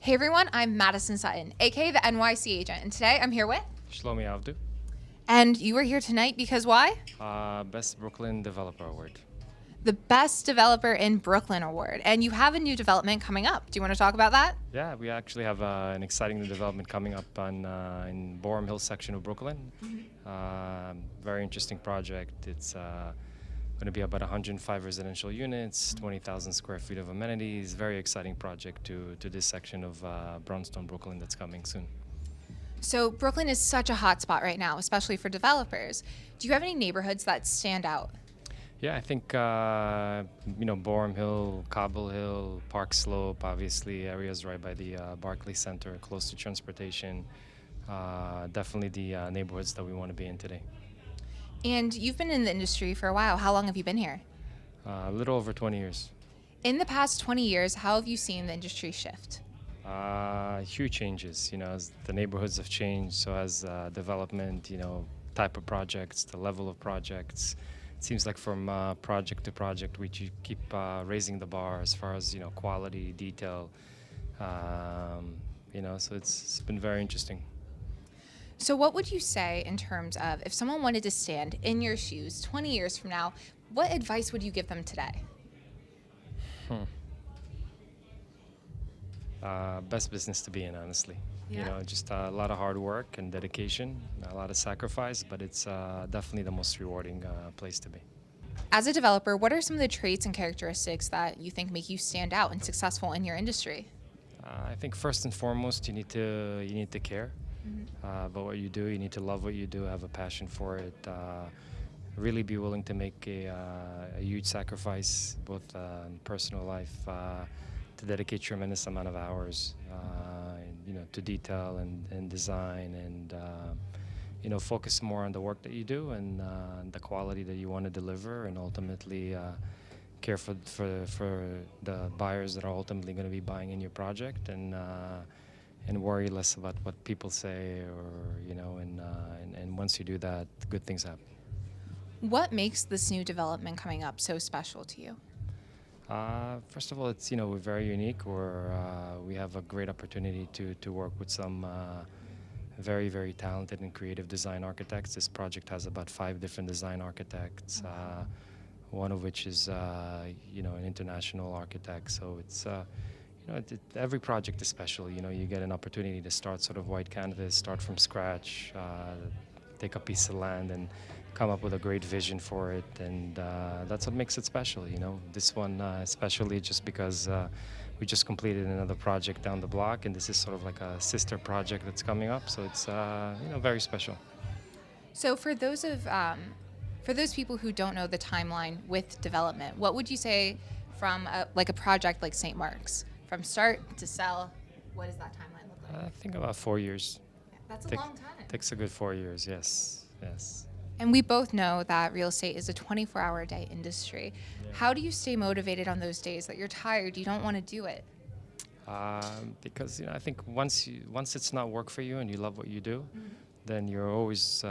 Hey everyone, I'm Madison Sutton, aka the NYC agent, and today I'm here with. Shlomi Avdu, And you are here tonight because why? Best Brooklyn Developer Award. The Best Developer in Brooklyn Award. And you have a new development coming up. Do you want to talk about that? Yeah, we actually have an exciting new development coming up in Boerum Hill section of Brooklyn. Very interesting project. It's going to be about 105 residential units, 20,000 square feet of amenities. Very exciting project to this section of Brownstone, Brooklyn that's coming soon. So, Brooklyn is such a hot spot right now, especially for developers. Do you have any neighborhoods that stand out? Yeah, I think Boerum Hill, Cobble Hill, Park Slope, obviously areas right by the Barclays Center, close to transportation. Definitely the neighborhoods that we want to be in today. And you've been in the industry for a while. How long have you been here? A little over 20 years. In the past 20 years, how have you seen the industry shift? Huge changes. As the neighborhoods have changed, so has development. Type of projects, the level of projects. It seems like from project to project, we keep raising the bar as far as quality, detail. So it's been very interesting. So, what would you say in terms of if someone wanted to stand in your shoes 20 years from now, what advice would you give them today? Best business to be in, honestly. Yeah. Just a lot of hard work and dedication, a lot of sacrifice, but it's definitely the most rewarding place to be. As a developer, what are some of the traits and characteristics that you think make you stand out and successful in your industry? I think first and foremost, you need to care about what you do. You need to love what you do, have a passion for it. Really be willing to make a huge sacrifice, both in personal life, to dedicate tremendous amount of hours, to detail and design, and focus more on the work that you do and the quality that you want to deliver, and ultimately care for the buyers that are ultimately going to be buying in your project, and worry less about what people say, and once you do that, good things happen. What makes this new development coming up so special to you? First of all, it's we're very unique. We have a great opportunity to work with some very, very talented and creative design architects. This project has about 5 different design architects, one of which is an international architect. So it's every project is special. You get an opportunity to start sort of white canvas, start from scratch, take a piece of land and come up with a great vision for it, and that's what makes it special. This one especially just because we just completed another project down the block, and this is sort of like a sister project that's coming up, so it's very special. So, for those people who don't know the timeline with development, what would you say from a project like St. Mark's, from start to sell? What does that timeline look like? I think about 4 years. That's a Take- long time. Takes a good 4 years, yes. And we both know that real estate is a 24-hour a day industry. Yeah. How do you stay motivated on those days that you're tired, you don't want to do it? Because I think once it's not work for you and you love what you do, then you're always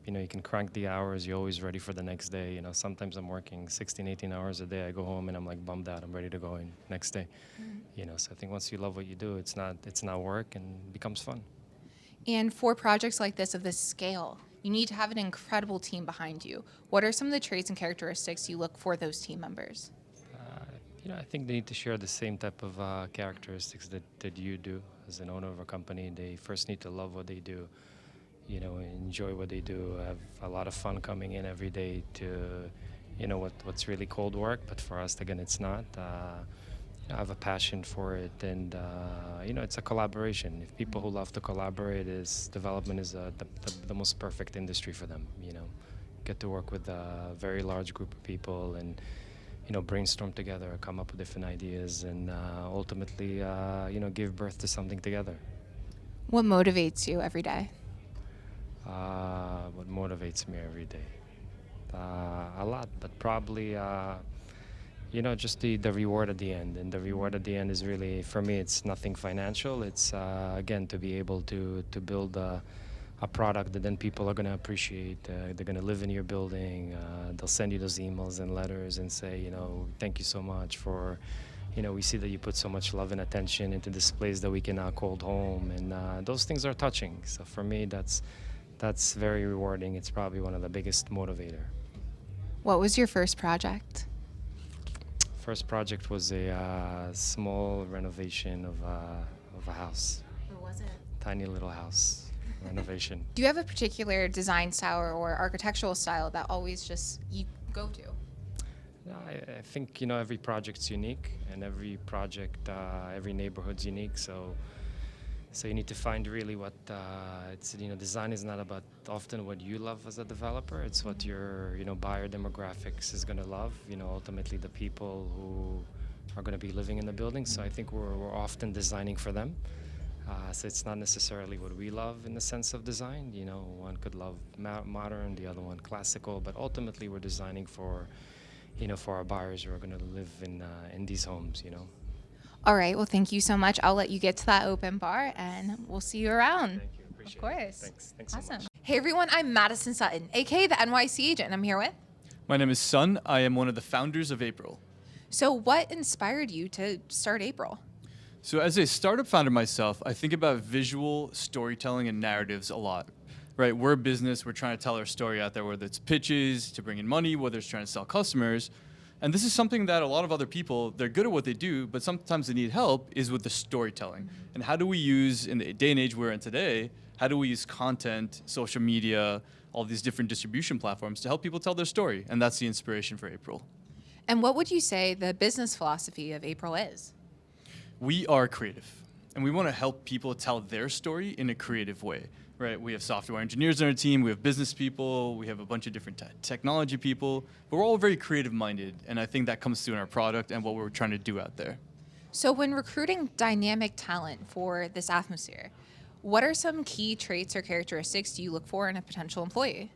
you can crank the hours. You're always ready for the next day. Sometimes I'm working 16, 18 hours a day. I go home and I'm like bummed out. I'm ready to go in next day. So I think once you love what you do, it's not work and it becomes fun. And for projects like this of this scale, you need to have an incredible team behind you. What are some of the traits and characteristics you look for those team members? I think they need to share the same type of characteristics that you do as an owner of a company. They first need to love what they do, enjoy what they do, have a lot of fun coming in every day to, what's really cold work, but for us, again, it's not. Have a passion for it, and it's a collaboration. If people who love to collaborate, development is the most perfect industry for them. Get to work with a very large group of people and brainstorm together, come up with different ideas, and ultimately give birth to something together. What motivates you every day? What motivates me every day? A lot, but probably just the reward at the end. And the reward at the end is really, for me, it's nothing financial. It's again, to be able to build a product that then people are going to appreciate. They're going to live in your building. They'll send you those emails and letters and say, thank you so much for we see that you put so much love and attention into this place that we can now call home, and those things are touching. So for me, that's very rewarding. It's probably one of the biggest motivator. What was your first project? First project was a small renovation of a house, What was it? tiny little house renovation. Do you have a particular design style or architectural style that always just you go to? No, I think every project's unique, and every project, every neighborhood's unique. So you need to find really what it's. Design is not about often what you love as a developer. It's what your buyer demographics is going to love. Ultimately the people who are going to be living in the building. So I think we're often designing for them. So it's not necessarily what we love in the sense of design. One could love modern, the other one classical, but ultimately we're designing for our buyers who are going to live in these homes. All right. Well, thank you so much. I'll let you get to that open bar, and we'll see you around. Thank you. Appreciate Of course. it. Thanks so Awesome. much. Hey everyone, I'm Madison Sutton, aka the NYC agent, and I'm here with. My name is Sun. I am one of the founders of April. So, what inspired you to start April? So as a startup founder myself, I think about visual storytelling and narratives a lot. Right? We're a business, we're trying to tell our story out there, whether it's pitches to bring in money, whether it's trying to sell customers. And this is something that a lot of other people, they're good at what they do, but sometimes they need help is with the storytelling. And how do we use, in the day and age we're in today, how do we use content, social media, all these different distribution platforms to help people tell their story? And that's the inspiration for April. And what would you say the business philosophy of April is? We are creative, and we want to help people tell their story in a creative way, right? We have software engineers on our team, we have business people, we have a bunch of different technology people, but we're all very creative minded, and I think that comes through in our product and what we're trying to do out there. So, when recruiting dynamic talent for this atmosphere, what are some key traits or characteristics do you look for in a potential employee?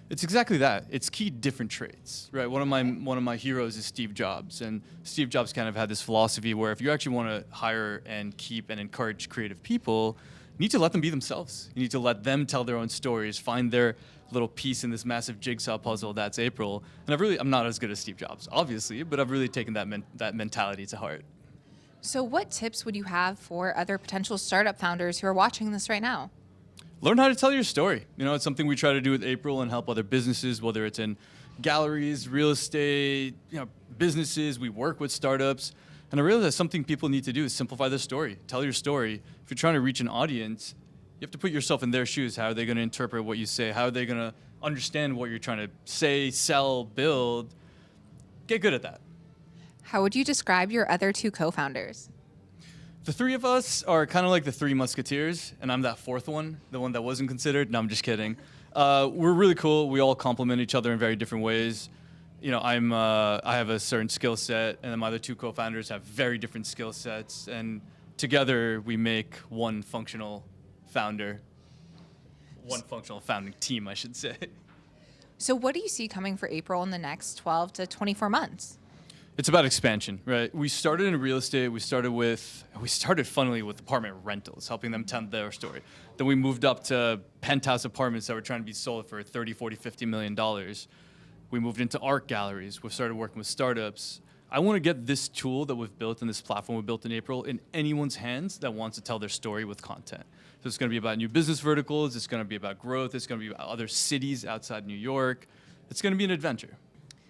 It's exactly that. It's key different traits, right? One of my heroes is Steve Jobs, and Steve Jobs kind of had this philosophy where if you actually want to hire and keep and encourage creative people, you need to let them be themselves. You need to let them tell their own stories, find their little piece in this massive jigsaw puzzle that's April. And I'm not as good as Steve Jobs, obviously, but I've really taken that mentality to heart. So, what tips would you have for other potential startup founders who are watching this right now? Learn how to tell your story. It's something we try to do with April and help other businesses, whether it's in galleries, real estate, businesses. We work with startups. And I realize that's something people need to do is simplify their story. Tell your story. If you're trying to reach an audience, you have to put yourself in their shoes. How are they going to interpret what you say? How are they going to understand what you're trying to say, sell, build? Get good at that. How would you describe your other two co-founders? The three of us are kind of like the three musketeers, and I'm that fourth one, the one that wasn't considered. No, I'm just kidding. We're really cool. We all complement each other in very different ways. I have a certain skill set, and then my other two co-founders have very different skill sets, and together we make one functional founding team, I should say. So, what do you see coming for April in the next 12 to 24 months? It's about expansion, right? We started in real estate. We started funnily with apartment rentals, helping them tell their story. Then we moved up to penthouse apartments that were trying to be sold for $30, $40, $50 million. We moved into art galleries. We've started working with startups. I want to get this tool that we've built and this platform we built in April in anyone's hands that wants to tell their story with content. So it's going to be about new business verticals. It's going to be about growth. It's going to be about other cities outside New York. It's going to be an adventure.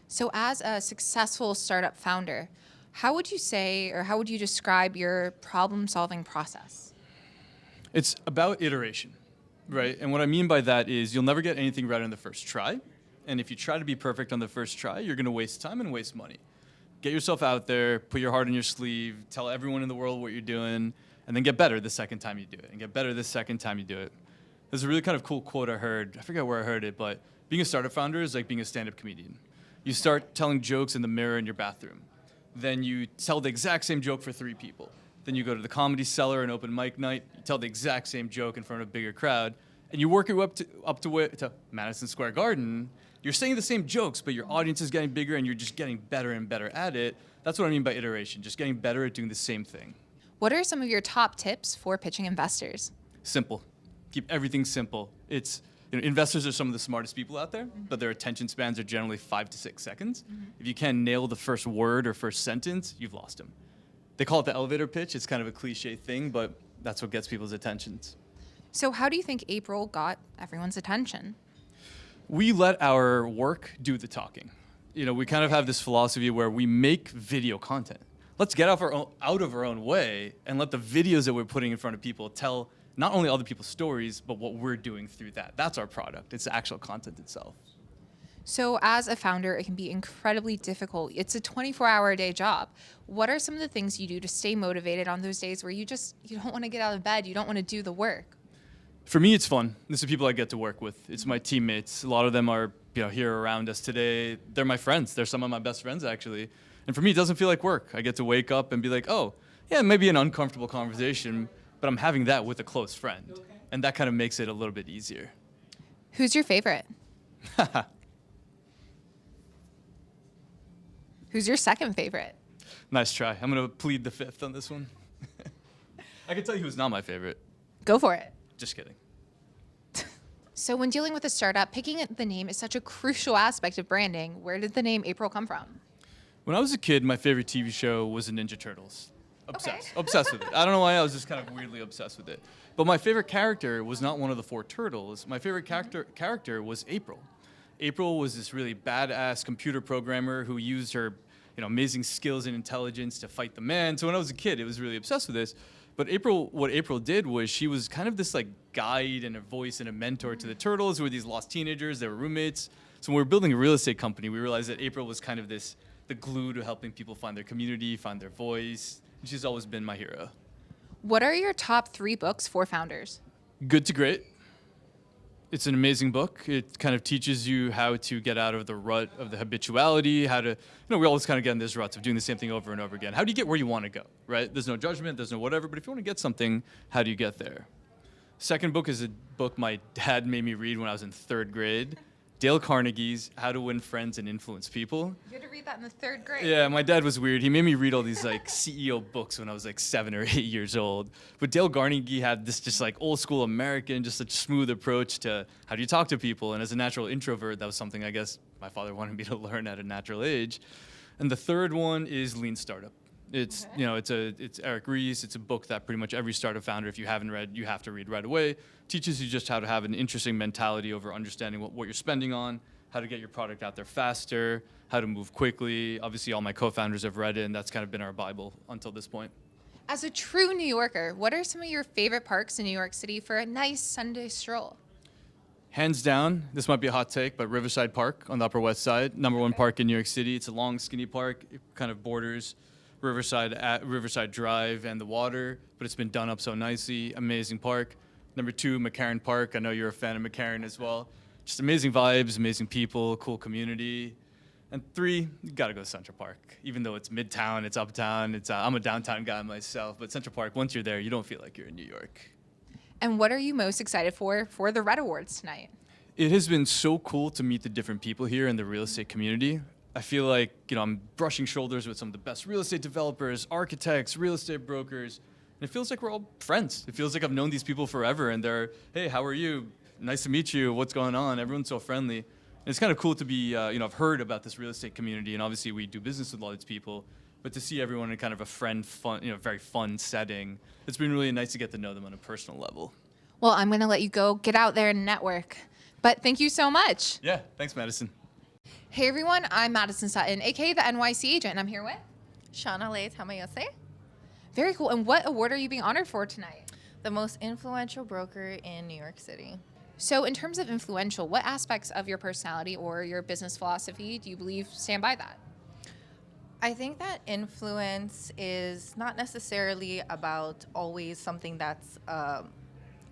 So, as a successful startup founder, how would you say or how would you describe your problem-solving process? It's about iteration, right? And what I mean by that is you'll never get anything right on the first try. And if you try to be perfect on the first try, you're going to waste time and waste money. Get yourself out there, put your heart on your sleeve, tell everyone in the world what you're doing, and then get better the second time you do it, and get better the second time you do it. There's a really kind of cool quote I heard. I forget where I heard it, but being a startup founder is like being a stand-up comedian. You start telling jokes in the mirror in your bathroom. Then you tell the exact same joke for 3 people. Then you go to the Comedy Cellar and open mic night. You tell the exact same joke in front of a bigger crowd. And you work your way up to Madison Square Garden. You're saying the same jokes, but your audience is getting bigger and you're just getting better and better at it. That's what I mean by iteration, just getting better at doing the same thing. What are some of your top tips for pitching investors? Simple. Keep everything simple. Investors are some of the smartest people out there, but their attention spans are generally 5 to 6 seconds. If you can't nail the first word or first sentence, you've lost them. They call it the elevator pitch. It's kind of a cliche thing, but that's what gets people's attentions. So how do you think April got everyone's attention? We let our work do the talking. We kind of have this philosophy where we make video content. Let's get out of our own way and let the videos that we're putting in front of people tell not only other people's stories, but what we're doing through that. That's our product. It's the actual content itself. So as a founder, it can be incredibly difficult. It's a 24-hour-a-day job. What are some of the things you do to stay motivated on those days where you don't want to get out of bed, you don't want to do the work? For me, it's fun. This is people I get to work with. It's my teammates. A lot of them are here around us today. They're my friends. They're some of my best friends, actually. And for me, it doesn't feel like work. I get to wake up and be like, oh, yeah, maybe an uncomfortable conversation, but I'm having that with a close friend. And that kind of makes it a little bit easier. Who's your favorite? Who's your second favorite? Nice try. I'm going to plead the fifth on this one. I can tell you who's not my favorite. Go for it. Just kidding. So when dealing with a startup, picking the name is such a crucial aspect of branding. Where did the name April come from? When I was a kid, my favorite TV show was the Ninja Turtles. Obsessed. Okay. Obsessed with it. I don't know why, I was just kind of weirdly obsessed with it. But my favorite character was not one of the four turtles. My favorite character was April. April was this really badass computer programmer who used her amazing skills and intelligence to fight the man. So when I was a kid, I was really obsessed with this. But what April did was she was kind of this like guide and a voice and a mentor to the turtles, who were these lost teenagers. They were roommates. So when we were building a real estate company, we realized that April was kind of the glue to helping people find their community, find their voice. And she's always been my hero. What are your top 3 books for founders? Good to Great. It's an amazing book. It kind of teaches you how to get out of the rut of the habituality, how to, we always kind of get in this rut of doing the same thing over and over again. How do you get where you want to go, right? There's no judgment, there's no whatever, but if you want to get something, how do you get there? Second book is a book my dad made me read when I was in 3rd grade. Dale Carnegie's How to Win Friends and Influence People. You had to read that in the 3rd grade. Yeah, my dad was weird. He made me read all these like CEO books when I was like 7 or 8 years old. But Dale Carnegie had this just like old school American, just a smooth approach to how do you talk to people. And as a natural introvert, that was something I guess my father wanted me to learn at a natural age. And the third one is Lean Startup. It's it's Eric Ries. It's a book that pretty much every startup founder, if you haven't read, you have to read right away. Teaches you just how to have an interesting mentality over understanding what you're spending on, how to get your product out there faster, how to move quickly. Obviously, all my co-founders have read it, and that's kind of been our Bible until this point. As a true New Yorker, what are some of your favorite parks in New York City for a nice Sunday stroll? Hands down, this might be a hot take, but Riverside Park on the Upper West Side, #1 park in New York City. It's a long, skinny park. It kind of borders Riverside Drive and the water, but it's been done up so nicely. Amazing park. #2, McCarran Park. I know you're a fan of McCarran as well. Just amazing vibes, amazing people, cool community. And 3, you gotta go to Central Park. Even though it's Midtown, it's Uptown. I'm a downtown guy myself, but Central Park, once you're there, you don't feel like you're in New York. And what are you most excited for the Red Awards tonight? It has been so cool to meet the different people here in the real estate community. I feel like, I'm brushing shoulders with some of the best real estate developers, architects, real estate brokers. And it feels like we're all friends. It feels like I've known these people forever, and they're, hey, how are you? Nice to meet you. What's going on? Everyone's so friendly. And it's kind of cool to be, I've heard about this real estate community, and obviously we do business with a lot of these people, but to see everyone in kind of a very fun setting, it's been really nice to get to know them on a personal level. Well, I'm going to let you go get out there and network. But thank you so much. Yeah, thanks, Madison. Hey, everyone. I'm Madison Sutton, a.k.a. the NYC agent, and I'm here with Shauna Leigh Tamayose, Very cool. And what award are you being honored for tonight? the most influential broker in New York City. So in terms of influential, what aspects of your personality or your business philosophy do you believe stand by that? I think that influence is not necessarily about always something that's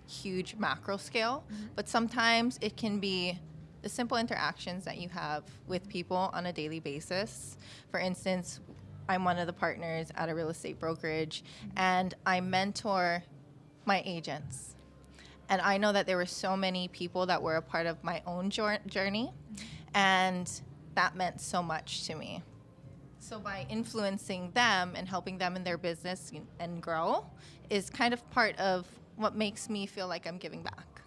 huge macro scale, but sometimes it can be the simple interactions that you have with people on a daily basis. For instance, I'm one of the partners at a real estate brokerage, and I mentor my agents. And I know that there were so many people that were a part of my own journey, and that meant so much to me. So by influencing them and helping them in their business and grow is kind of part of what makes me feel like I'm giving back.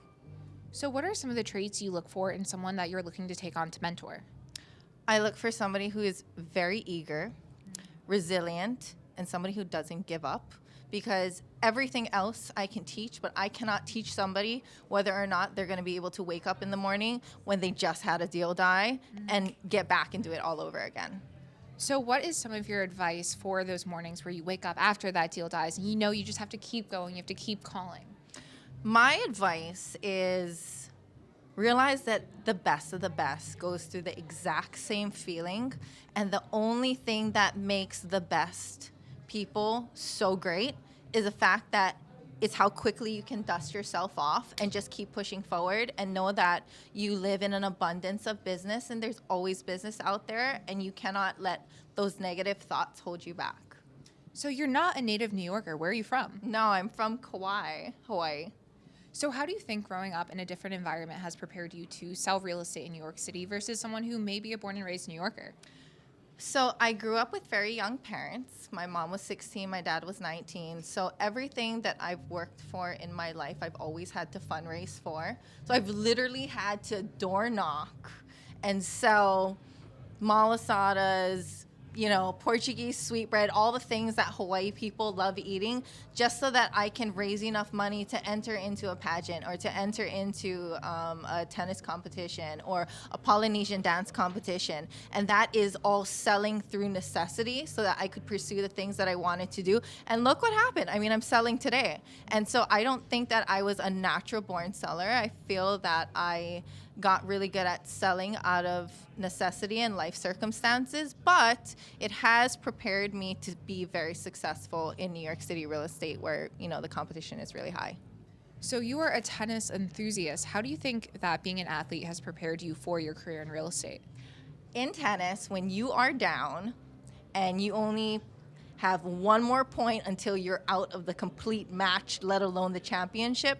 So what are some of the traits you look for in someone that you're looking to take on to mentor? I look for somebody who is very eager, resilient, and somebody who doesn't give up, because everything else I can teach, but I cannot teach somebody whether or not they're going to be able to wake up in the morning when they just had a deal die and get back and do it all over again. So what is some of your advice for those mornings where you wake up after that deal dies and you know you just have to keep going, you have to keep calling? My advice is realize that the best of the best goes through the exact same feeling, and the only thing that makes the best people so great is the fact that it's how quickly you can dust yourself off and just keep pushing forward, and know that you live in an abundance of business and there's always business out there, and you cannot let those negative thoughts hold you back. So you're not a native New Yorker. Where are you from? No, I'm from Kauai, Hawaii. So how do you think growing up in a different environment has prepared you to sell real estate in New York City versus someone who may be a born and raised New Yorker? So I grew up with very young parents. My mom was 16, my dad was 19. So everything that I've worked for in my life, I've always had to fundraise for. So I've literally had to door knock and sell malasadas, Portuguese sweetbread, all the things that Hawaii people love eating, just so that I can raise enough money to enter into a pageant or to enter into a tennis competition or a Polynesian dance competition. And that is all selling through necessity so that I could pursue the things that I wanted to do. And look what happened. I mean, I'm selling today. And so I don't think that I was a natural born seller. I feel that I got really good at selling out of necessity and life circumstances, but it has prepared me to be very successful in New York City real estate, where the competition is really high. So you are a tennis enthusiast. How do you think that being an athlete has prepared you for your career in real estate? In tennis, when you are down and you only have one more point until you're out of the complete match, let alone the championship,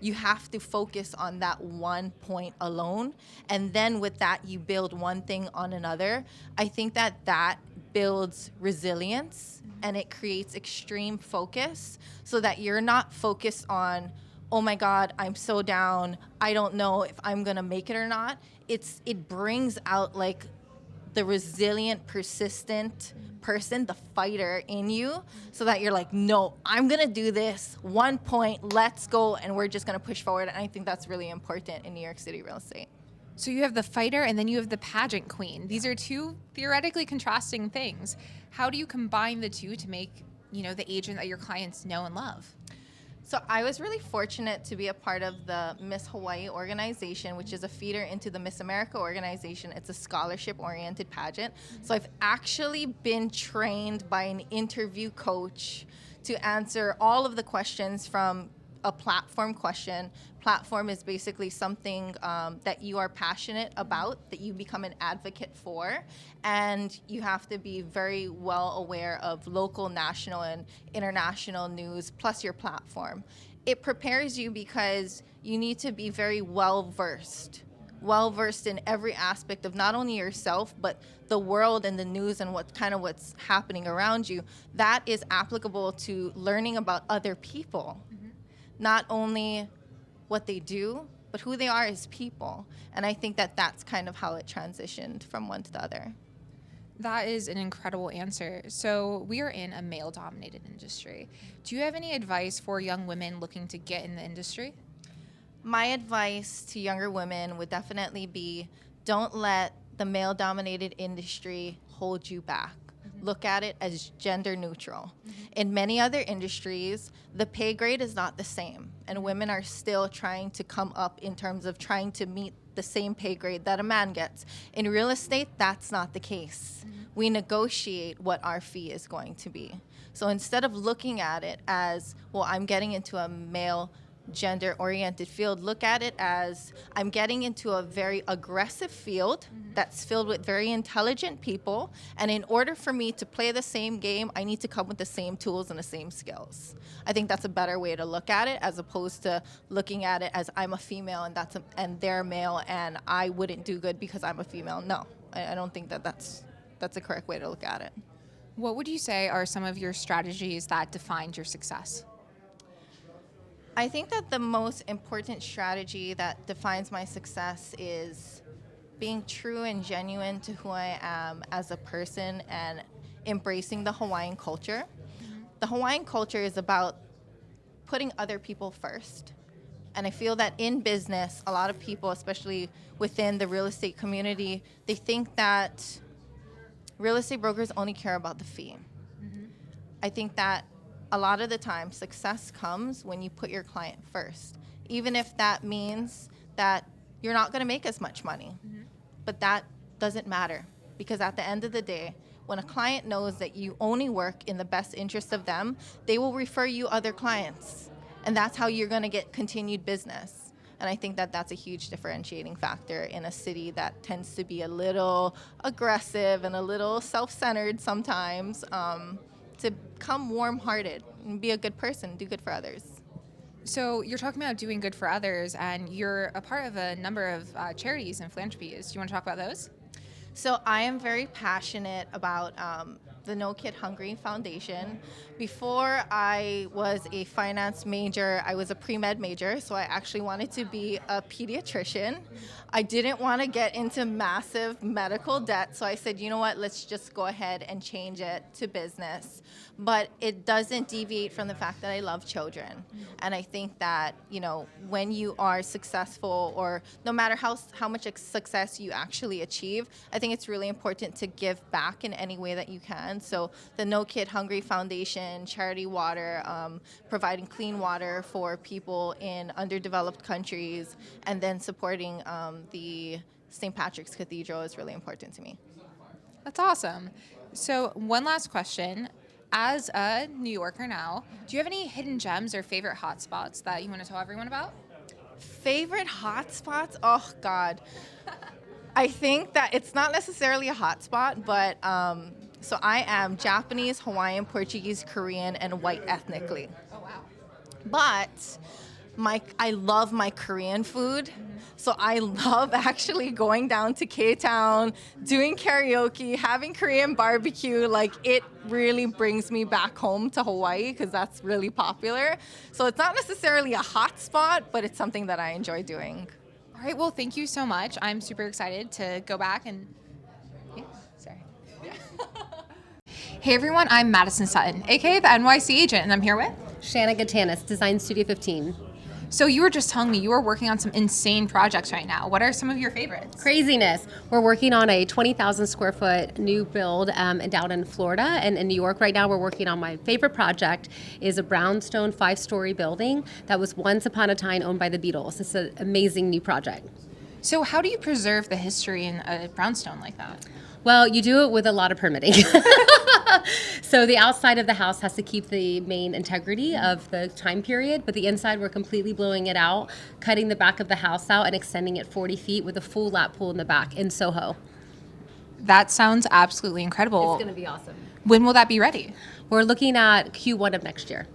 you have to focus on that 1 point alone. And then with that, you build one thing on another. I think that builds resilience and it creates extreme focus, so that you're not focused on, oh my God, I'm so down, I don't know if I'm gonna make it or not. It brings out like the resilient, persistent person, the fighter in you, so that you're like, no, I'm gonna do this, 1 point, let's go, and we're just gonna push forward. And I think that's really important in New York City real estate. So you have the fighter and then you have the pageant queen. These are two theoretically contrasting things. How do you combine the two to make, the agent that your clients know and love? So I was really fortunate to be a part of the Miss Hawaii organization, which is a feeder into the Miss America organization. It's a scholarship-oriented pageant. So I've actually been trained by an interview coach to answer all of the questions from a platform question. Platform is basically something that you are passionate about, that you become an advocate for, and you have to be very well aware of local, national, and international news, plus your platform. It prepares you because you need to be very well-versed in every aspect of not only yourself, but the world and the news and what's happening around you. That is applicable to learning about other people. Not only what they do, but who they are as people. And I think that that's kind of how it transitioned from one to the other. That is an incredible answer. So we are in a male-dominated industry. Do you have any advice for young women looking to get in the industry? My advice to younger women would definitely be, don't let the male-dominated industry hold you back. Look at it as gender neutral. In many other industries, the pay grade is not the same, and women are still trying to come up in terms of trying to meet the same pay grade that a man gets. In real estate, that's not the case. We negotiate what our fee is going to be. So instead of looking at it as, well, I'm getting into a male gender-oriented field, look at it as, I'm getting into a very aggressive field that's filled with very intelligent people, and in order for me to play the same game, I need to come with the same tools and the same skills. I think that's a better way to look at it, as opposed to looking at it as, I'm a female and they're male and I wouldn't do good because I'm a female. No, I don't think that's a correct way to look at it. What would you say are some of your strategies that defined your success? I think that the most important strategy that defines my success is being true and genuine to who I am as a person and embracing the Hawaiian culture. the Hawaiian culture is about putting other people first. And I feel that in business, a lot of people, especially within the real estate community, they think that real estate brokers only care about the fee. I think that a lot of the time, success comes when you put your client first, even if that means that you're not going to make as much money. But that doesn't matter, because at the end of the day, when a client knows that you only work in the best interest of them, they will refer you other clients. And that's how you're going to get continued business. And I think that that's a huge differentiating factor in a city that tends to be a little aggressive and a little self-centered sometimes, to become warm-hearted and be a good person, do good for others. So you're talking about doing good for others, and you're a part of a number of charities and philanthropies. Do you want to talk about those? So I am very passionate about the No Kid Hungry Foundation. Before I was a finance major, I was a pre-med major, so I actually wanted to be a pediatrician. I didn't want to get into massive medical debt, so I said, you know what, let's just go ahead and change it to business. But it doesn't deviate from the fact that I love children. And I think that, you know, when you are successful, or no matter how much success you actually achieve, I think it's really important to give back in any way that you can. So the No Kid Hungry Foundation, Charity Water, providing clean water for people in underdeveloped countries, and then supporting the St. Patrick's Cathedral is really important to me. That's awesome. So one last question. As a New Yorker now, do you have any hidden gems or favorite hotspots that you want to tell everyone about? Favorite hotspots? Oh, God. I think that it's not necessarily a hotspot, but so I am Japanese, Hawaiian, Portuguese, Korean, and white ethnically. Oh, wow. But I love my Korean food. So I love actually going down to K-Town, doing karaoke, having Korean barbecue. Like, it really brings me back home to Hawaii, because that's really popular. So it's not necessarily a hot spot, but it's something that I enjoy doing. All right, well, thank you so much. I'm super excited to go back and... Sorry. Hey, everyone, I'm Madison Sutton, aka the NYC agent, and I'm here with... Shanna Gatanis, Design Studio 15. So you were just telling me you were working on some insane projects right now. What are some of your favorites? Craziness. We're working on a 20,000 square foot new build down in Florida, and in New York right now we're working on my favorite project is a brownstone 5-story building that was once upon a time owned by the Beatles. It's an amazing new project. So how do you preserve the history in a brownstone like that? Well, you do it with a lot of permitting. So the outside of the house has to keep the main integrity of the time period, but the inside we're completely blowing it out, cutting the back of the house out and extending it 40 feet with a full lap pool in the back in Soho. That sounds absolutely incredible. It's going to be awesome. When will that be ready? We're looking at Q1 of next year.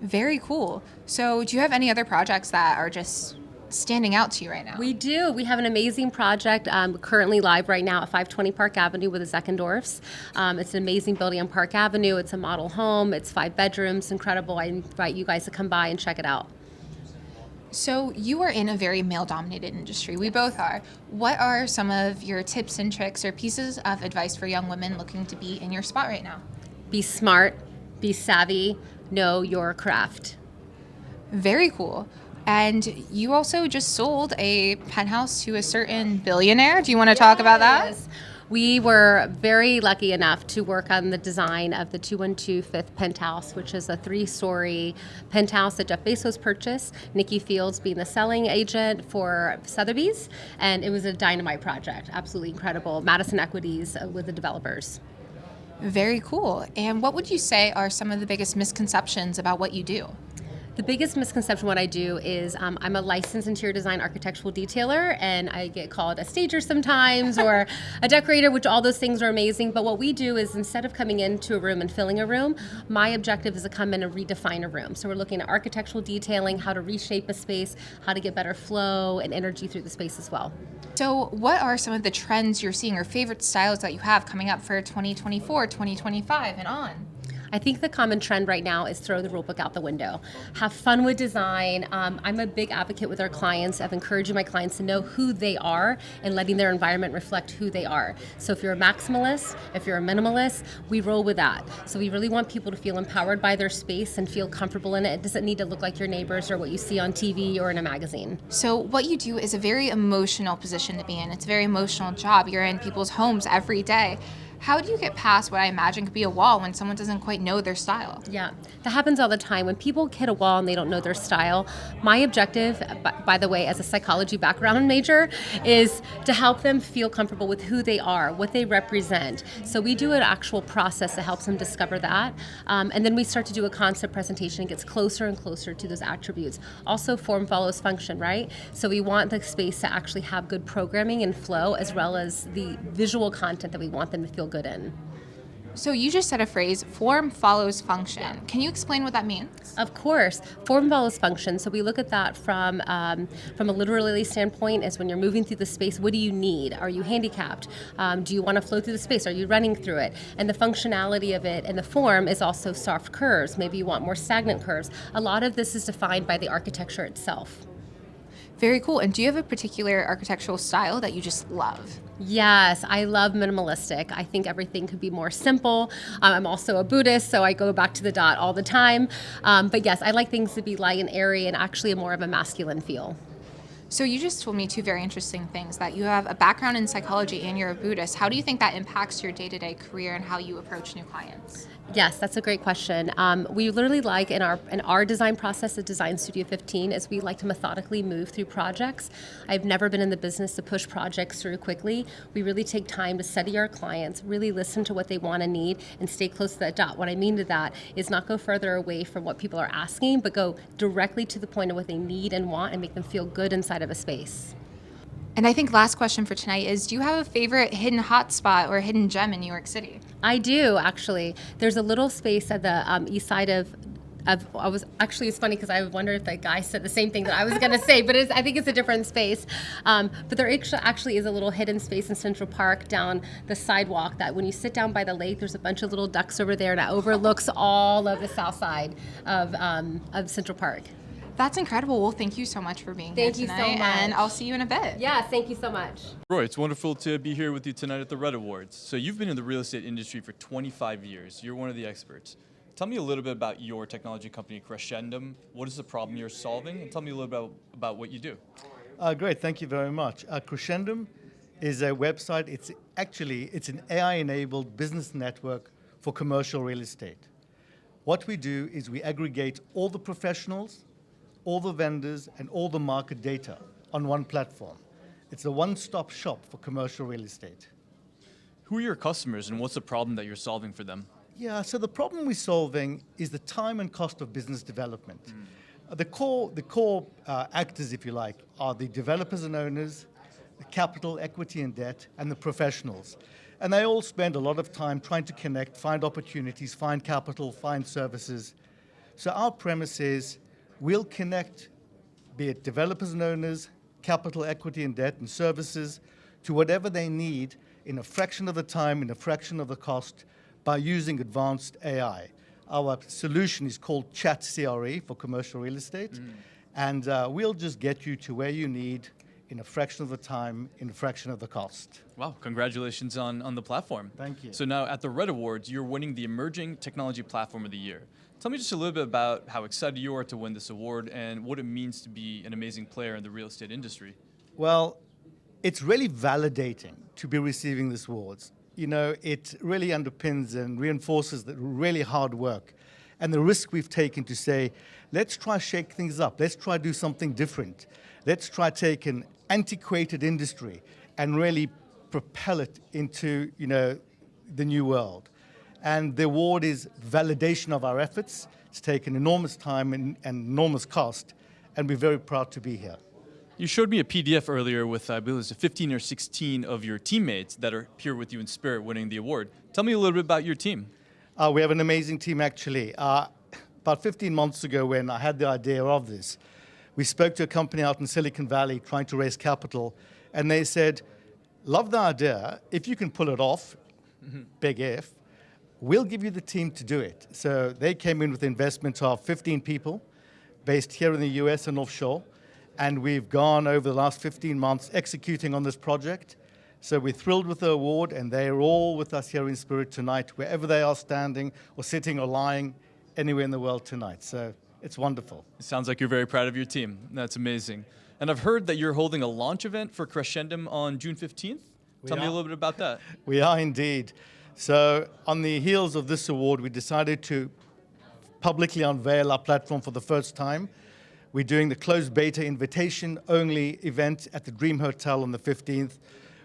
Very cool. So do you have any other projects that are just standing out to you right now? We do. We have an amazing project currently live right now at 520 Park Avenue with the Zeckendorfs. It's an amazing building on Park Avenue. It's a model home. It's 5 bedrooms. Incredible. I invite you guys to come by and check it out. So you are in a very male-dominated industry. We both are. What are some of your tips and tricks or pieces of advice for young women looking to be in your spot right now? Be smart, be savvy, know your craft. Very cool. And you also just sold a penthouse to a certain billionaire. Do you want to talk about that? Yes. We were very lucky enough to work on the design of the 212 Fifth Penthouse, which is a 3-story penthouse that Jeff Bezos purchased, Nikki Fields being the selling agent for Sotheby's. And it was a dynamite project, absolutely incredible. Madison Equities with the developers. Very cool. And what would you say are some of the biggest misconceptions about what you do? The biggest misconception what I do is I'm a licensed interior design architectural detailer, and I get called a stager sometimes or a decorator, which all those things are amazing. But what we do is instead of coming into a room and filling a room, my objective is to come in and redefine a room. So we're looking at architectural detailing, how to reshape a space, how to get better flow and energy through the space as well. So what are some of the trends you're seeing or favorite styles that you have coming up for 2024, 2025 and on? I think the common trend right now is throw the rule book out the window. Have fun with design. I'm a big advocate with our clients of encouraging my clients to know who they are and letting their environment reflect who they are. So if you're a maximalist, if you're a minimalist, we roll with that. So we really want people to feel empowered by their space and feel comfortable in it. It doesn't need to look like your neighbors or what you see on TV or in a magazine. So what you do is a very emotional position to be in. It's a very emotional job. You're in people's homes every day. How do you get past what I imagine could be a wall when someone doesn't quite know their style? Yeah, that happens all the time. When people hit a wall and they don't know their style, my objective, by the way, as a psychology background major, is to help them feel comfortable with who they are, what they represent. So we do an actual process that helps them discover that. And then we start to do a concept presentation. It gets closer and closer to those attributes. Also, form follows function, right? So we want the space to actually have good programming and flow, as well as the visual content that we want them to feel good in. So you just said a phrase, form follows function. Can you explain what that means? Of course, form follows function. So we look at that from a literally standpoint, as when you're moving through the space, what do you need? Are you handicapped? Do you want to flow through the space? Are you running through it? And the functionality of it and the form is also soft curves. Maybe you want more stagnant curves. A lot of this is defined by the architecture itself. Very cool. And do you have a particular architectural style that you just love? Yes, I love minimalistic. I think everything could be more simple. I'm also a Buddhist, so I go back to the dot all the time. But yes, I like things to be light and airy and actually more of a masculine feel. So you just told me two very interesting things, that you have a background in psychology and you're a Buddhist. How do you think that impacts your day-to-day career and how you approach new clients? Yes, that's a great question. We literally like in our design process at Design Studio 15 is we like to methodically move through projects. I've never been in the business to push projects through quickly. We really take time to study our clients, really listen to what they want and need, and stay close to that dot. What I mean to that is not go further away from what people are asking, but go directly to the point of what they need and want and make them feel good inside of a space. And I think last question for tonight is, do you have a favorite hidden hotspot or hidden gem in New York City? I do, actually. There's a little space at the east side of it's funny because I wonder if that guy said the same thing that I was going to say, but I think it's a different space. But there actually is a little hidden space in Central Park down the sidewalk that when you sit down by the lake, there's a bunch of little ducks over there that overlooks all of the south side of Central Park. That's incredible. Well, thank you so much for being Thank here you so tonight, much. and I'll see you in a bit. Yeah, thank you so much. Roy, it's wonderful to be here with you tonight at the Red Awards. So you've been in the real estate industry for 25 years. You're one of the experts. Tell me a little bit about your technology company, Crescendum. What is the problem you're solving? And tell me a little bit about what you do. Great, thank you very much. Crescendum is a website. It's an AI-enabled business network for commercial real estate. What we do is we aggregate all the professionals, all the vendors, and all the market data on one platform. It's a one-stop shop for commercial real estate. Who are your customers and what's the problem that you're solving for them? Yeah, so the problem we're solving is the time and cost of business development. The core actors, if you like, are the developers and owners, the capital, equity and debt, and the professionals. And they all spend a lot of time trying to connect, find opportunities, find capital, find services. So our premise is we'll connect, be it developers and owners, capital, equity and debt, and services to whatever they need in a fraction of the time, in a fraction of the cost, by using advanced AI. Our solution is called Chat CRE for commercial real estate, and we'll just get you to where you need in a fraction of the time, in a fraction of the cost. Wow, congratulations on the platform. Thank you. So now at the Red Awards, you're winning the Emerging Technology Platform of the Year. Tell me just a little bit about how excited you are to win this award and what it means to be an amazing player in the real estate industry. Well, it's really validating to be receiving this awards. You know, it really underpins and reinforces the really hard work and the risk we've taken to say, let's try shake things up. Let's try do something different. Let's try take an antiquated industry and really propel it into, the new world. And the award is validation of our efforts. It's taken enormous time and enormous cost, and we're very proud to be here. You showed me a PDF earlier with, I believe it's 15 or 16 of your teammates that are here with you in spirit winning the award. Tell me a little bit about your team. We have an amazing team, actually. About 15 months ago, when I had the idea of this, we spoke to a company out in Silicon Valley trying to raise capital, and they said, love the idea. If you can pull it off, big if, we'll give you the team to do it. So they came in with investment of 15 people based here in the US and offshore. And we've gone over the last 15 months executing on this project. So we're thrilled with the award, and they're all with us here in spirit tonight, wherever they are standing or sitting or lying anywhere in the world tonight. So it's wonderful. It sounds like you're very proud of your team. That's amazing. And I've heard that you're holding a launch event for Crescendum on June 15th. Tell me a little bit about that. We are indeed. So on the heels of this award, we decided to publicly unveil our platform for the first time. We're doing the closed beta invitation only event at the Dream Hotel on the 15th.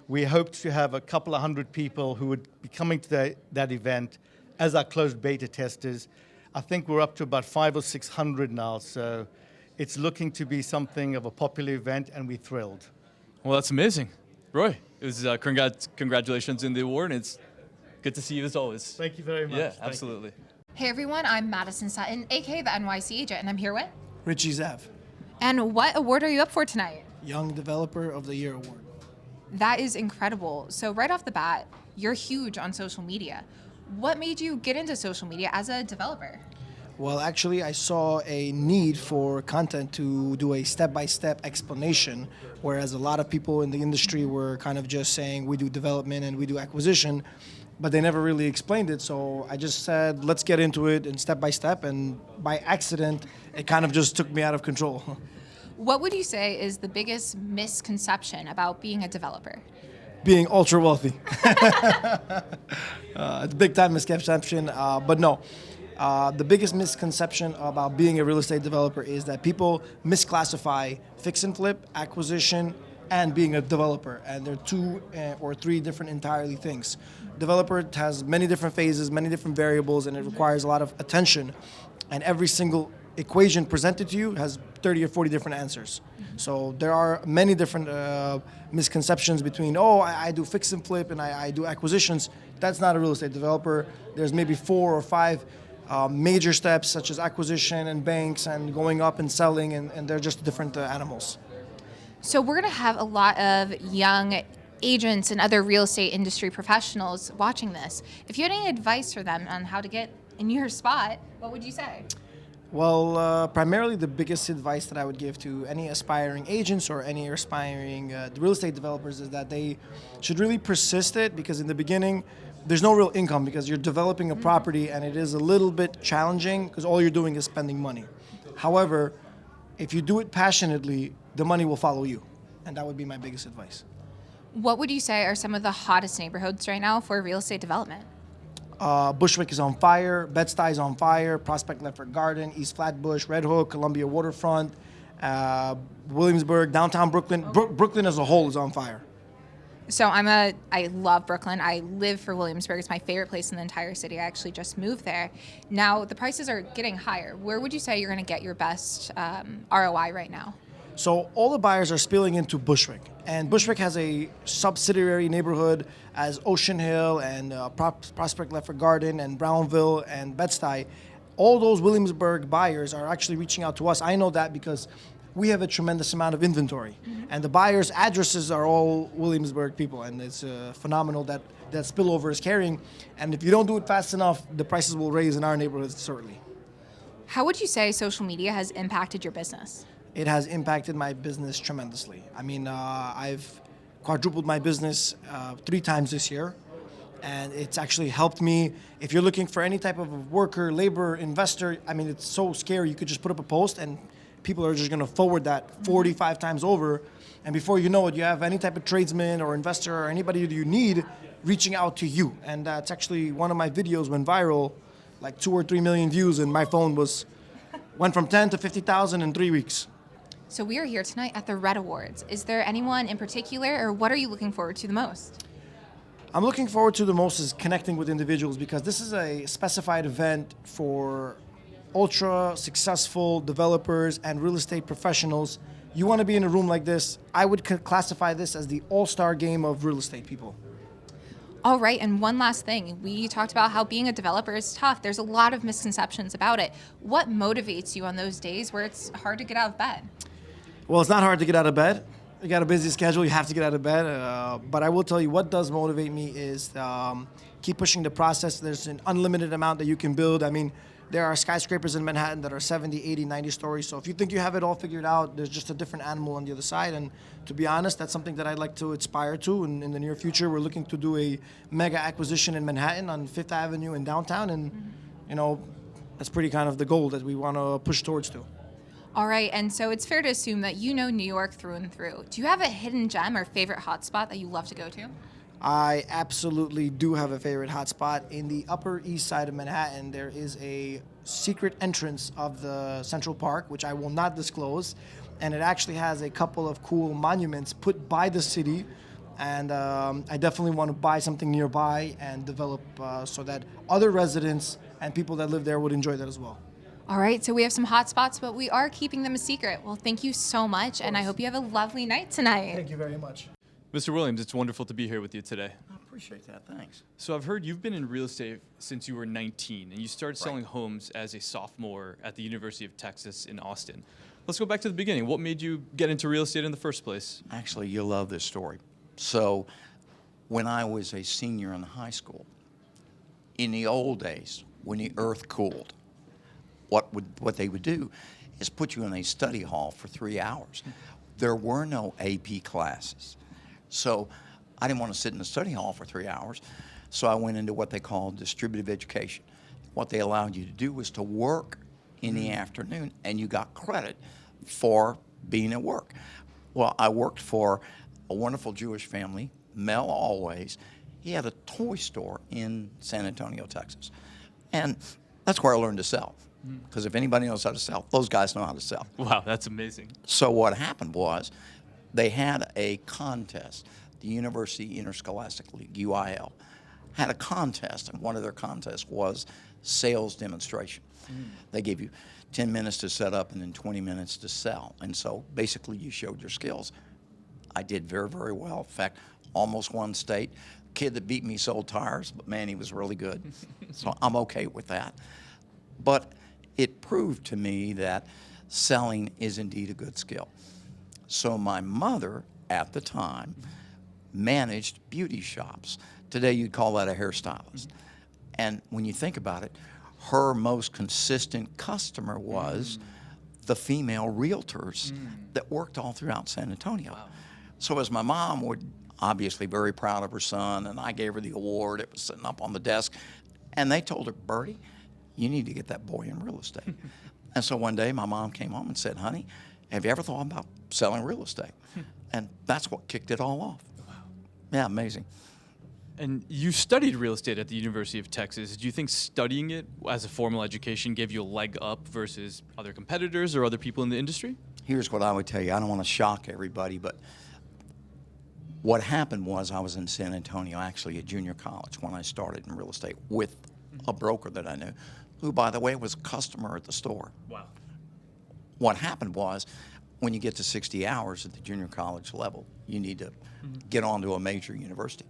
We hope to have a couple of hundred people who would be coming to that event as our closed beta testers. I think we're up to about 500 or 600 now, so it's looking to be something of a popular event, and we're thrilled. Well, that's amazing. Roy, it was congratulations in the award, and it's good to see you as always. Thank you very much. Yeah, Thank you. absolutely. Hey everyone, I'm Madison Sutton, aka the NYC agent, and I'm here with. Richie Zav, And what award are you up for tonight? Young Developer of the Year Award. That is incredible. So right off the bat, you're huge on social media. What made you get into social media as a developer? Well, actually, I saw a need for content to do a step-by-step explanation, whereas a lot of people in the industry were kind of just saying we do development and we do acquisition, but they never really explained it. So I just said, let's get into it and step by step, and by accident, it kind of just took me out of control. What would you say is the biggest misconception about being a developer? Being ultra wealthy. It's a big time misconception, but no. The biggest misconception about being a real estate developer is that people misclassify fix and flip, acquisition, and being a developer, and they're two or three different entirely things. Developer has many different phases, many different variables, and it requires a lot of attention, and every single equation presented to you has 30 or 40 different answers. So there are many different misconceptions between, I do fix and flip and I do acquisitions. That's not a real estate developer. There's maybe 4 or 5 major steps, such as acquisition and banks and going up and selling, and they're just different animals. So we're going to have a lot of young agents and other real estate industry professionals watching this. If you had any advice for them on how to get in your spot, what would you say? Well, primarily the biggest advice that I would give to any aspiring agents or any aspiring real estate developers is that they should really persist it, because in the beginning, there's no real income because you're developing a property and it is a little bit challenging because all you're doing is spending money. However, if you do it passionately, the money will follow you. And that would be my biggest advice. What would you say are some of the hottest neighborhoods right now for real estate development? Bushwick is on fire, Bed-Stuy is on fire, Prospect Lefferts Garden, East Flatbush, Red Hook, Columbia Waterfront, Williamsburg, downtown Brooklyn. Brooklyn as a whole is on fire. So I love Brooklyn. I live for Williamsburg. It's my favorite place in the entire city. I actually just moved there. Now the prices are getting higher. Where would you say you're going to get your best ROI right now? So all the buyers are spilling into Bushwick, and Bushwick has a subsidiary neighborhood as Ocean Hill and Prospect Lefferts Garden and Brownville and Bed-Stuy. All those Williamsburg buyers are actually reaching out to us. I know that because we have a tremendous amount of inventory, and the buyers' addresses are all Williamsburg people, and it's phenomenal that spillover is carrying. And if you don't do it fast enough, the prices will raise in our neighborhoods shortly. How would you say social media has impacted your business? It has impacted my business tremendously. I mean, I've quadrupled my business 3 times this year, and it's actually helped me. If you're looking for any type of worker, laborer, investor, I mean, it's so scary. You could just put up a post and people are just going to forward that 45 times over, and before you know it, you have any type of tradesman or investor or anybody that you need reaching out to you. And that's actually one of my videos went viral, like 2 or 3 million views, and my phone went from 10 to 50,000 in 3 weeks. So we are here tonight at the Red Awards. Is there anyone in particular, or what are you looking forward to the most? I'm looking forward to the most is connecting with individuals, because this is a specified event for ultra successful developers and real estate professionals. You want to be in a room like this, I would classify this as the all-star game of real estate people. All right, and one last thing. We talked about how being a developer is tough. There's a lot of misconceptions about it. What motivates you on those days where it's hard to get out of bed? Well, it's not hard to get out of bed. You got a busy schedule. You have to get out of bed. But I will tell you, what does motivate me is keep pushing the process. There's an unlimited amount that you can build. I mean, there are skyscrapers in Manhattan that are 70, 80, 90 stories. So if you think you have it all figured out, there's just a different animal on the other side. And to be honest, that's something that I'd like to aspire to. And in the near future, we're looking to do a mega acquisition in Manhattan on Fifth Avenue in downtown. And, you know, that's pretty kind of the goal that we want to push towards to. All right, and so it's fair to assume that you know New York through and through. Do you have a hidden gem or favorite hotspot that you love to go to? I absolutely do have a favorite hotspot. In the Upper East Side of Manhattan, there is a secret entrance of the Central Park, which I will not disclose. And it actually has a couple of cool monuments put by the city. And I definitely want to buy something nearby and develop so that other residents and people that live there would enjoy that as well. All right, so we have some hot spots, but we are keeping them a secret. Well, thank you so much, and I hope you have a lovely night tonight. Thank you very much. Mr. Williams, it's wonderful to be here with you today. I appreciate that. Thanks. So I've heard you've been in real estate since you were 19, and you started selling homes as a sophomore at the University of Texas in Austin. Let's go back to the beginning. What made you get into real estate in the first place? Actually, you'll love this story. So, when I was a senior in high school, in the old days, when the earth cooled, what they would do is put you in a study hall for 3 hours. There were no AP classes. So I didn't want to sit in the study hall for 3 hours. So I went into what they call distributive education. What they allowed you to do was to work in the afternoon, and you got credit for being at work. Well, I worked for a wonderful Jewish family, Mel Always. He had a toy store in San Antonio, Texas. And that's where I learned to sell. Because if anybody knows how to sell, those guys know how to sell. Wow, that's amazing. So what happened was they had a contest. The University Interscholastic League, UIL, had a contest, and one of their contests was sales demonstration. They gave you 10 minutes to set up and then 20 minutes to sell. And so basically you showed your skills. I did very, very well. In fact, almost won state. Kid that beat me sold tires, but man, he was really good. So I'm okay with that. But it proved to me that selling is indeed a good skill. So my mother, at the time, managed beauty shops. Today you'd call that a hairstylist. And when you think about it, her most consistent customer was the female realtors that worked all throughout San Antonio. Wow. So as my mom would obviously very proud of her son, and I gave her the award, it was sitting up on the desk, and they told her, Bertie, you need to get that boy in real estate. And so one day my mom came home and said, honey, have you ever thought about selling real estate? And that's what kicked it all off. Wow. Yeah, amazing. And you studied real estate at the University of Texas. Do you think studying it as a formal education gave you a leg up versus other competitors or other people in the industry? Here's what I would tell you. I don't want to shock everybody, but what happened was I was in San Antonio, actually at junior college, when I started in real estate with a broker that I knew, who, by the way, was a customer at the store. Wow. What happened was, when you get to 60 hours at the junior college level, you need to get onto a major university.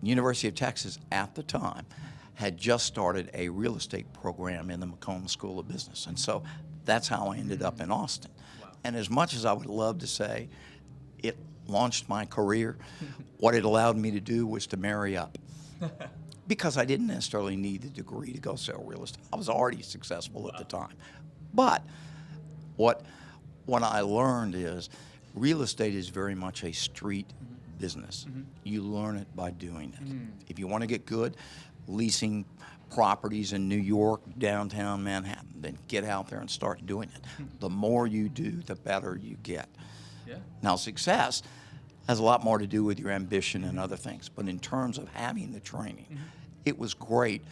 University of Texas, at the time, had just started a real estate program in the McCombs School of Business. And so that's how I ended up in Austin. Wow. And as much as I would love to say it launched my career, what it allowed me to do was to marry up. Because I didn't necessarily need the degree to go sell real estate. I was already successful at the time. But what I learned is real estate is very much a street business. You learn it by doing it. If you want to get good, leasing properties in New York, downtown Manhattan, then get out there and start doing it. The more you do, the better you get. Yeah. Now, success has a lot more to do with your ambition and other things. But in terms of having the training, it was great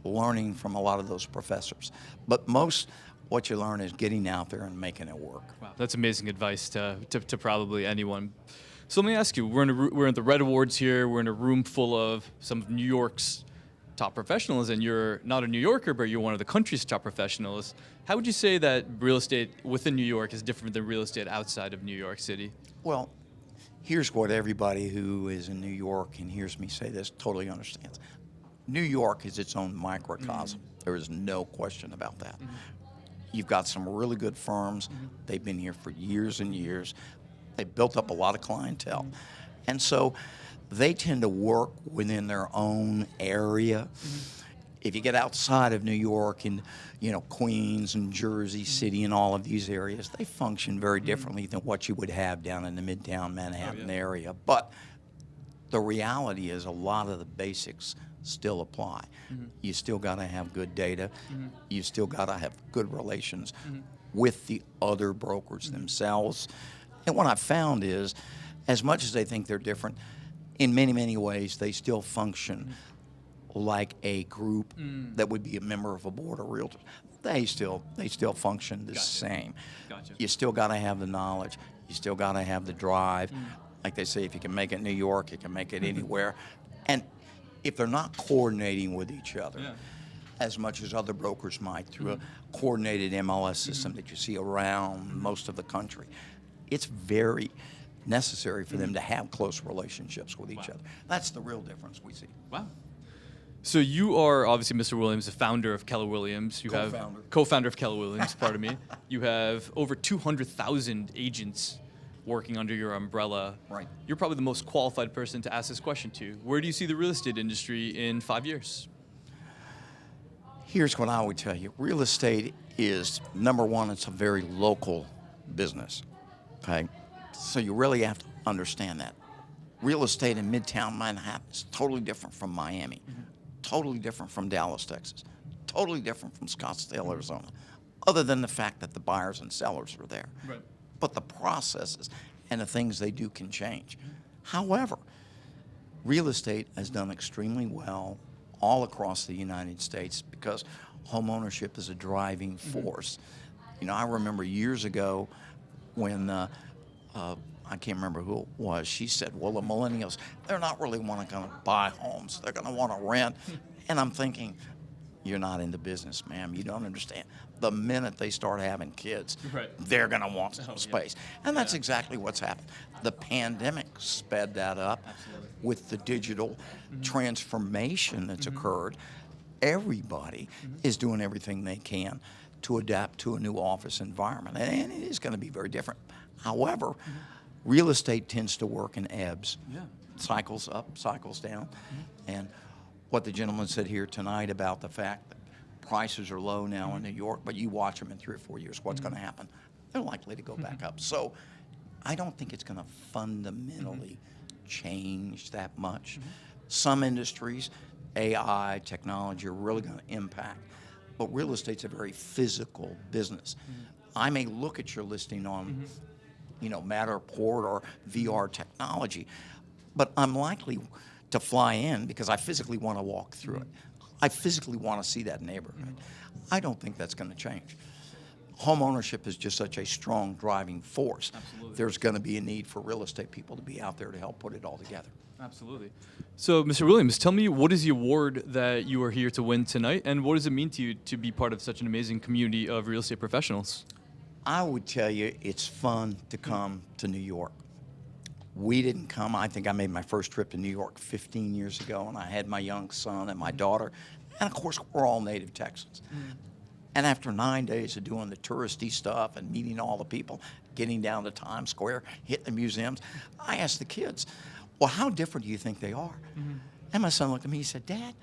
learning from a lot of those professors. But most what you learn is getting out there and making it work. Wow, that's amazing advice to probably anyone. So let me ask you, we're in the Red Awards here. We're in a room full of some of New York's top professionals, and you're not a New Yorker, but you're one of the country's top professionals. How would you say that real estate within New York is different than real estate outside of New York City? Well, here's what everybody who is in New York and hears me say this totally understands. New York is its own microcosm. There is no question about that. You've got some really good firms. They've been here for years and years. They built up a lot of clientele. And so they tend to work within their own area. If you get outside of New York and, Queens and Jersey City and all of these areas, they function very differently than what you would have down in the Midtown Manhattan area. But the reality is a lot of the basics still apply. You still got to have good data. You still got to have good relations with the other brokers themselves. And what I've found is, as much as they think they're different, in many, many ways, they still function like a group that would be a member of a board of realtors. They still function the same. Gotcha. You still got to have the knowledge. You still got to have the drive. Like they say, if you can make it in New York, you can make it anywhere. And if they're not coordinating with each other, as much as other brokers might through a coordinated MLS system that you see around most of the country, it's very necessary for them to have close relationships with each other. That's the real difference we see. Wow. So you are obviously Mr. Williams, the founder of Keller Williams. You Co-founder. have co-founder of Keller Williams. Pardon me. You have over 200,000 agents working under your umbrella. Right. You're probably the most qualified person to ask this question to. Where do you see the real estate industry in 5 years? Here's what I would tell you. Real estate is, number one, it's a very local business, okay? So you really have to understand that. Real estate in Midtown Manhattan is totally different from Miami, totally different from Dallas, Texas, totally different from Scottsdale, Arizona, other than the fact that the buyers and sellers are there. Right. But the processes and the things they do can change. However, real estate has done extremely well all across the United States because home ownership is a driving force. I remember years ago when I can't remember who it was. She said, well, the millennials, they're not really going to buy homes. They're going to want to rent. And I'm thinking, you're not in the business, ma'am. You don't understand. The minute they start having kids, they're going to want some space. And that's exactly what's happened. The pandemic sped that up with the digital transformation that's occurred. Everybody is doing everything they can to adapt to a new office environment. And it is going to be very different. However, real estate tends to work in ebbs. Cycles up, cycles down. And what the gentleman said here tonight about the fact that prices are low now in New York, but you watch them in 3 or 4 years, what's going to happen? They're likely to go back up. So I don't think it's going to fundamentally change that much. Some industries, AI, technology, are really going to impact. But real estate's a very physical business. I may look at your listing on Matterport or VR technology, but I'm likely to fly in because I physically want to walk through it. I physically want to see that neighborhood. I don't think that's going to change. Home ownership is just such a strong driving force. Absolutely. There's going to be a need for real estate people to be out there to help put it all together. Absolutely. So, Mr. Williams, tell me, what is the award that you are here to win tonight, and what does it mean to you to be part of such an amazing community of real estate professionals? I would tell you it's fun to come to New York. We didn't come. I think I made my first trip to New York 15 years ago, and I had my young son and my daughter. And of course, we're all native Texans. And after 9 days of doing the touristy stuff and meeting all the people, getting down to Times Square, hitting the museums, I asked the kids, well, how different do you think they are? And my son looked at me, he said, Dad,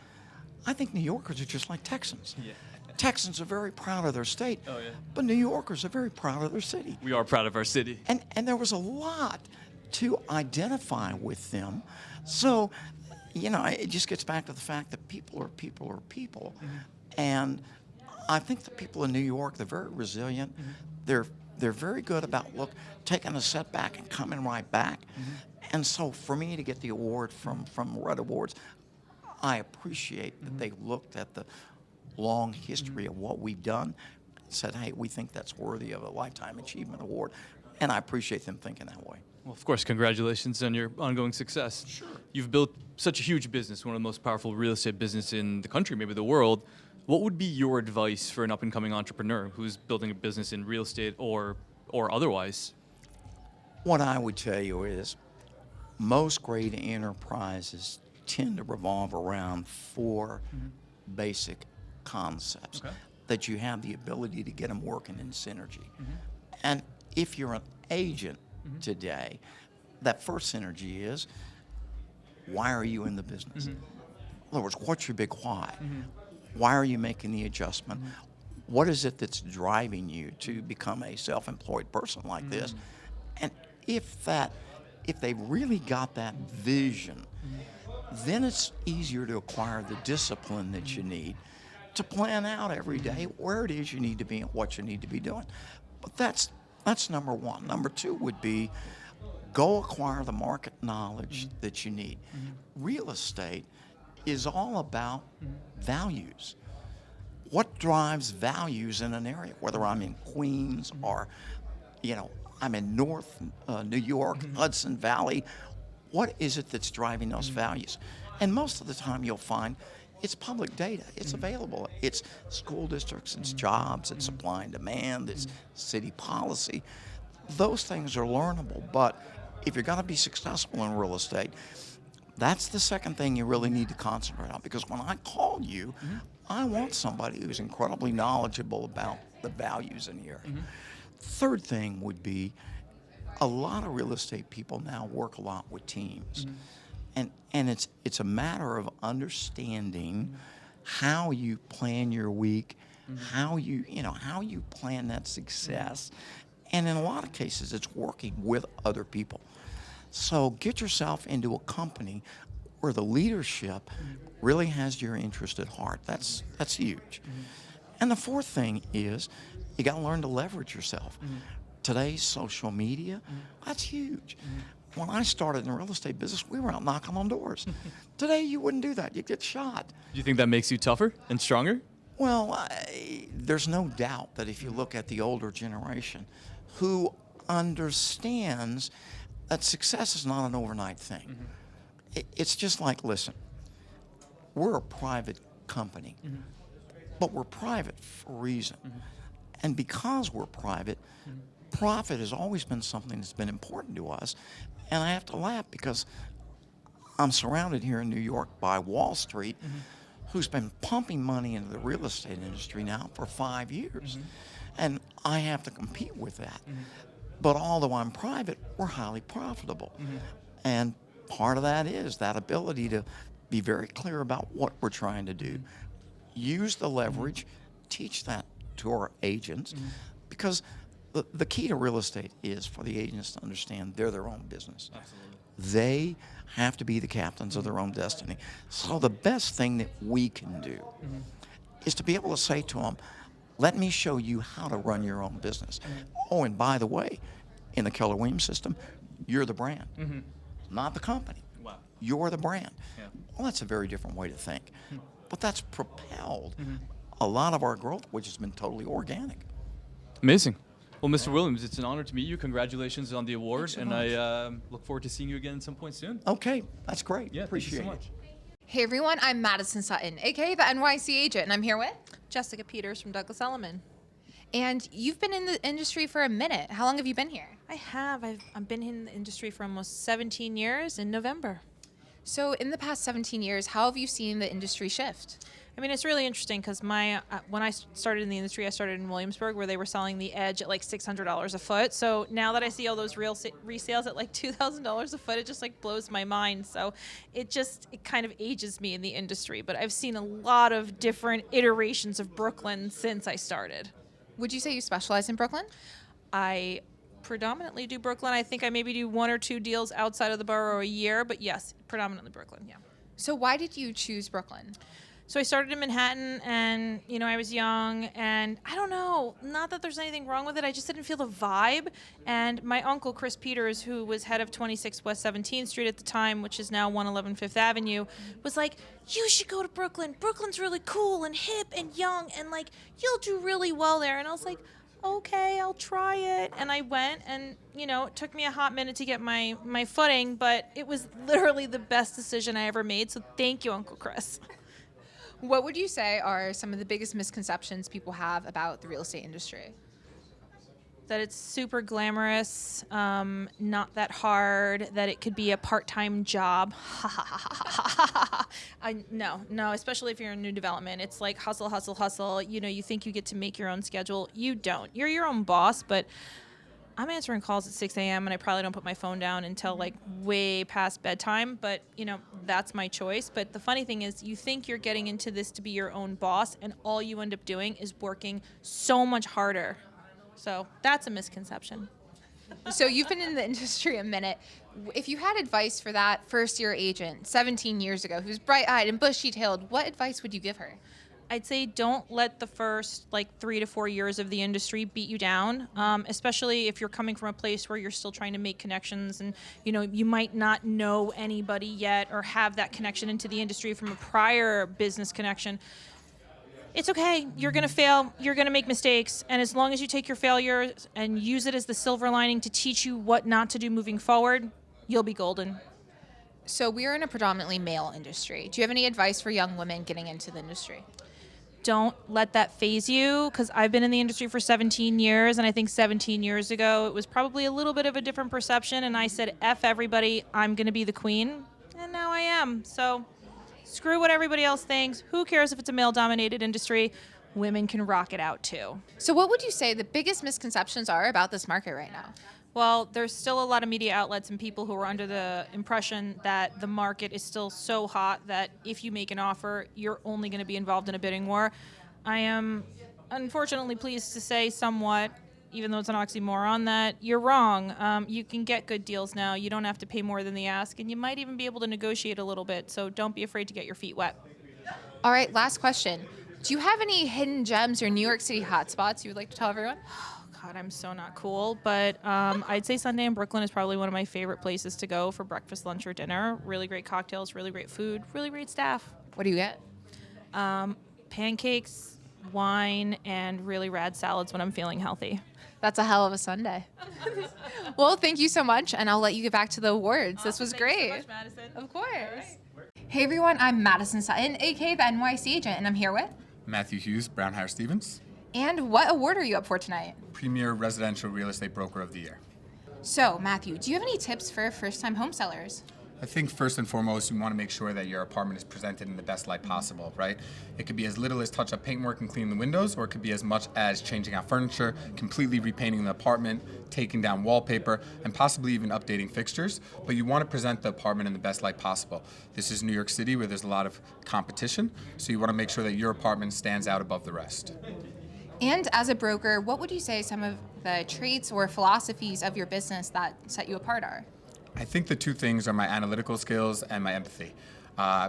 I think New Yorkers are just like Texans. Texans are very proud of their state, but New Yorkers are very proud of their city. We are proud of our city. And there was a lot to identify with them. So, it just gets back to the fact that people are people are people. And I think the people in New York, they're very resilient. They're very good about taking a setback and coming right back. And so for me to get the award from Red Awards, I appreciate that they looked at the long history of what we've done and said, hey, we think that's worthy of a Lifetime Achievement Award. And I appreciate them thinking that way. Well, of course, congratulations on your ongoing success. Sure. You've built such a huge business, one of the most powerful real estate business in the country, maybe the world. What would be your advice for an up-and-coming entrepreneur who's building a business in real estate or otherwise? What I would tell you is most great enterprises tend to revolve around 4 basic concepts that you have the ability to get them working in synergy. And if you're an agent today, that first synergy is, why are you in the business? In other words, what's your big why? Why are you making the adjustment? What is it that's driving you to become a self-employed person like this? And if they really got that vision, then it's easier to acquire the discipline that you need to plan out every day where it is you need to be and what you need to be doing. But that's number one. Number two would be go acquire the market knowledge that you need. Real estate is all about values. What drives values in an area, whether I'm in Queens or, I'm in North New York, Hudson Valley, what is it that's driving those values? And most of the time you'll find it's public data. It's available. It's school districts, it's jobs, it's supply and demand, it's city policy. Those things are learnable, but if you're going to be successful in real estate, that's the second thing you really need to concentrate on, because when I call you, I want somebody who's incredibly knowledgeable about the values in the area. Third thing would be a lot of real estate people now work a lot with teams. And it's a matter of understanding how you plan your week, how you plan that success. And in a lot of cases, it's working with other people. So get yourself into a company where the leadership really has your interest at heart. That's huge. And the fourth thing is you got to learn to leverage yourself. Today's social media, that's huge. When I started in the real estate business, we were out knocking on doors. Today, you wouldn't do that. You'd get shot. Do you think that makes you tougher and stronger? Well, there's no doubt that if you look at the older generation who understands that success is not an overnight thing. It's just like, listen, we're a private company, but we're private for a reason. And because we're private, profit has always been something that's been important to us. And I have to laugh because I'm surrounded here in New York by Wall Street, who's been pumping money into the real estate industry now for 5 years. And I have to compete with that. But although I'm private, we're highly profitable. And part of that is that ability to be very clear about what we're trying to do. Use the leverage, teach that to our agents, because the key to real estate is for the agents to understand they're their own business. They have to be the captains of their own destiny. So the best thing that we can do is to be able to say to them, let me show you how to run your own business. Oh, and by the way, in the Keller Williams system, you're the brand, not the company. Wow. You're the brand. Yeah. Well, that's a very different way to think. But that's propelled a lot of our growth, which has been totally organic. Amazing. Well, Mr. Williams, it's an honor to meet you. Congratulations on the award, so and much. I look forward to seeing you again at some point soon. Okay, that's great. Yeah, Appreciate thank you so it. much. Hey everyone, I'm Madison Sutton, aka the NYC agent, and I'm here with. Jessica Peters from Douglas Elliman. And you've been in the industry for a minute. How long have you been here? I have. I've been in the industry for almost 17 years in November. So in the past 17 years, how have you seen the industry shift? I mean, it's really interesting because when I started in the industry, I started in Williamsburg where they were selling the Edge at like $600 a foot. So now that I see all those resales at like $2,000 a foot, it just like blows my mind. So it kind of ages me in the industry. But I've seen a lot of different iterations of Brooklyn since I started. Would you say you specialize in Brooklyn? I predominantly do Brooklyn. I think I maybe do 1 or 2 deals outside of the borough a year, but yes, predominantly Brooklyn, yeah. So why did you choose Brooklyn? So I started in Manhattan and, I was young and I don't know, not that there's anything wrong with it. I just didn't feel the vibe. And my uncle, Chris Peters, who was head of 26 West 17th Street at the time, which is now 111 Fifth Avenue, was like, you should go to Brooklyn. Brooklyn's really cool and hip and young and like, you'll do really well there. And I was like, okay, I'll try it. And I went and, it took me a hot minute to get my footing, but it was literally the best decision I ever made. So thank you, Uncle Chris. What would you say are some of the biggest misconceptions people have about the real estate industry? That it's super glamorous, not that hard, that it could be a part-time job. No, especially if you're in new development. It's like hustle, hustle, hustle. You think you get to make your own schedule. You don't. You're your own boss, but I'm answering calls at 6 a.m. and I probably don't put my phone down until like way past bedtime, but that's my choice. But the funny thing is, you think you're getting into this to be your own boss, and all you end up doing is working so much harder. So that's a misconception. So you've been in the industry a minute. If you had advice for that first-year agent 17 years ago who's bright-eyed and bushy-tailed, what advice would you give her? I'd say don't let the first 3 to 4 years of the industry beat you down, especially if you're coming from a place where you're still trying to make connections and you might not know anybody yet or have that connection into the industry from a prior business connection. It's okay. You're going to fail. You're going to make mistakes. And as long as you take your failures and use it as the silver lining to teach you what not to do moving forward, you'll be golden. So we're in a predominantly male industry. Do you have any advice for young women getting into the industry? Don't let that phase you, because I've been in the industry for 17 years, and I think 17 years ago it was probably a little bit of a different perception, and I said, F everybody, I'm going to be the queen, and now I am. So screw what everybody else thinks. Who cares if it's a male-dominated industry? Women can rock it out too. So what would you say the biggest misconceptions are about this market right now? Well, there's still a lot of media outlets and people who are under the impression that the market is still so hot that if you make an offer, you're only going to be involved in a bidding war. I am unfortunately pleased to say somewhat, even though it's an oxymoron, that you're wrong. You can get good deals now. You don't have to pay more than the ask, and you might even be able to negotiate a little bit, so don't be afraid to get your feet wet. All right, last question. Do you have any hidden gems or New York City hotspots you would like to tell everyone? God, I'm so not cool, but I'd say Sunday in Brooklyn is probably one of my favorite places to go for breakfast, lunch, or dinner. Really great cocktails, really great food, really great staff. What do you get? Pancakes, wine, and really rad salads when I'm feeling healthy. That's a hell of a Sunday. Well, thank you so much, and I'll let you get back to the awards. This was great. Thanks so much, Madison. Of course. Hey everyone, I'm Madison Sutton, aka the NYC agent, and I'm here with. Matthew Hughes, Brown Hire Stevens, And what award are you up for tonight? Premier Residential Real Estate Broker of the Year. So, Matthew, do you have any tips for first-time home sellers? I think first and foremost, you want to make sure that your apartment is presented in the best light possible, right? It could be as little as touch-up paintwork and cleaning the windows, or it could be as much as changing out furniture, completely repainting the apartment, taking down wallpaper, and possibly even updating fixtures. But you want to present the apartment in the best light possible. This is New York City, where there's a lot of competition, so you want to make sure that your apartment stands out above the rest. And as a broker, what would you say some of the traits or philosophies of your business that set you apart are? I think the two things are my analytical skills and my empathy.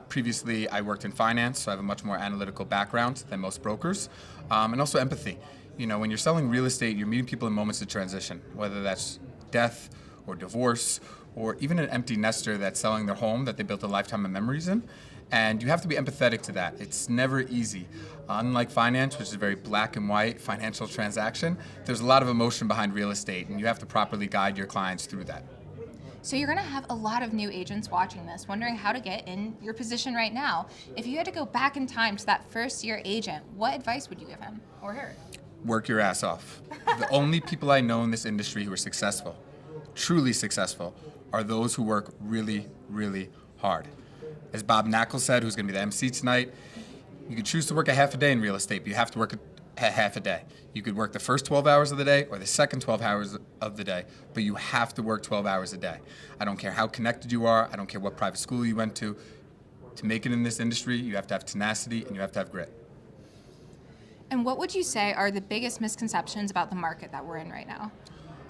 Previously, I worked in finance, so I have a much more analytical background than most brokers, and also empathy. When you're selling real estate, you're meeting people in moments of transition, whether that's death or divorce, or even an empty nester that's selling their home that they built a lifetime of memories in. And you have to be empathetic to that. It's never easy. Unlike finance, which is a very black and white financial transaction, there's a lot of emotion behind real estate, and you have to properly guide your clients through that. So you're going to have a lot of new agents watching this, wondering how to get in your position right now. If you had to go back in time to that first-year agent, what advice would you give him or her? Work your ass off. The only people I know in this industry who are successful, truly successful, are those who work really, really hard. As Bob Knackle said, who's going to be the MC tonight, you can choose to work a half a day in real estate, but you have to work a half a day. You could work the first 12 hours of the day or the second 12 hours of the day, but you have to work 12 hours a day. I don't care how connected you are. I don't care what private school you went to. To make it in this industry, you have to have tenacity and you have to have grit. And what would you say are the biggest misconceptions about the market that we're in right now?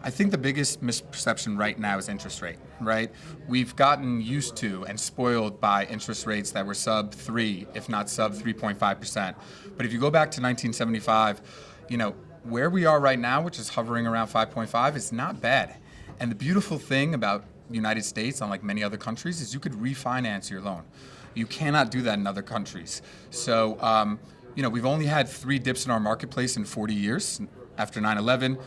I think the biggest misperception right now is interest rate, right? We've gotten used to and spoiled by interest rates that were sub 3, if not sub 3.5%. But if you go back to 1975, where we are right now, which is hovering around 5.5, is not bad. And the beautiful thing about the United States, unlike many other countries, is you could refinance your loan. You cannot do that in other countries. So, we've only had 3 dips in our marketplace in 40 years. After 9/11,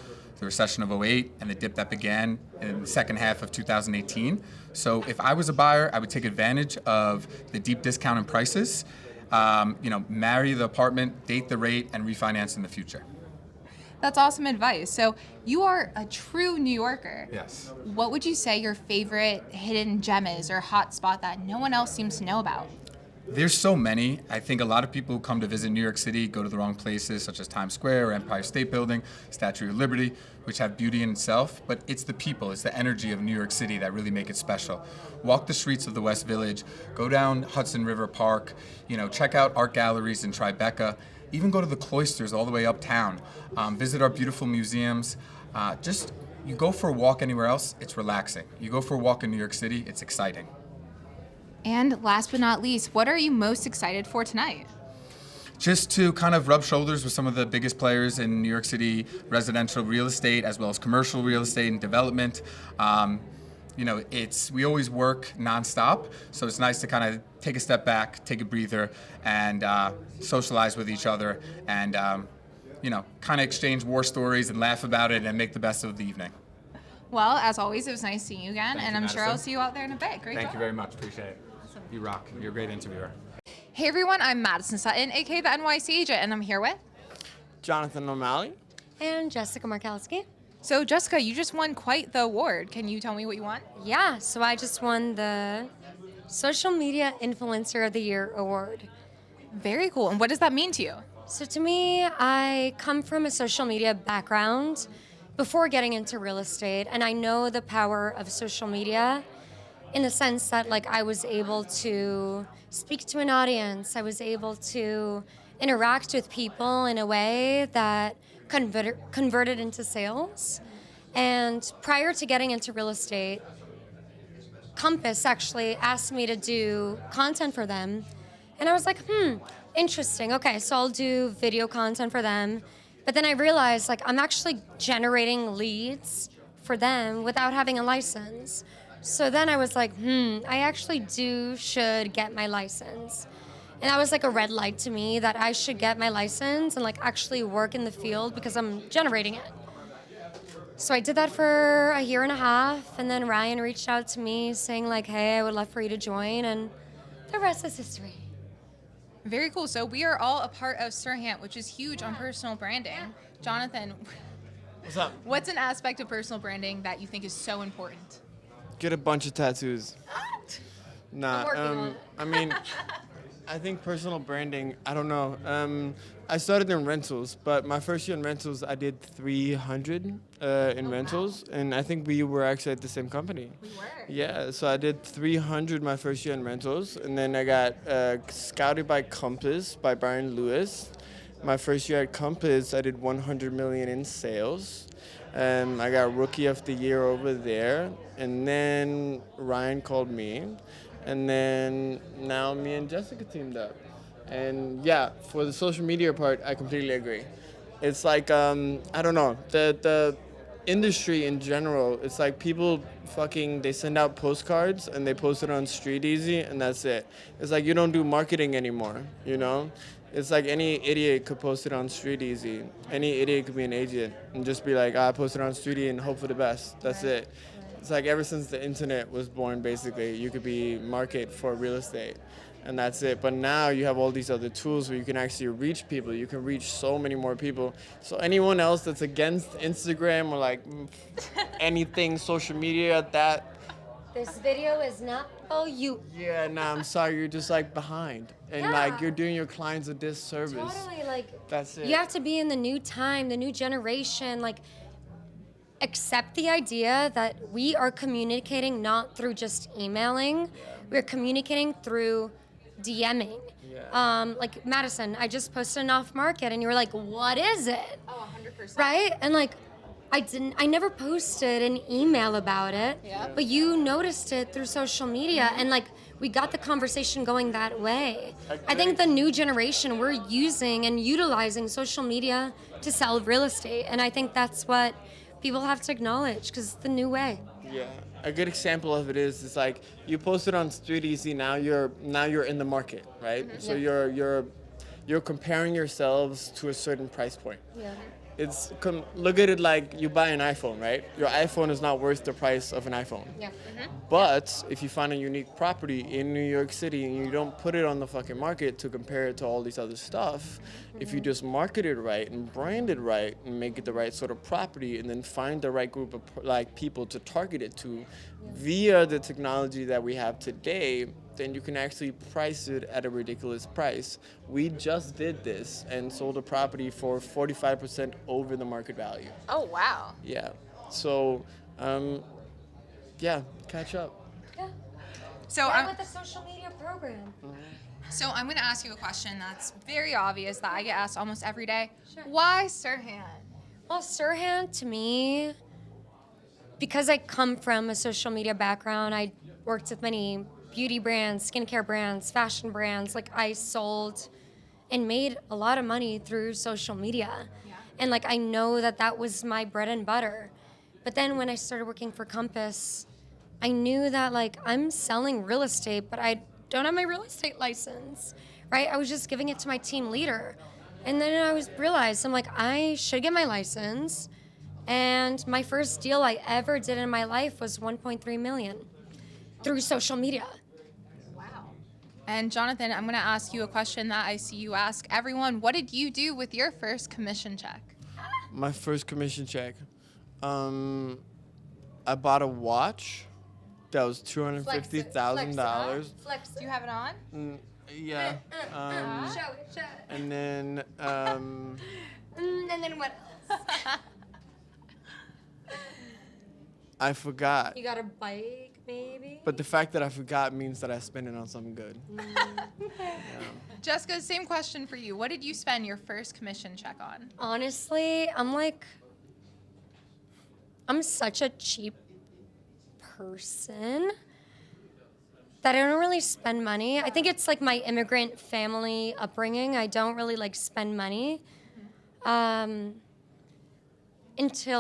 the recession of 08, and the dip that began in the second half of 2018. So if I was a buyer, I would take advantage of the deep discount in prices, marry the apartment, date the rate, and refinance in the future. That's awesome advice. So you are a true New Yorker. Yes. What would you say your favorite hidden gem is or hot spot that no one else seems to know about? There's so many. I think a lot of people who come to visit New York City go to the wrong places, such as Times Square or Empire State Building, Statue of Liberty, which have beauty in itself. But it's the people, it's the energy of New York City that really make it special. Walk the streets of the West Village, go down Hudson River Park, check out art galleries in Tribeca, even go to the cloisters all the way uptown. Visit our beautiful museums. You go for a walk anywhere else, it's relaxing. You go for a walk in New York City, it's exciting. And last but not least, what are you most excited for tonight? Just to kind of rub shoulders with some of the biggest players in New York City residential real estate as well as commercial real estate and development. We always work nonstop, so it's nice to kind of take a step back, take a breather, and socialize with each other, and kind of exchange war stories and laugh about it and make the best of the evening. Well, as always, it was nice seeing you again, Thank and you, I'm sure I'll Madison. see you out there in a bit. Great Thank job. you very much. Appreciate it. You rock. You're a great interviewer. Hey everyone, I'm Madison Sutton, aka the NYC agent, and I'm here with. Jonathan O'Malley. And Jessica Markowski. So Jessica, you just won quite the award. Can you tell me what you won? Yeah, so I just won the Social Media Influencer of the Year award. Very cool. And what does that mean to you? So to me, I come from a social media background before getting into real estate, and I know the power of social media in the sense that I was able to speak to an audience. I was able to interact with people in a way that converted into sales. And prior to getting into real estate, Compass actually asked me to do content for them. And I was like, interesting. Okay, so I'll do video content for them. But then I realized I'm actually generating leads for them without having a license. So then I was like, I actually should get my license. And that was a red light to me that I should get my license and actually work in the field because I'm generating it. So I did that for a year and a half, and then Ryan reached out to me saying hey, I would love for you to join, and the rest is history. Very cool. So we are all a part of Serhant, which is huge on personal branding. Jonathan, What's up? what's an aspect of personal branding that you think is so important? Get a bunch of tattoos. Nah, working on it. I mean, I think personal branding, I don't know. I started in rentals, but my first year in rentals, I did 300 in rentals, and I think we were actually at the same company. We were. Yeah, so I did 300 my first year in rentals, and then I got scouted by Compass by Brian Lewis. My first year at Compass, I did 100 million in sales. I got Rookie of the Year over there, and then Ryan called me, and then now me and Jessica teamed up. And yeah, for the social media part, I completely agree. It's I don't know, the industry in general, it's people they send out postcards and they post it on Street Easy and that's it. It's you don't do marketing anymore, It's any idiot could post it on Street Easy. Any idiot could be an agent and just be I post it on Street Easy and hope for the best. That's it. It's ever since the internet was born, basically, you could be market for real estate. And that's it. But now you have all these other tools where you can actually reach people. You can reach so many more people. So anyone else that's against Instagram or anything social media, that This video is not for you. yeah, nah, I'm sorry, you're just behind. And Yeah. you're doing your clients a disservice. Totally, That's it. you have to be in the new time, the new generation, accept the idea that we are communicating not through just emailing, we're communicating through DMing. Yeah. Madison, I just posted an off market and you were like, what is it? Oh, 100%. Right? And I never posted an email about it, Yeah. but you noticed it through social media and we got the conversation going that way. I think the new generation, we're using and utilizing social media to sell real estate. And I think that's what people have to acknowledge because it's the new way. Yeah, a good example of it is you post it on Street Easy. Now you're in the market, right? Mm-hmm. So you're comparing yourselves to a certain price point. Yeah. Look at it you buy an iPhone, right? Your iPhone is not worth the price of an iPhone. Yeah. But if you find a unique property in New York City and you don't put it on the fucking market to compare it to all these other stuff, if you just market it right and brand it right and make it the right sort of property and then find the right group of people to target it to via the technology that we have today, then you can actually price it at a ridiculous price. We just did this and sold a property for 45% over the market value. Oh, wow. Yeah. So, yeah, catch up. So Yeah, I'm, with the social media program. so I'm going to ask you a question that's very obvious that I get asked almost every day. Sure. Why Sirhan? Well, Sirhan, to me, because I come from a social media background, I worked with many beauty brands, skincare brands, fashion brands. Like, I sold and made a lot of money through social media. Yeah. And, like, I know that that was my bread and butter. But then when I started working for Compass, I knew that, like, I'm selling real estate, but I don't have my real estate license, right? I was just giving it to my team leader. And then I realized, I'm like, I should get my license. And my first deal I ever did in my life was 1.3 million through social media. Wow. And Jonathan, I'm going to ask you a question that I see you ask everyone. What did you do with your first commission check? My first commission check. I bought a watch that was $250,000. Do you have it on? Yeah. Show it. And then And then what else? I forgot. You got a bike, maybe? But the fact that I forgot means that I spent it on something good. Jessica, same question for you. What did you spend your first commission check on? Honestly, I'm such a cheap person that I don't really spend money. I think it's like my immigrant family upbringing. I don't really like spend money until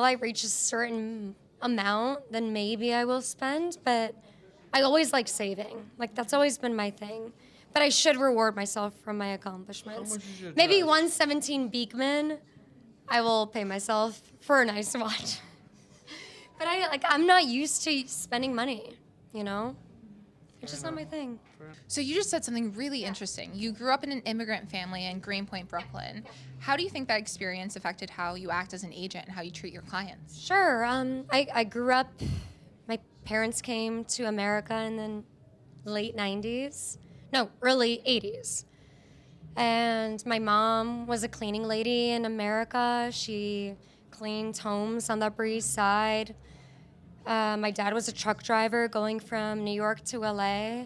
I reach a certain amount, then maybe I will spend. But I always like saving. Like, that's always been my thing. But I should reward myself for my accomplishments. How much is your Maybe dress? 117 Beekman. I will pay myself for a nice watch. But I'm not used to spending money, you know? It's just not my thing. So you just said something really interesting. You grew up in an immigrant family in Greenpoint, Brooklyn. How do you think that experience affected how you act as an agent and how you treat your clients? Sure. I grew up, my parents came to America in the late 90s. No, early 80s. And my mom was a cleaning lady in America. She cleaned homes on the Upper East Side. My dad was a truck driver going from New York to LA.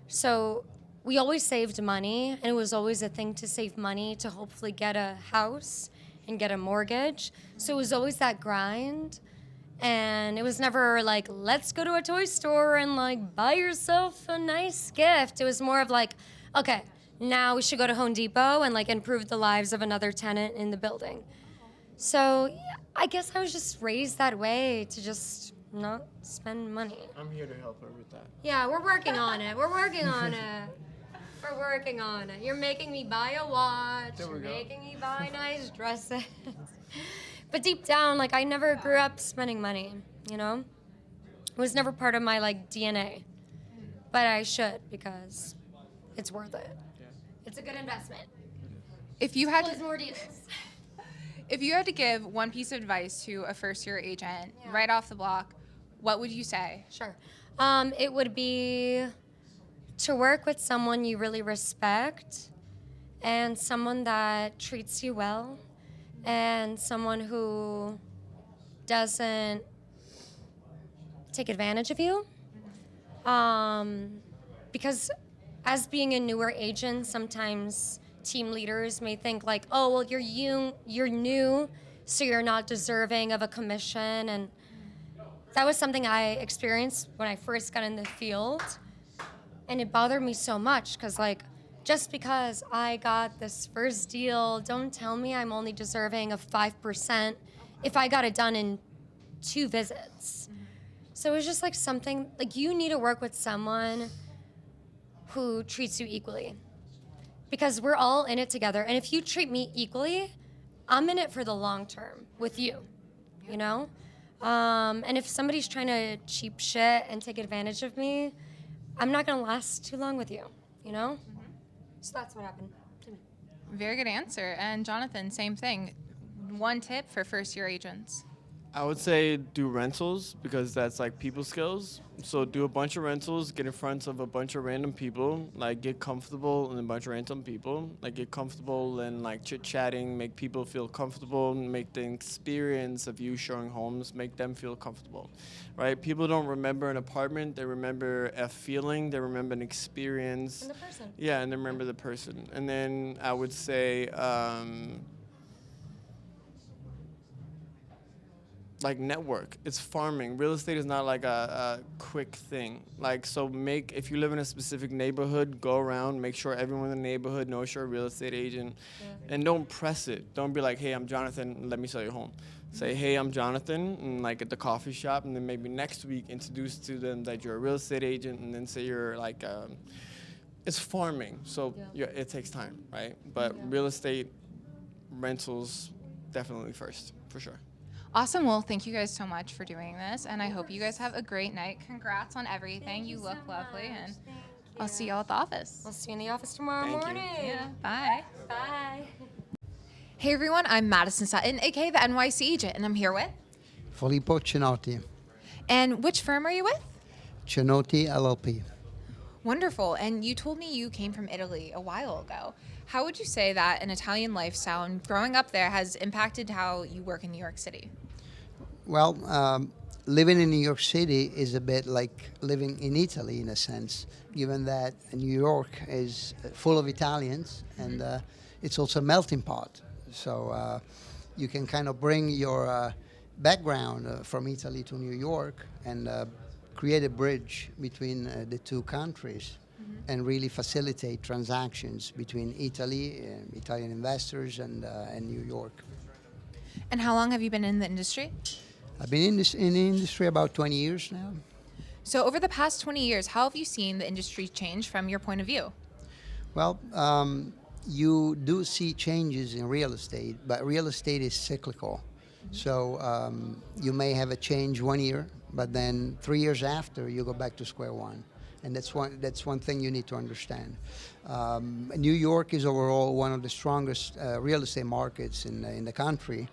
So we always saved money, and it was always a thing to save money to hopefully get a house and get a mortgage. So it was always that grind. And it was never like, let's go to a toy store and like buy yourself a nice gift. It was more of like, okay, now we should go to Home Depot and like improve the lives of another tenant in the building. So yeah, I guess I was just raised that way to just not spend money. I'm here to help her with that. Yeah, we're working on it. We're working on it. We're working on it. You're making me buy a watch. There we You're go. making me buy nice dresses. But deep down, like, I never grew up spending money, you know? It was never part of my, like, DNA. But I should, because it's worth it. Yeah. It's a good investment. If you had Close to, more deals. if you had to give one piece of advice to a first-year agent Yeah. right off the block, what would you say? Sure. It would be to work with someone you really respect and someone that treats you well and someone who doesn't take advantage of you. Because as being a newer agent, sometimes team leaders may think like, oh, well, you're new, so you're not deserving of a commission. And that was something I experienced when I first got in the field. And it bothered me so much because, like, just because I got this first deal, don't tell me I'm only deserving of 5% if I got it done in 2 visits. So it was just like something, like, you need to work with someone who treats you equally. Because we're all in it together. And if you treat me equally, I'm in it for the long term with you, you know? And if somebody's trying to cheap shit and take advantage of me, I'm not gonna last too long with you, you know? So that's what happened to me. Very good answer. And Jonathan, same thing. One tip for first-year agents. I would say do rentals because that's like people skills. So do a bunch of rentals, get in front of a bunch of random people, like get comfortable in a bunch of random people, like get comfortable and like chit-chatting, make people feel comfortable, make the experience of you showing homes, make them feel comfortable, right? People don't remember an apartment, they remember a feeling, they remember an experience. And the person. Yeah, and they remember the person. And then I would say, like network. It's farming. Real estate is not like a quick thing. Like, so if you live in a specific neighborhood, go around, make sure everyone in the neighborhood knows you're a real estate agent. And don't press it. Don't be like, hey, I'm Jonathan, let me sell your home. Say, hey, I'm Jonathan, and like at the coffee shop, and then maybe next week introduce to them that you're a real estate agent, and then say you're like, it's farming. So it takes time, right? But real estate, rentals, definitely first, for sure. Awesome. Well, thank you guys so much for doing this, and I hope you guys have a great night. Congrats on everything. You look lovely, and I'll see y'all at the office. We'll see you in the office tomorrow Thank you. morning. Yeah. Bye. Bye. Hey everyone, I'm Madison Sutton, aka the NYC agent, and I'm here with. Filippo Cinotti, And which firm are you with? Cinotti LLP. Wonderful. And you told me you came from Italy a while ago. How would you say that an Italian lifestyle and growing up there has impacted how you work in New York City? Well, living in New York City is a bit like living in Italy in a sense, given that New York is full of Italians and it's also a melting pot. So you can kind of bring your background from Italy to New York and create a bridge between the two countries and really facilitate transactions between Italy, Italian investors, and New York. And how long have you been in the industry? I've been in the industry about 20 years now. So over the past 20 years, how have you seen the industry change from your point of view? Well, you do see changes in real estate, but real estate is cyclical. So you may have a change 1 year, but then 3 years after, you go back to square one. And that's one thing you need to understand. New York is overall one of the strongest real estate markets in the country.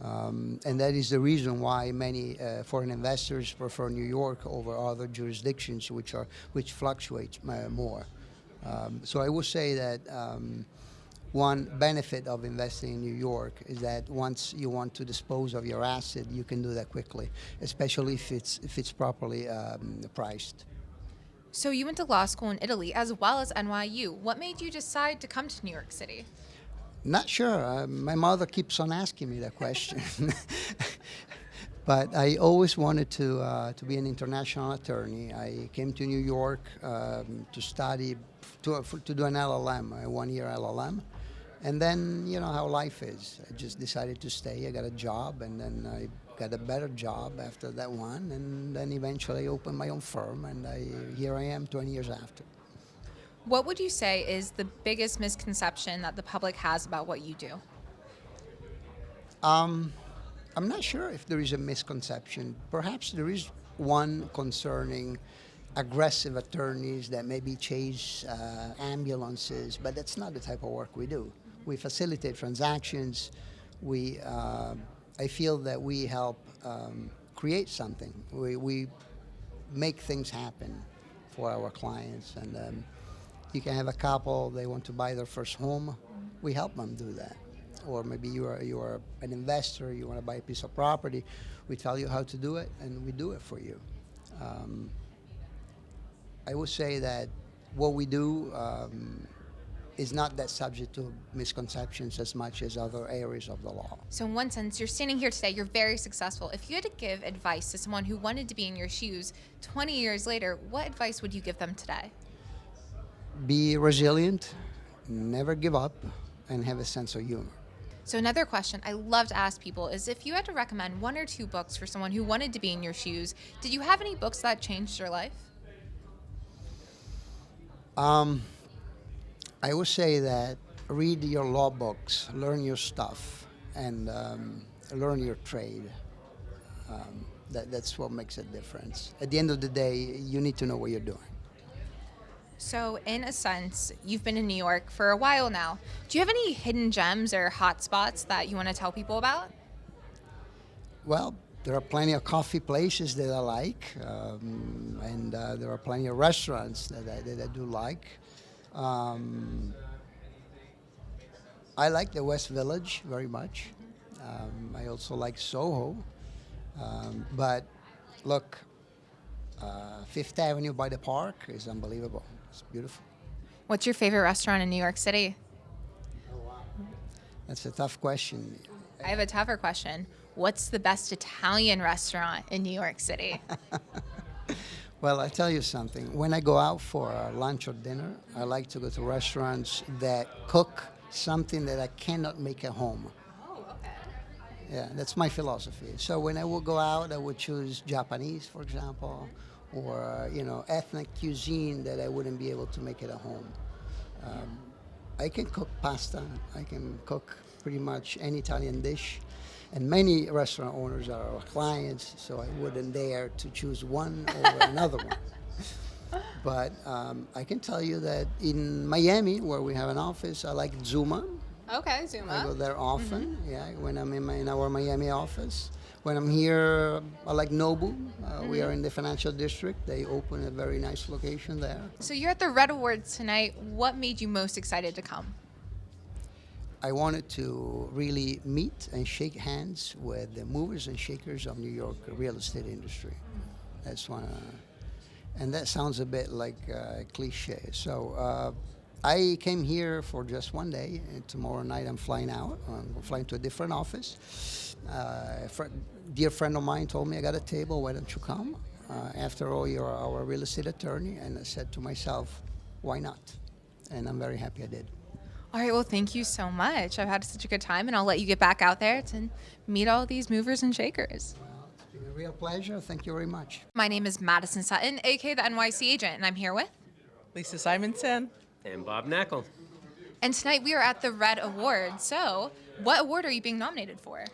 And that is the reason why many foreign investors prefer New York over other jurisdictions which fluctuate more. So I would say that one benefit of investing in New York is that once you want to dispose of your asset, you can do that quickly, especially if it's properly priced. So you went to law school in Italy as well as NYU. What made you decide to come to New York City? Not sure. My mother keeps on asking me that question. But I always wanted to be an international attorney. I came to New York to study, to do an LLM, a one-year LLM. And then, you know how life is. I just decided to stay. I got a job, and then I got a better job after that one. And then eventually I opened my own firm, and here I am 20 years after. What would you say is the biggest misconception that the public has about what you do? I'm not sure if there is a misconception. Perhaps there is one concerning aggressive attorneys that maybe chase ambulances, but that's not the type of work we do. We facilitate transactions. I feel that we help create something. We make things happen for our clients. And you can have a couple, they want to buy their first home. We help them do that. Or maybe you are an investor, you want to buy a piece of property. We tell you how to do it, and we do it for you. I would say that what we do is not that subject to misconceptions as much as other areas of the law. So in one sense, you're standing here today, you're very successful. If you had to give advice to someone who wanted to be in your shoes 20 years later, what advice would you give them today? Be resilient, never give up, and have a sense of humor. So another question I love to ask people is if you had to recommend 1 or 2 books for someone who wanted to be in your shoes, did you have any books that changed your life? I would say that read your law books, learn your stuff, and learn your trade. That's what makes a difference. At the end of the day, you need to know what you're doing. So in a sense, you've been in New York for a while now. Do you have any hidden gems or hot spots that you want to tell people about? Well, there are plenty of coffee places that I like, and there are plenty of restaurants that I do like. I like the West Village very much. I also like Soho. But look, Fifth Avenue by the park is unbelievable. It's beautiful. What's your favorite restaurant in New York City? That's a tough question. I have a tougher question. What's the best Italian restaurant in New York City? Well, I tell you something. When I go out for lunch or dinner, I like to go to restaurants that cook something that I cannot make at home. Oh, okay. Yeah, that's my philosophy. So when I would go out, I would choose Japanese, for example, or ethnic cuisine that I wouldn't be able to make it at home. I can cook pasta. I can cook pretty much any Italian dish. And many restaurant owners are our clients, so I wouldn't dare to choose one over another one. But I can tell you that in Miami, where we have an office, I like Zuma. Okay, Zuma. I go there often, yeah, when I'm in our Miami office. When I'm here, I like Nobu. We are in the financial district. They open a very nice location there. So you're at the Red Awards tonight. What made you most excited to come? I wanted to really meet and shake hands with the movers and shakers of New York real estate industry. That's one. And that sounds a bit like cliche. So I came here for just one day, and tomorrow night I'm flying out. I'm flying to a different office. Dear friend of mine told me, I got a table, why don't you come? After all, you're our real estate attorney. And I said to myself, why not? And I'm very happy I did. All right, well, thank you so much. I've had such a good time, and I'll let you get back out there to meet all these movers and shakers. It's been a real pleasure. Thank you very much. My name is Madison Sutton, aka the NYC agent, and I'm here with. Lisa Simonson. And Bob Knackel. And tonight we are at the Red Awards. So, what award are you being nominated for?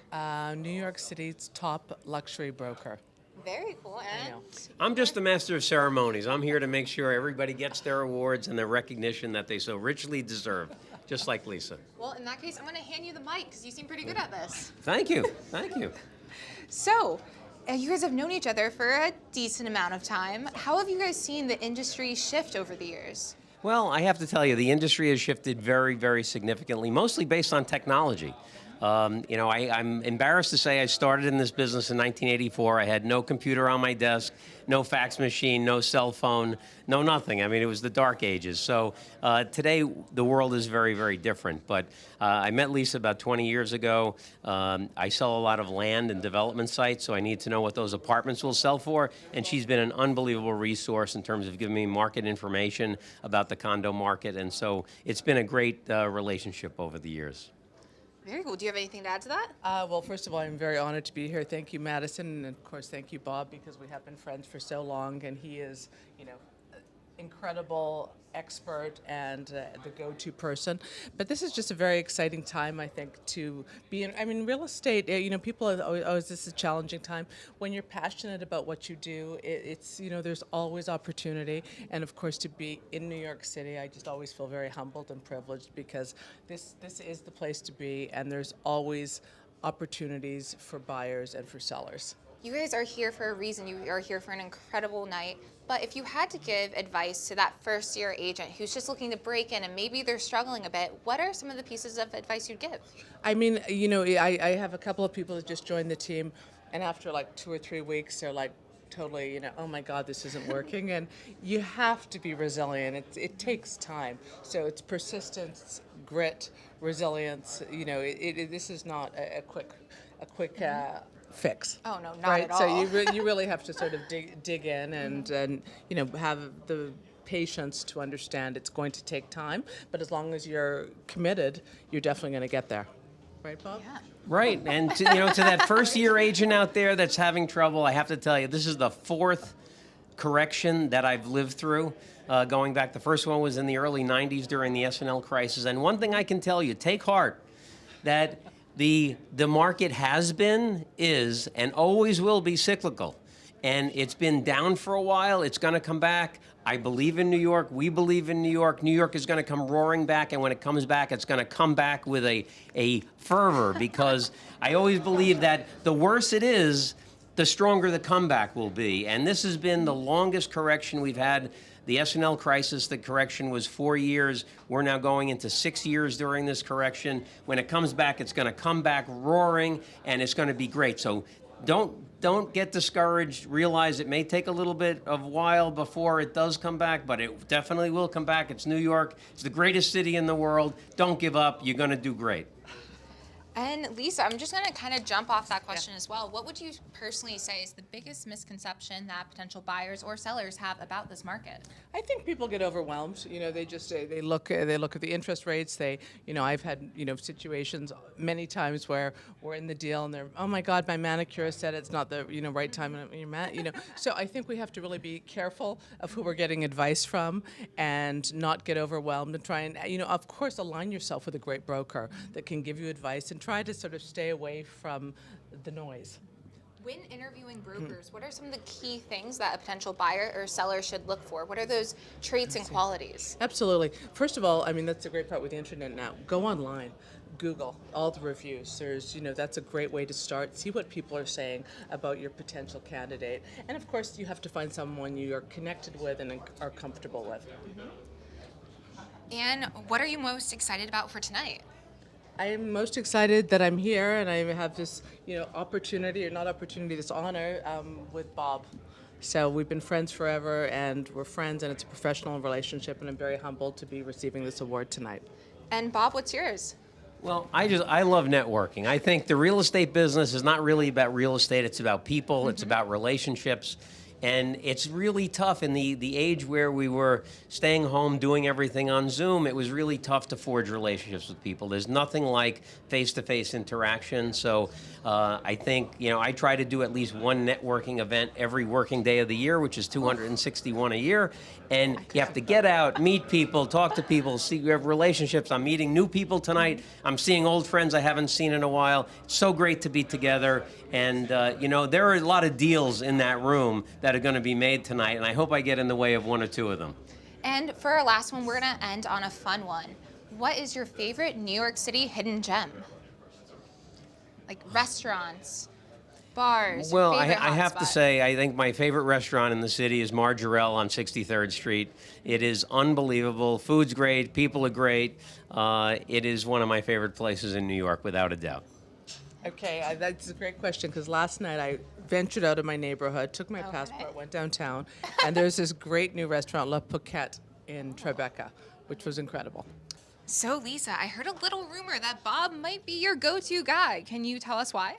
New York City's top luxury broker. Very cool. And I'm just the master of ceremonies. I'm here to make sure everybody gets their awards and the recognition that they so richly deserve, just like Lisa. well, in that case, I'm going to hand you the mic because you seem pretty good at this. Thank you. Thank you. So, you guys have known each other for a decent amount of time. How have you guys seen the industry shift over the years? Well, I have to tell you, the industry has shifted very, very significantly, mostly based on technology. I'm embarrassed to say I started in this business in 1984. I had no computer on my desk, no fax machine, no cell phone, no nothing. I mean, it was the dark ages. So today, the world is very, very different. But I met Lisa about 20 years ago. I sell a lot of land and development sites, so I need to know what those apartments will sell for. And she's been an unbelievable resource in terms of giving me market information about the condo market. And so it's been a great relationship over the years. Very cool. Do you have anything to add to that? Well, first of all, I'm very honored to be here. Thank you, Madison, and of course, thank you, Bob, because we have been friends for so long, and he is, incredible expert and the go-to person. But this is just a very exciting time, I think, to be in. I mean, real estate. People are always this is a challenging time. When you're passionate about what you do, it's there's always opportunity. And of course, to be in New York City, I just always feel very humbled and privileged because this is the place to be, and there's always opportunities for buyers and for sellers. You guys are here for a reason. You are here for an incredible night. But if you had to give advice to that first-year agent who's just looking to break in and maybe they're struggling a bit, what are some of the pieces of advice you'd give? I mean, I have a couple of people that just joined the team, and after like 2 or 3 weeks, they're like totally, oh my God, this isn't working. And you have to be resilient. It takes time. So it's persistence, grit, resilience. This is not a quick fix. Oh no, not right? at all. So you really have to sort of dig in and have the patience to understand it's going to take time, but as long as you're committed, you're definitely going to get there. Right, Bob? Yeah. Right, and to that first-year agent out there that's having trouble, I have to tell you, this is the 4th correction that I've lived through. Going back, the first one was in the early 90s during the S&L crisis, and one thing I can tell you, take heart, that the market has been, is, and always will be cyclical. And it's been down for a while. It's going to come back. I believe in New York. We believe in New York. New York is going to come roaring back. And when it comes back, it's going to come back with a fervor because I always believe that the worse it is, the stronger the comeback will be. And this has been the longest correction we've had. The S&L crisis, the correction was 4 years. We're now going into 6 years during this correction. When it comes back, it's going to come back roaring, and it's going to be great. So don't get discouraged. Realize it may take a little bit of while before it does come back, but it definitely will come back. It's New York. It's the greatest city in the world. Don't give up. You're going to do great. And Lisa, I'm just going to kind of jump off that question as well. What would you personally say is the biggest misconception that potential buyers or sellers have about this market? I think people get overwhelmed. You know, they just they look at the interest rates. I've had situations many times where we're in the deal and they're, oh my God, my manicurist said it's not the right time. So I think we have to really be careful of who we're getting advice from and not get overwhelmed and try and of course align yourself with a great broker that can give you advice and try to sort of stay away from the noise. When interviewing brokers, what are some of the key things that a potential buyer or seller should look for? What are those traits and qualities? Absolutely. First of all, I mean, that's the great part with the internet now. Go online. Google all the reviews. There's, that's a great way to start. See what people are saying about your potential candidate. And of course, you have to find someone you're connected with and are comfortable with. And what are you most excited about for tonight? I am most excited that I'm here and I have this, opportunity, or not opportunity, this honor with Bob. So we've been friends forever, and we're friends, and it's a professional relationship, and I'm very humbled to be receiving this award tonight. And Bob, what's yours? Well, I love networking. I think the real estate business is not really about real estate. It's about people. It's about relationships. And it's really tough in the age where we were staying home, doing everything on Zoom. It was really tough to forge relationships with people. There's nothing like face-to-face interaction. So I think, I try to do at least one networking event every working day of the year, which is 261 a year. And you have to get out, meet people, talk to people, see you have relationships. I'm meeting new people tonight. I'm seeing old friends I haven't seen in a while. It's so great to be together. And, there are a lot of deals in that room that are going to be made tonight, and I hope I get in the way of one or two of them. And for our last one, we're going to end on a fun one. What is your favorite New York City hidden gem? Like restaurants, bars, Well, your I favorite have to hotspot. say, I think my favorite restaurant in the city is Margarelle on 63rd Street. It is unbelievable. Food's great. People are great. It is one of my favorite places in New York, without a doubt. Okay, that's a great question, because last night I ventured out of my neighborhood, took my passport, went downtown, and there's this great new restaurant, La Poquette, in Tribeca, which was incredible. So, Lisa, I heard a little rumor that Bob might be your go-to guy. Can you tell us why?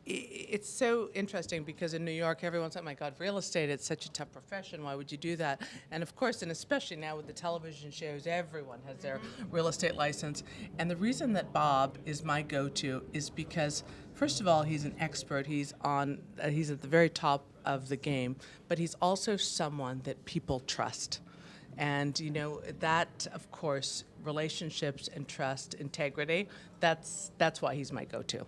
It's so interesting because in New York, everyone's like, oh my God, real estate, it's such a tough profession. Why would you do that? And of course, and especially now with the television shows, everyone has their real estate license. And the reason that Bob is my go-to is because, first of all, he's an expert. He's at the very top of the game, but he's also someone that people trust. And, that, of course, relationships and trust, integrity, that's why he's my go-to.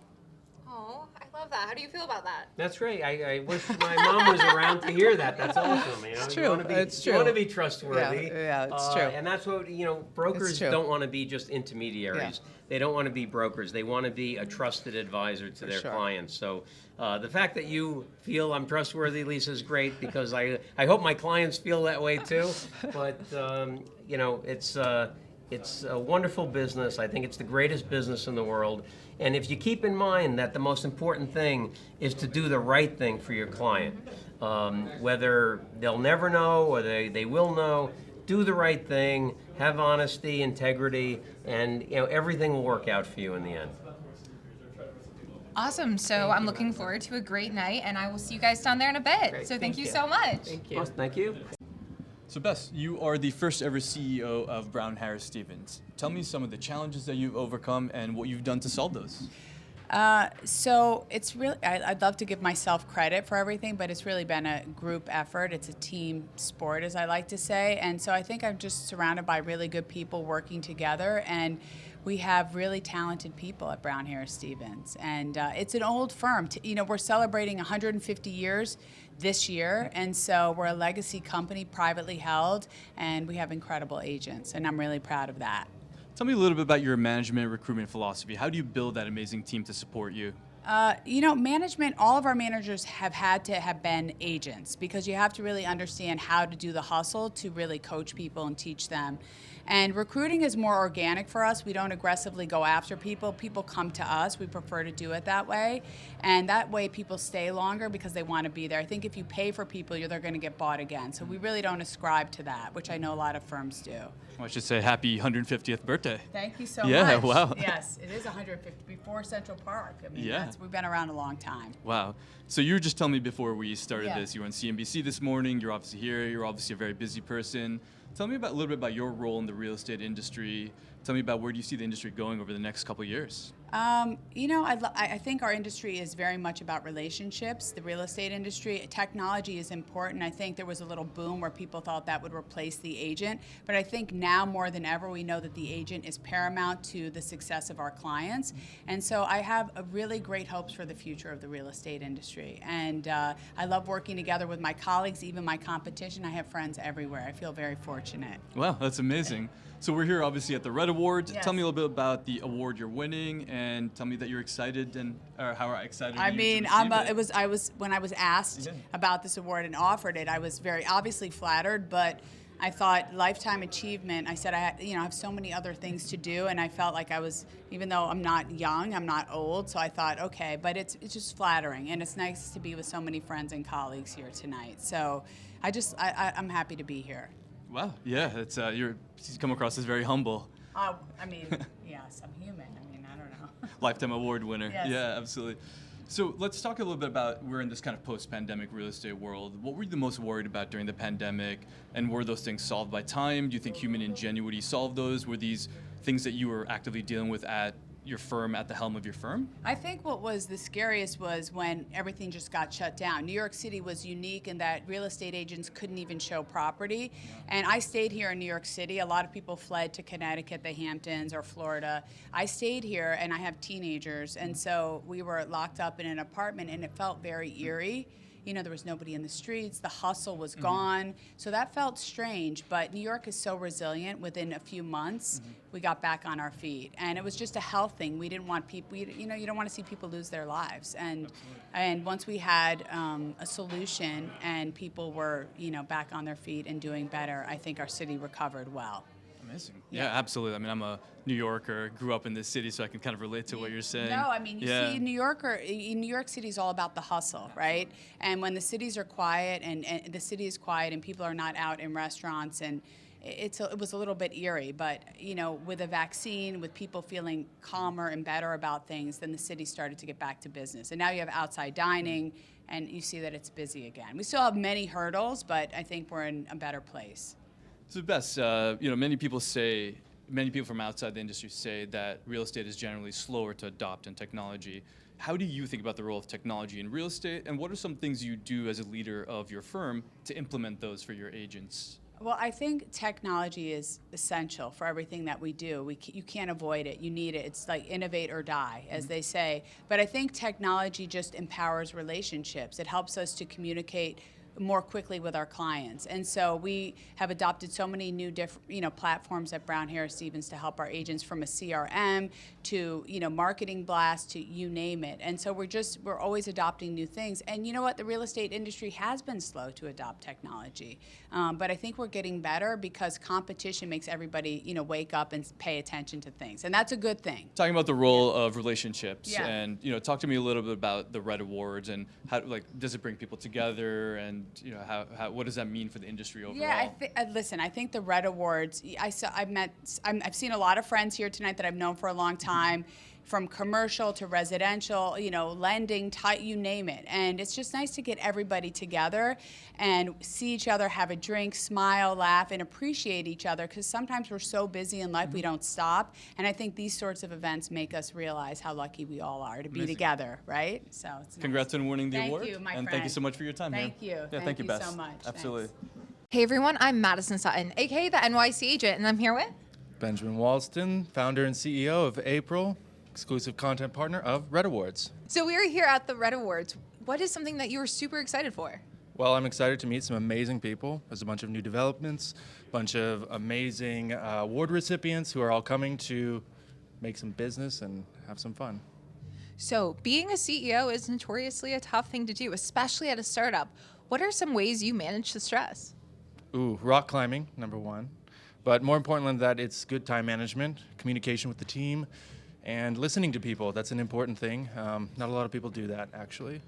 Oh, I love that. How do you feel about that? That's great. I wish my mom was around to hear that. That's awesome. It's You true. want to be, It's You want to true. be trustworthy. Yeah, it's true. And that's what, brokers true. don't want to be just intermediaries. Yeah. They don't want to be brokers. They want to be a trusted advisor to their sure. clients. So the fact that you feel I'm trustworthy, Lisa, is great, because I hope my clients feel that way too. But, it's a wonderful business. I think it's the greatest business in the world. And if you keep in mind that the most important thing is to do the right thing for your client, whether they'll never know or they will know, do the right thing, have honesty, integrity, and everything will work out for you in the end. Awesome. So I'm looking forward to a great night, and I will see you guys down there in a bit. Great. So thank you so much. Thank you. Thank you. So Bess, you are the first ever CEO of Brown Harris Stevens. Tell me some of the challenges that you've overcome and what you've done to solve those. So it's really, I'd love to give myself credit for everything, but it's really been a group effort. It's a team sport, as I like to say. And so I think I'm just surrounded by really good people working together. And we have really talented people at Brown Harris Stevens. And it's an old firm. We're celebrating 150 years this year. And so we're a legacy company, privately held, and we have incredible agents. And I'm really proud of that. Tell me a little bit about your management recruitment philosophy. How do you build that amazing team to support you? Management, all of our managers have had to have been agents because you have to really understand how to do the hustle to really coach people and teach them. And recruiting is more organic for us. We don't aggressively go after people. People come to us. We prefer to do it that way. And that way people stay longer because they want to be there. I think if you pay for people, they're going to get bought again. So we really don't ascribe to that, which I know a lot of firms do. Well, I should say happy 150th birthday. Thank you so Yeah, much. wow. Yes, it is 150 before Central Park. I mean, Yeah. we've been around a long time. Wow. So you were just telling me before we started Yeah. this, you were on CNBC this morning, you're obviously here, you're obviously a very busy person. Tell me a little bit about your role in the real estate industry. Tell me about where do you see the industry going over the next couple of years? I think our industry is very much about relationships, the real estate industry. Technology is important. I think there was a little boom where people thought that would replace the agent. But I think now more than ever, we know that the agent is paramount to the success of our clients. And so I have a really great hopes for the future of the real estate industry. And I love working together with my colleagues, even my competition. I have friends everywhere. I feel very fortunate. Wow, that's amazing. So we're here obviously at the Red Awards. Yes. Tell me a little bit about the award you're winning, and tell me that you're excited or how excited I are you mean, to receive it? I was when I was asked Yeah. about this award and offered it, I was very obviously flattered, but I thought lifetime achievement. I said I have so many other things to do, and I felt like I was, even though I'm not young, I'm not old. So I thought, okay, but it's just flattering, and it's nice to be with so many friends and colleagues here tonight. So I'm happy to be here. Wow, yeah, it's you come across as very humble. I mean, yes, I'm human. I mean, I don't know. Lifetime award winner. Yes. Yeah, absolutely. So let's talk a little bit about, we're in this kind of post-pandemic real estate world. What were you the most worried about during the pandemic, and were those things solved by time? Do you think human ingenuity solved those? Were these things that you were actively dealing with at your firm, at the helm of your firm? I think what was the scariest was when everything just got shut down. New York City was unique in that real estate agents couldn't even show property. And I stayed here in New York City. A lot of people fled to Connecticut, the Hamptons, or Florida. I stayed here, and I have teenagers, and so we were locked up in an apartment, and it felt very eerie. You know, there was nobody in the streets, the hustle was gone. So that felt strange, but New York is so resilient. Within a few months, we got back on our feet. And it was just a health thing. We didn't want people, you don't want to see people lose their lives. And once we had a solution and people were, back on their feet and doing better, I think our city recovered well. Amazing. Yeah, absolutely. I mean, I'm a New Yorker, grew up in this city, so I can kind of relate to what you're saying. No, I mean, you see, New York City is all about the hustle, right? And when the cities are quiet and the city is quiet and people are not out in restaurants, and it was a little bit eerie, but with a vaccine, with people feeling calmer and better about things, then the city started to get back to business. And now you have outside dining, and you see that it's busy again. We still have many hurdles, but I think we're in a better place. So Bess, many people from outside the industry say that real estate is generally slower to adopt in technology. How do you think about the role of technology in real estate, and what are some things you do as a leader of your firm to implement those for your agents? Well, I think technology is essential for everything that we do. You can't avoid it. You need it. It's like innovate or die, as they say. But I think technology just empowers relationships. It helps us to communicate more quickly with our clients. And so we have adopted so many new platforms at Brown Harris Stevens to help our agents, from a CRM to marketing blast to you name it. And so we're always adopting new things. And you know what? The real estate industry has been slow to adopt technology. But I think we're getting better because competition makes everybody wake up and pay attention to things. And that's a good thing. Talking about the role of relationships, Yeah. and talk to me a little bit about the Red Awards and how does it bring people together, and how what does that mean for the industry overall? Yeah, listen, I think the Red Awards, I've seen a lot of friends here tonight that I've known for a long time, from commercial to residential, lending, you name it. And it's just nice to get everybody together and see each other, have a drink, smile, laugh, and appreciate each other, because sometimes we're so busy in life we don't stop. And I think these sorts of events make us realize how lucky we all are to be Amazing. together, right? So it's nice. Congrats on winning the award. Thank you, my and friend. thank you so much for your time Thank here. you. Yeah, thank you, you Bess. so much. Absolutely. Hey everyone, I'm Madison Sutton, aka the NYC agent, and I'm here with Benjamin Walston, founder and CEO of April, exclusive content partner of Red Awards. So we are here at the Red Awards. What is something that you were super excited for? Well, I'm excited to meet some amazing people. There's a bunch of new developments, a bunch of amazing award recipients who are all coming to make some business and have some fun. So, being a CEO is notoriously a tough thing to do, especially at a startup. What are some ways you manage the stress? Ooh, rock climbing, number one. But more importantly than that, it's good time management, communication with the team, and listening to people. That's an important thing. Not a lot of people do that, actually.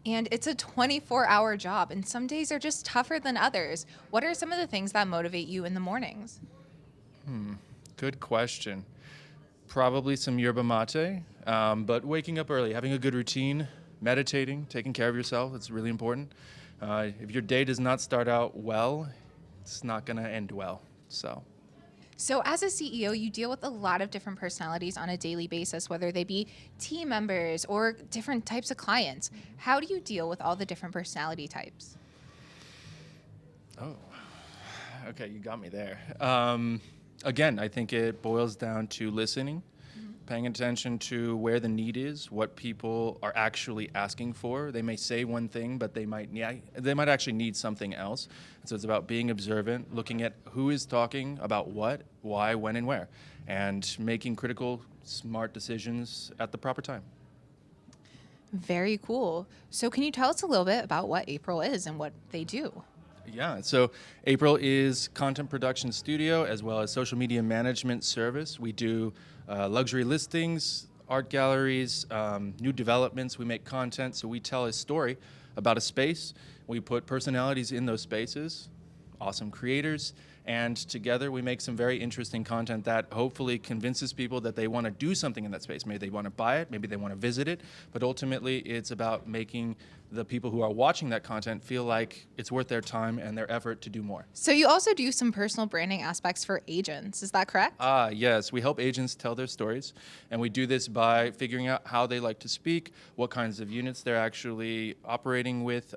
And it's a 24-hour job, and some days are just tougher than others. What are some of the things that motivate you in the mornings? Good question. Probably some yerba mate, but waking up early, having a good routine, meditating, taking care of yourself, it's really important. If your day does not start out well, it's not going to end well. So as a CEO, you deal with a lot of different personalities on a daily basis, whether they be team members or different types of clients. How do you deal with all the different personality types? Oh, okay, you got me there. Again, I think it boils down to listening, paying attention to where the need is, what people are actually asking for. They may say one thing, but they might actually need something else. So it's about being observant, looking at who is talking about what, why, when, and where, and making critical, smart decisions at the proper time. Very cool. So can you tell us a little bit about what April is and what they do? Yeah, so April is content production studio as well as social media management service. We do luxury listings, art galleries, new developments. We make content, so we tell a story about a space. We put personalities in those spaces, awesome creators, and together we make some very interesting content that hopefully convinces people that they want to do something in that space. Maybe they want to buy it, maybe they want to visit it, but ultimately it's about making the people who are watching that content feel like it's worth their time and their effort to do more. So you also do some personal branding aspects for agents, is that correct? Yes, we help agents tell their stories, and we do this by figuring out how they like to speak, what kinds of units they're actually operating with,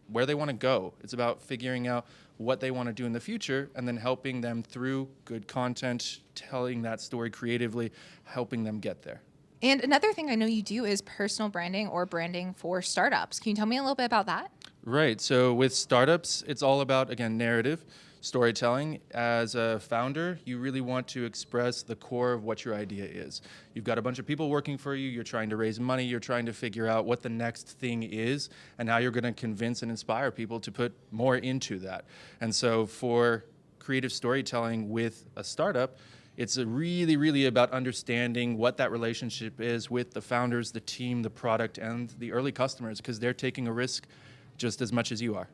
where they want to go. It's about figuring out what they want to do in the future and then helping them through good content, telling that story creatively, helping them get there. And another thing I know you do is personal branding or branding for startups. Can you tell me a little bit about that? Right. So with startups, it's all about, again, narrative, storytelling. As a founder, you really want to express the core of what your idea is. You've got a bunch of people working for you. You're trying to raise money. You're trying to figure out what the next thing is and how you're going to convince and inspire people to put more into that. And so for creative storytelling with a startup, it's really about understanding what that relationship is with the founders, the team, the product, and the early customers, because they're taking a risk just as much as you are.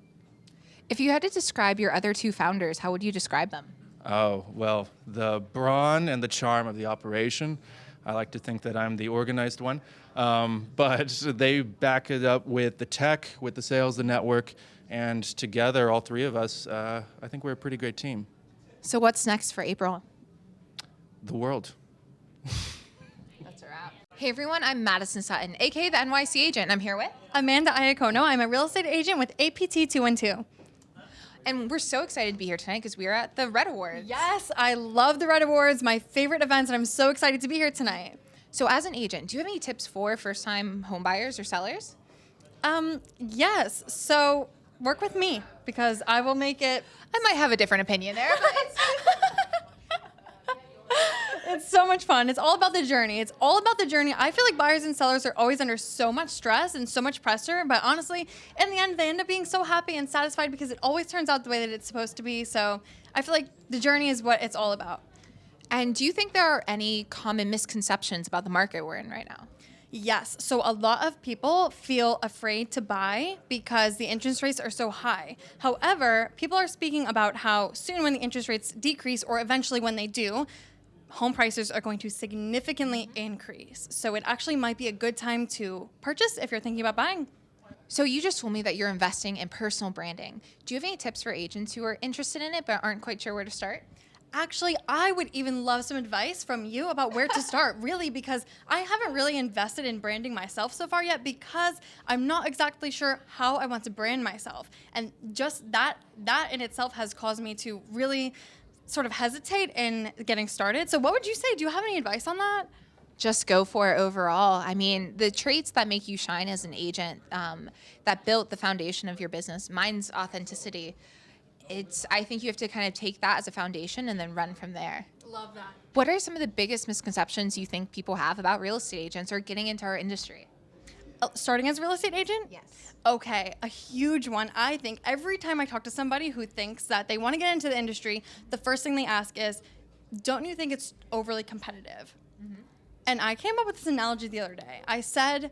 If you had to describe your other two founders, how would you describe them? Oh, well, the brawn and the charm of the operation. I like to think that I'm the organized one, but they back it up with the tech, with the sales, the network, and together, all three of us, I think we're a pretty great team. So what's next for April? The world. That's a wrap. Hey everyone, I'm Madison Sutton, aka the NYC agent. I'm here with Amanda Iacono. I'm a real estate agent with APT 212. And we're so excited to be here tonight because we are at the Red Awards. Yes, I love the Red Awards, my favorite events, and I'm so excited to be here tonight. So as an agent, do you have any tips for first-time home buyers or sellers? Yes. So work with me because I will make it. I might have a different opinion there, but it's so much fun. It's all about the journey. It's all about the journey. I feel like buyers and sellers are always under so much stress and so much pressure, but honestly, in the end, they end up being so happy and satisfied because it always turns out the way that it's supposed to be. So I feel like the journey is what it's all about. And do you think there are any common misconceptions about the market we're in right now? Yes. So a lot of people feel afraid to buy because the interest rates are so high. However, people are speaking about how soon when the interest rates decrease or eventually when they do, home prices are going to significantly increase. So it actually might be a good time to purchase if you're thinking about buying. So you just told me that you're investing in personal branding. Do you have any tips for agents who are interested in it but aren't quite sure where to start? Actually, I would even love some advice from you about where to start, really, because I haven't really invested in branding myself so far yet because I'm not exactly sure how I want to brand myself. And just that in itself has caused me to really sort of hesitate in getting started. So what would you say? Do you have any advice on that? Just go for it overall. I mean, the traits that make you shine as an agent, that built the foundation of your business, mine's authenticity. I think you have to kind of take that as a foundation and then run from there. Love that. What are some of the biggest misconceptions you think people have about real estate agents or getting into our industry? Starting as a real estate agent? Yes. Okay, a huge one. I think every time I talk to somebody who thinks that they want to get into the industry, the first thing they ask is, don't you think it's overly competitive? And I came up with this analogy the other day. I said,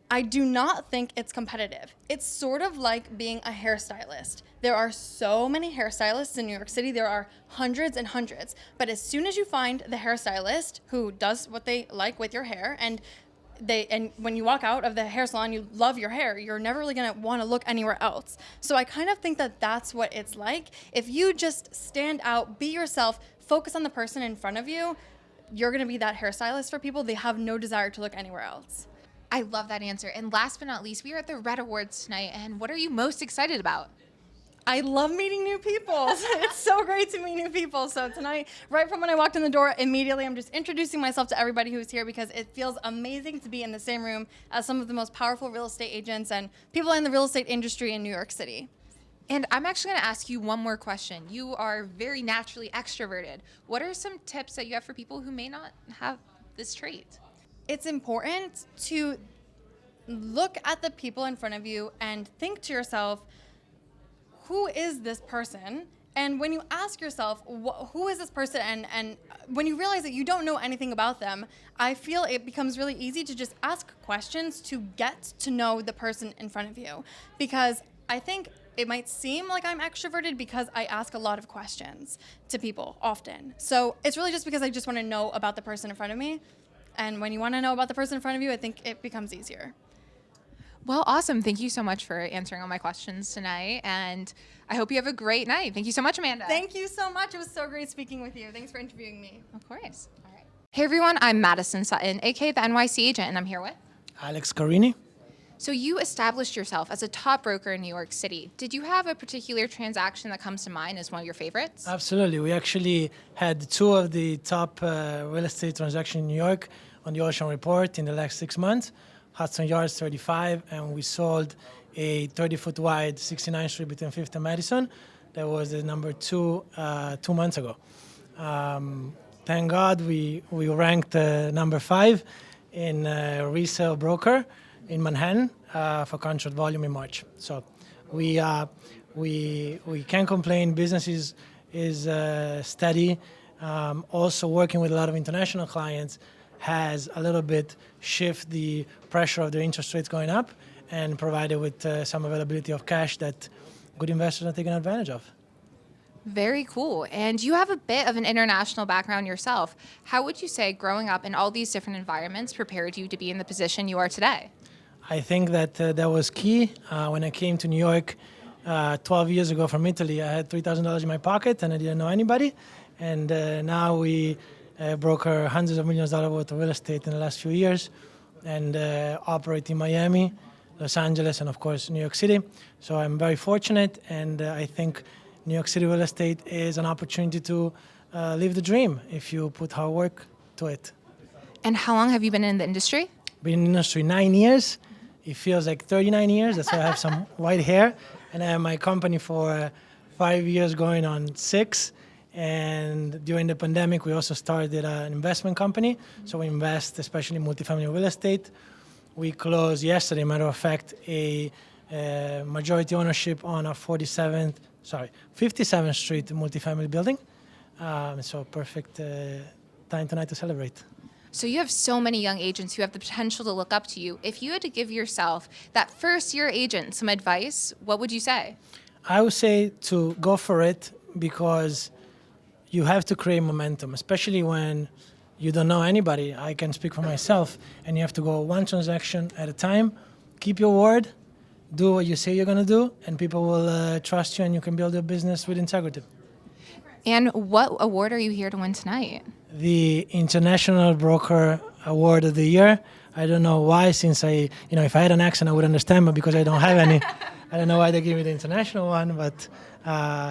I do not think it's competitive. It's sort of like being a hairstylist. There are so many hairstylists in New York City. There are hundreds and hundreds. But as soon as you find the hairstylist who does what they like with your hair, and when you walk out of the hair salon, you love your hair, you're never really gonna wanna look anywhere else. So I kind of think that that's what it's like. If you just stand out, be yourself, focus on the person in front of you, you're gonna be that hairstylist for people. They have no desire to look anywhere else. I love that answer. And last but not least, we are at the Red Awards tonight. And what are you most excited about? I love meeting new people. It's so great to meet new people. So tonight, right from when I walked in the door, immediately I'm just introducing myself to everybody who's here because it feels amazing to be in the same room as some of the most powerful real estate agents and people in the real estate industry in New York City. And I'm actually going to ask you one more question. You are very naturally extroverted. What are some tips that you have for people who may not have this trait? It's important to look at the people in front of you and think to yourself, who is this person? And when you ask yourself, who is this person? And when you realize that you don't know anything about them, I feel it becomes really easy to just ask questions to get to know the person in front of you. Because I think it might seem like I'm extroverted because I ask a lot of questions to people often. So it's really just because I just want to know about the person in front of me. And when you want to know about the person in front of you, I think it becomes easier. Well, awesome. Thank you so much for answering all my questions tonight. And I hope you have a great night. Thank you so much, Amanda. Thank you so much. It was so great speaking with you. Thanks for interviewing me. Of course. All right. Hey, everyone. I'm Madison Sutton, aka the NYC agent, and I'm here with Alex Carini. So you established yourself as a top broker in New York City. Did you have a particular transaction that comes to mind as one of your favorites? Absolutely. We actually had two of the top real estate transactions in New York on the Ocean Report in the last 6 months. Hudson Yards 35, and we sold a 30-foot wide 69th Street between 5th and Madison. That was the number 2 2 months ago. Thank God we ranked number 5 in resale broker in Manhattan for contract volume in March. So we can't complain. Business is steady. Also working with a lot of international clients has a little bit shift the pressure of the interest rates going up and provided with some availability of cash that good investors are taking advantage of. Very cool. And you have a bit of an international background yourself. How would you say growing up in all these different environments prepared you to be in the position you are today? I think that that was key. When I came to New York 12 years ago from Italy, I had $3,000 in my pocket and I didn't know anybody. And now we broker hundreds of millions of dollars worth of real estate in the last few years and operate in Miami, Los Angeles, and of course, New York City. So I'm very fortunate, and I think New York City real estate is an opportunity to live the dream if you put hard work to it. And how long have you been in the industry? Been in the industry 9 years. It feels like 39 years. That's why I have some white hair. And I have my company for 5 years going on 6. And during the pandemic, we also started an investment company. So we invest especially in multifamily real estate. We closed yesterday, matter of fact, a majority ownership on a 57th Street multifamily building. So perfect time tonight to celebrate. So you have so many young agents who have the potential to look up to you. If you had to give yourself, that first-year agent, some advice, what would you say? I would say to go for it because you have to create momentum, especially when you don't know anybody. I can speak for myself, and you have to go one transaction at a time. Keep your word, do what you say you're going to do, and people will trust you, and you can build your business with integrity. And what award are you here to win tonight? The International Broker Award of the Year. I don't know why, since if I had an accent, I would understand, but because I don't have any, I don't know why they give me the international one. But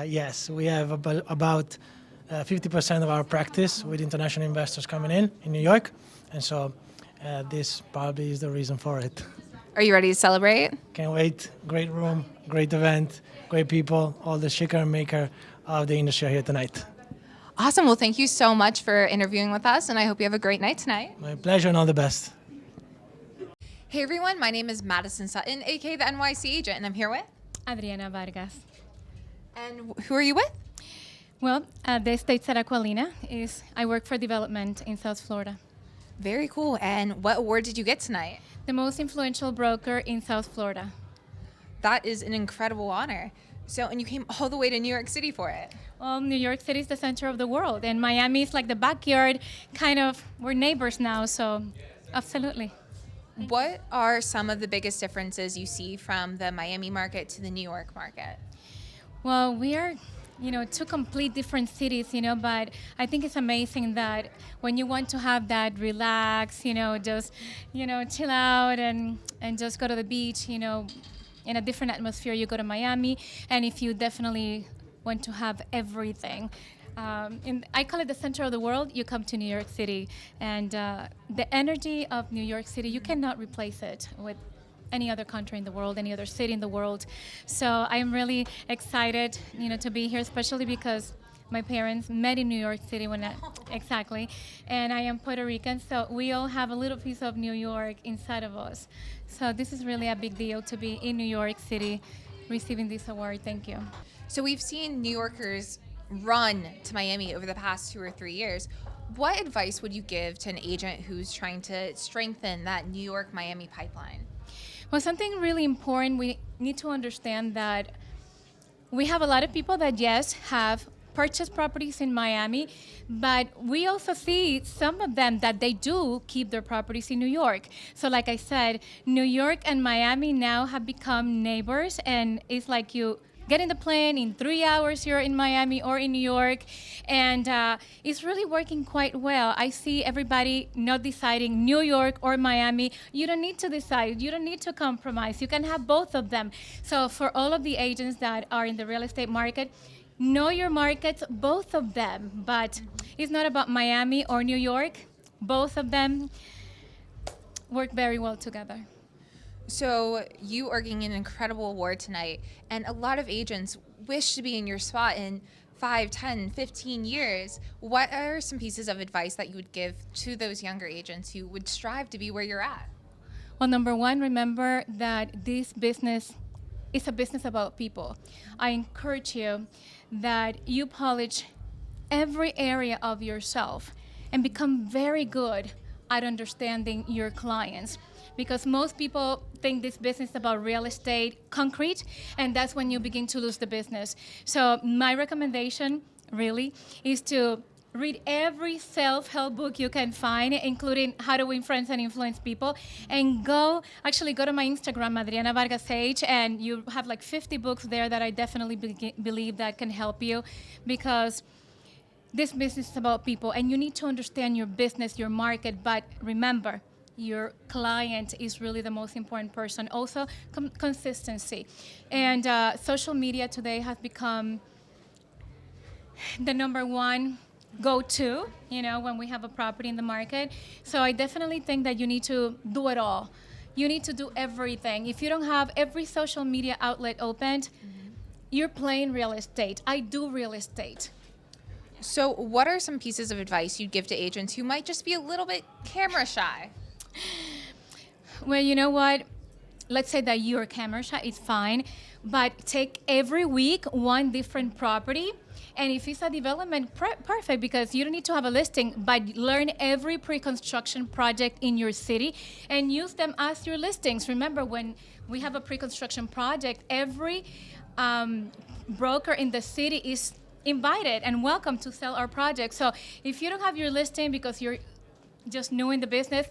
yes, we have about 50% of our practice with international investors coming in New York. And so this probably is the reason for it. Are you ready to celebrate? Can't wait. Great room, great event, great people, all the shaker and maker of the industry are here tonight. Awesome. Well, thank you so much for interviewing with us, and I hope you have a great night tonight. My pleasure and all the best. Hey everyone, my name is Madison Sutton, aka the NYC agent, and I'm here with Adriana Vargas. And who are you with? Well, the estate at Aquilina is I work for development in South Florida. Very cool. And what award did you get tonight? The most influential broker in South Florida. That is an incredible honor. So, and you came all the way to New York City for it. Well, New York City is the center of the world, and Miami is like the backyard. Kind of, we're neighbors now, so absolutely. What are some of the biggest differences you see from the Miami market to the New York market? Well, we are, two complete different cities, but I think it's amazing that when you want to have that relax, just, chill out and just go to the beach, in a different atmosphere, you go to Miami. And if you definitely want to have everything, I call it the center of the world, you come to New York City. And the energy of New York City, you cannot replace it with any other country in the world, any other city in the world. So I am really excited, to be here, especially because my parents met in New York City exactly, and I am Puerto Rican, so we all have a little piece of New York inside of us. So this is really a big deal to be in New York City receiving this award. Thank you. So we've seen New Yorkers run to Miami over the past 2 or 3 years. What advice would you give to an agent who's trying to strengthen that New York-Miami pipeline? Well, something really important, we need to understand that we have a lot of people that, yes, have purchased properties in Miami, but we also see some of them that they do keep their properties in New York. So like I said, New York and Miami now have become neighbors, and it's like you get in the plane, in 3 hours you're in Miami or in New York, and it's really working quite well. I see everybody not deciding New York or Miami. You don't need to decide. You don't need to compromise. You can have both of them. So for all of the agents that are in the real estate market, know your markets, both of them. But it's not about Miami or New York. Both of them work very well together. So you are getting an incredible award tonight, and a lot of agents wish to be in your spot in 5, 10, 15 years. What are some pieces of advice that you would give to those younger agents who would strive to be where you're at? Well, number one, remember that this business is a business about people. I encourage you that you polish every area of yourself and become very good at understanding your clients. Because most people think this business is about real estate, concrete, and that's when you begin to lose the business. So my recommendation really is to read every self-help book you can find, including How to Win Friends and Influence People, and go to my Instagram, Adriana Vargas Age, and you have like 50 books there that I definitely believe that can help you, because this business is about people, and you need to understand your business, your market, but remember, your client is really the most important person. Also, consistency. And social media today has become the number one go-to, when we have a property in the market. So I definitely think that you need to do it all. You need to do everything. If you don't have every social media outlet opened, you're playing real estate. I do real estate. So what are some pieces of advice you'd give to agents who might just be a little bit camera shy? Well, you know what? Let's say that you're camera shy, it's fine, but take every week one different property. And if it's a development, perfect, because you don't need to have a listing, but learn every pre-construction project in your city and use them as your listings. Remember, when we have a pre-construction project, every broker in the city is invited and welcome to sell our project. So if you don't have your listing because you're just new in the business,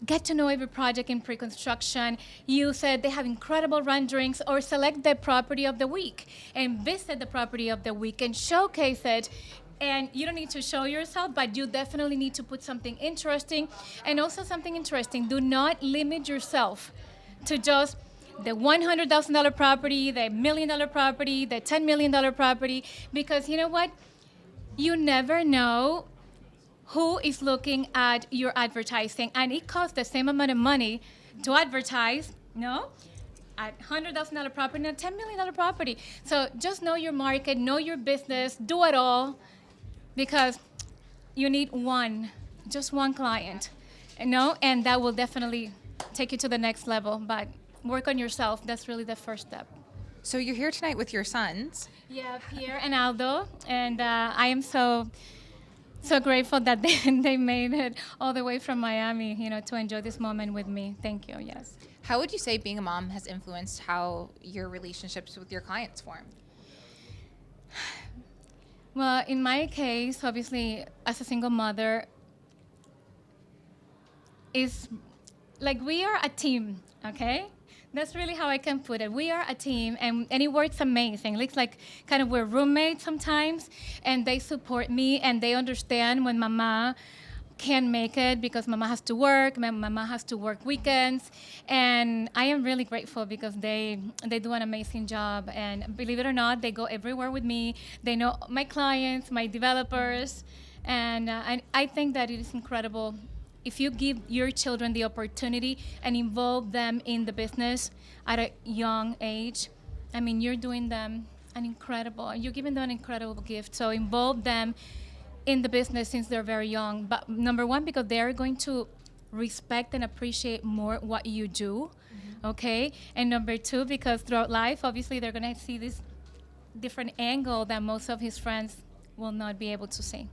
get to know every project in pre-construction. You said they have incredible renderings, or select the property of the week and visit the property of the week and showcase it. And you don't need to show yourself, but you definitely need to put something interesting. And also something interesting, do not limit yourself to just the $100,000 property, the $1 million property, the $10 million property, because you know what? You never know who is looking at your advertising, and it costs the same amount of money to advertise, no? a $100,000 property and a $10 million property. So just know your market, know your business, do it all, because you need just one client, and that will definitely take you to the next level. But work on yourself. That's really the first step. So you're here tonight with your sons. Yeah, Pierre and Aldo, and I am so grateful that they made it all the way from Miami, to enjoy this moment with me. Thank you. Yes. How would you say being a mom has influenced how your relationships with your clients form? Well, in my case, obviously, as a single mother, is like we are a team, okay? That's really how I can put it. We are a team, and it works amazing. It's like kind of we're roommates sometimes, and they support me, and they understand when mama can't make it because mama has to work, mama has to work weekends, and I am really grateful because they do an amazing job, and believe it or not, they go everywhere with me. They know my clients, my developers, and I think that it is incredible if you give your children the opportunity and involve them in the business at a young age. I mean, you're giving them an incredible gift. So involve them in the business since they're very young. But number one, because they're going to respect and appreciate more what you do, okay? And number two, because throughout life, obviously, they're gonna see this different angle that most of his friends will not be able to see.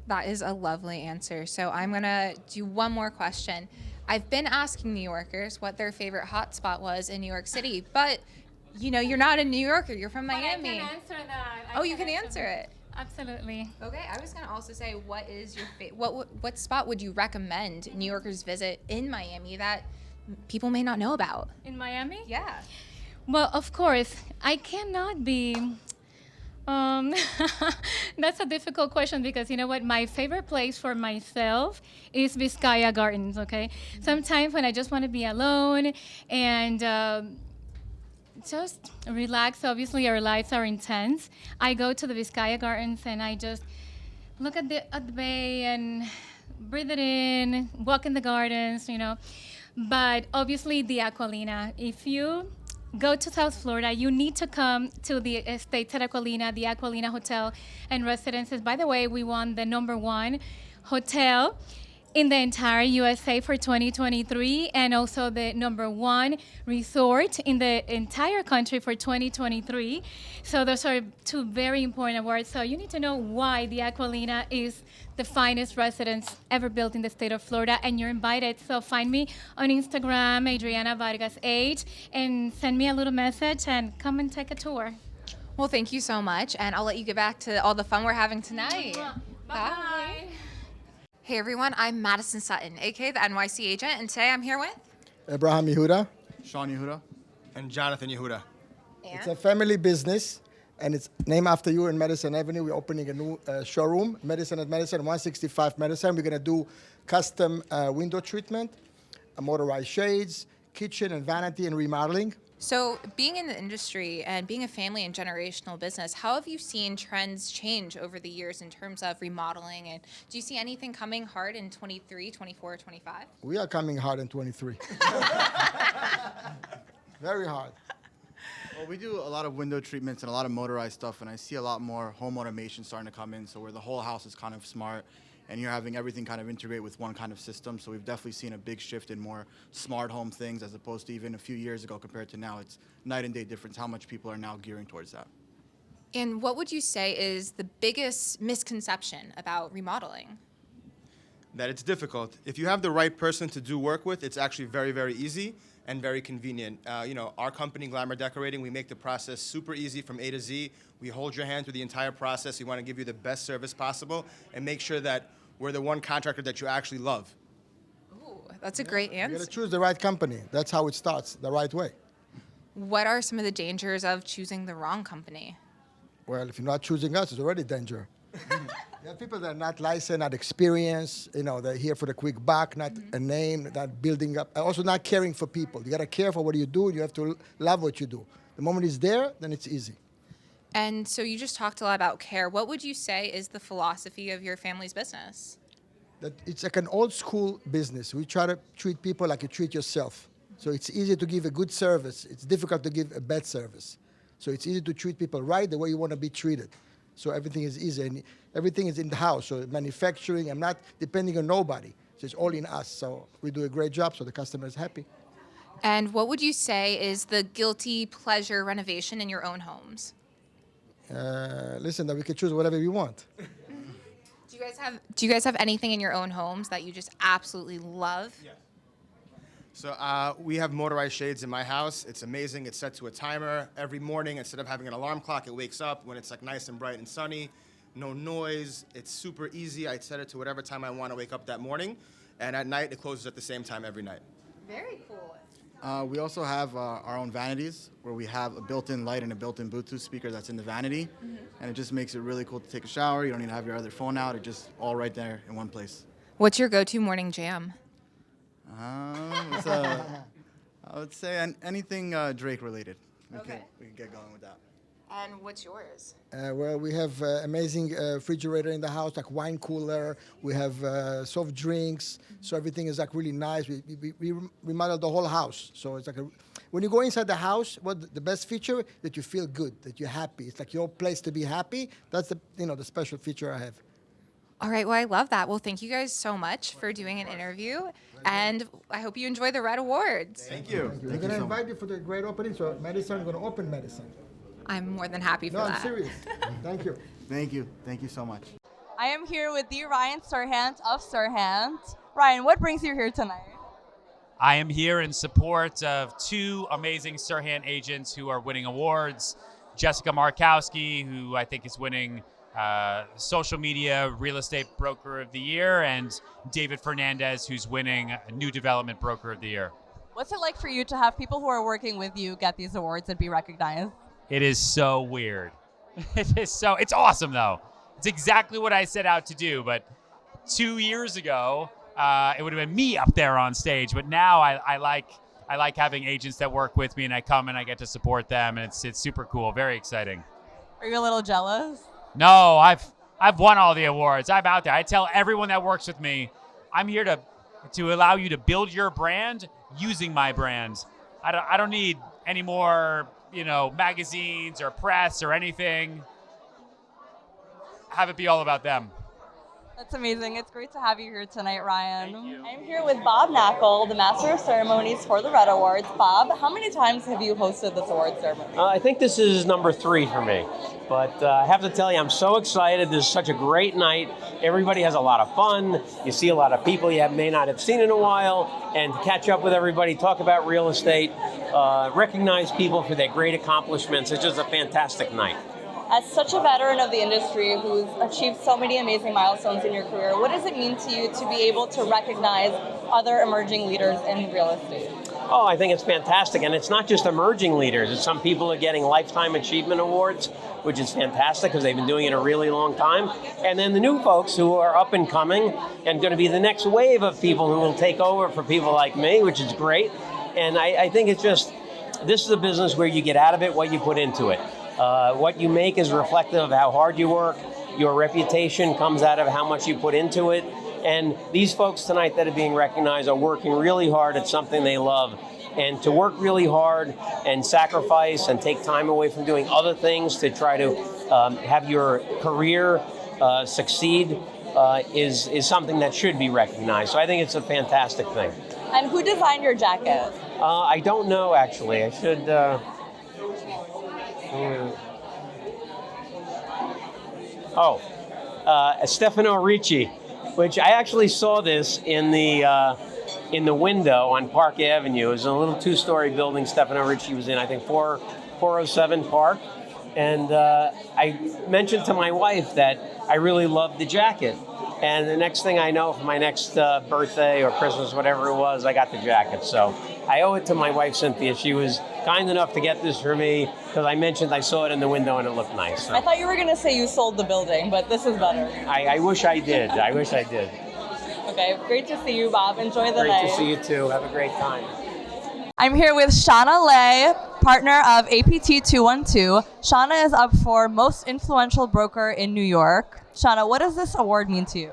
That is a lovely answer. So I'm going to do one more question. I've been asking New Yorkers what their favorite hotspot was in New York City, but you're not a New Yorker. You're from Miami. I can answer that. Oh, you can answer it. Absolutely. Okay, I was going to also say, what is your what spot would you recommend New Yorkers visit in Miami that people may not know about? In Miami? Yeah. Well, of course, I cannot be. That's a difficult question because you know what? My favorite place for myself is Vizcaya Gardens, okay? Sometimes when I just want to be alone and just relax, obviously our lives are intense, I go to the Vizcaya Gardens and I just look at the bay and breathe it in, walk in the gardens, But obviously the Aqualina, if you go to South Florida, you need to come to the Estates at Aqualina, the Aqualina Hotel and Residences. By the way, we won the #1 hotel in the entire USA for 2023 and also the #1 resort in the entire country for 2023. So those are two very important awards. So you need to know why the Aqualina is the finest residence ever built in the state of Florida, and you're invited. So find me on Instagram, Adriana Vargas 8, and send me a little message and come and take a tour. Well, thank you so much, and I'll let you get back to all the fun we're having tonight. Bye. Hey everyone, I'm Madison Sutton, aka the NYC agent, and today I'm here with Abraham Yehuda. Sean Yehuda. And Jonathan Yehuda. And? It's a family business, and it's named after you in Madison Avenue. We're opening a new showroom, Madison at Madison, 165 Madison. We're going to do custom window treatment, motorized shades, kitchen and vanity and remodeling. So, being in the industry and being a family and generational business, how have you seen trends change over the years in terms of remodeling? And do you see anything coming hard in 23, 24, 25? We are coming hard in 23. Very hard. Well, we do a lot of window treatments and a lot of motorized stuff, and I see a lot more home automation starting to come in, so where the whole house is kind of smart, and you're having everything kind of integrate with one kind of system. So we've definitely seen a big shift in more smart home things as opposed to even a few years ago compared to now. It's night and day difference how much people are now gearing towards that. And what would you say is the biggest misconception about remodeling? That it's difficult. If you have the right person to do work with, it's actually very, very easy and very convenient. Our company, Glamour Decorating, we make the process super easy from A to Z. We hold your hand through the entire process. We want to give you the best service possible and make sure that we're the one contractor that you actually love. Ooh, that's a great answer. You got to choose the right company. That's how it starts, the right way. What are some of the dangers of choosing the wrong company? Well, if you're not choosing us, it's already danger. There are people that are not licensed, not experienced. They're here for the quick buck, not a name, not building up. Also, not caring for people. You got to care for what you do. You have to love what you do. The moment it's there, then it's easy. And so you just talked a lot about care. What would you say is the philosophy of your family's business? That it's like an old school business. We try to treat people like you treat yourself. So it's easy to give a good service. It's difficult to give a bad service. So it's easy to treat people right the way you want to be treated. So everything is easy, and everything is in the house. So manufacturing, I'm not depending on nobody. So it's all in us. So we do a great job, so the customer is happy. And what would you say is the guilty pleasure renovation in your own homes? Listen, that we can choose whatever we want. Do you guys have anything in your own homes that you just absolutely love? Yeah. So we have motorized shades in my house. It's amazing. It's set to a timer. Every morning, instead of having an alarm clock, it wakes up when it's like nice and bright and sunny. No noise. It's super easy. I set it to whatever time I want to wake up that morning. And at night, it closes at the same time every night. Very cool. We also have our own vanities where we have a built-in light and a built-in Bluetooth speaker that's in the vanity. And it just makes it really cool to take a shower. You don't need to have your other phone out. It's just all right there in one place. What's your go-to morning jam? I would say anything Drake related. We can get going with that. And what's yours? Well, we have amazing refrigerator in the house, like wine cooler. We have soft drinks, so everything is like really nice. We remodeled the whole house, so it's like when you go inside the house, what the best feature that you feel good, that you're happy. It's like your place to be happy. That's the special feature I have. All right, well, I love that. Well, thank you guys so much for doing an interview, and I hope you enjoy the Red Awards. Thank you. We're going to invite you for the great opening, so Madison is going to open Madison. I'm more than happy for No, that. I'm serious. Thank you. Thank you. Thank you so much. I am here with the Ryan Serhant of Serhant. Ryan, what brings you here tonight? I am here in support of two amazing Serhant agents who are winning awards. Jessica Markowski, who I think is winning Social Media Real Estate Broker of the Year, and David Fernandez, who's winning New Development Broker of the Year. What's it like for you to have people who are working with you get these awards and be recognized? It is so weird. It's awesome though. It's exactly what I set out to do, but 2 years ago, it would have been me up there on stage, but now I like having agents that work with me, and I come and I get to support them, and it's super cool, very exciting. Are you a little jealous? No, I've won all the awards. I'm out there. I tell everyone that works with me, I'm here to allow you to build your brand using my brand. I don't need any more, magazines or press or anything. Have it be all about them. That's amazing. It's great to have you here tonight, Ryan. I'm here with Bob Knackle, the Master of Ceremonies for the Red Awards. Bob, how many times have you hosted this award ceremony? I think this is number 3 for me. But I have to tell you, I'm so excited. This is such a great night. Everybody has a lot of fun. You see a lot of people you may not have seen in a while. And to catch up with everybody, talk about real estate, recognize people for their great accomplishments. It's just a fantastic night. As such a veteran of the industry who's achieved so many amazing milestones in your career, what does it mean to you to be able to recognize other emerging leaders in real estate? Oh, I think it's fantastic. And it's not just emerging leaders. It's some people are getting Lifetime Achievement Awards, which is fantastic because they've been doing it a really long time. And then the new folks who are up and coming and going to be the next wave of people who will take over for people like me, which is great. And I think it's just, this is a business where you get out of it what you put into it. What you make is reflective of how hard you work. Your reputation comes out of how much you put into it. And these folks tonight that are being recognized are working really hard at something they love. And to work really hard and sacrifice and take time away from doing other things to try to have your career succeed is something that should be recognized. So I think it's a fantastic thing. And who designed your jacket? I don't know, actually. I should... Stefano Ricci, which I actually saw this in the window on Park Avenue. It was a little 2-story building Stefano Ricci was in, I think 407 Park. And I mentioned to my wife that I really loved the jacket. And the next thing I know, for my next birthday or Christmas, whatever it was, I got the jacket. So I owe it to my wife, Cynthia. She was kind enough to get this for me because I mentioned I saw it in the window and it looked nice. So. I thought you were going to say you sold the building, but this is better. I wish I did. I wish I did. Okay, great to see you, Bob. Enjoy the night. Great to see you, too. Have a great time. I'm here with Shauna Lay, partner of APT 212. Shauna is up for Most Influential Broker in New York. Shauna, what does this award mean to you?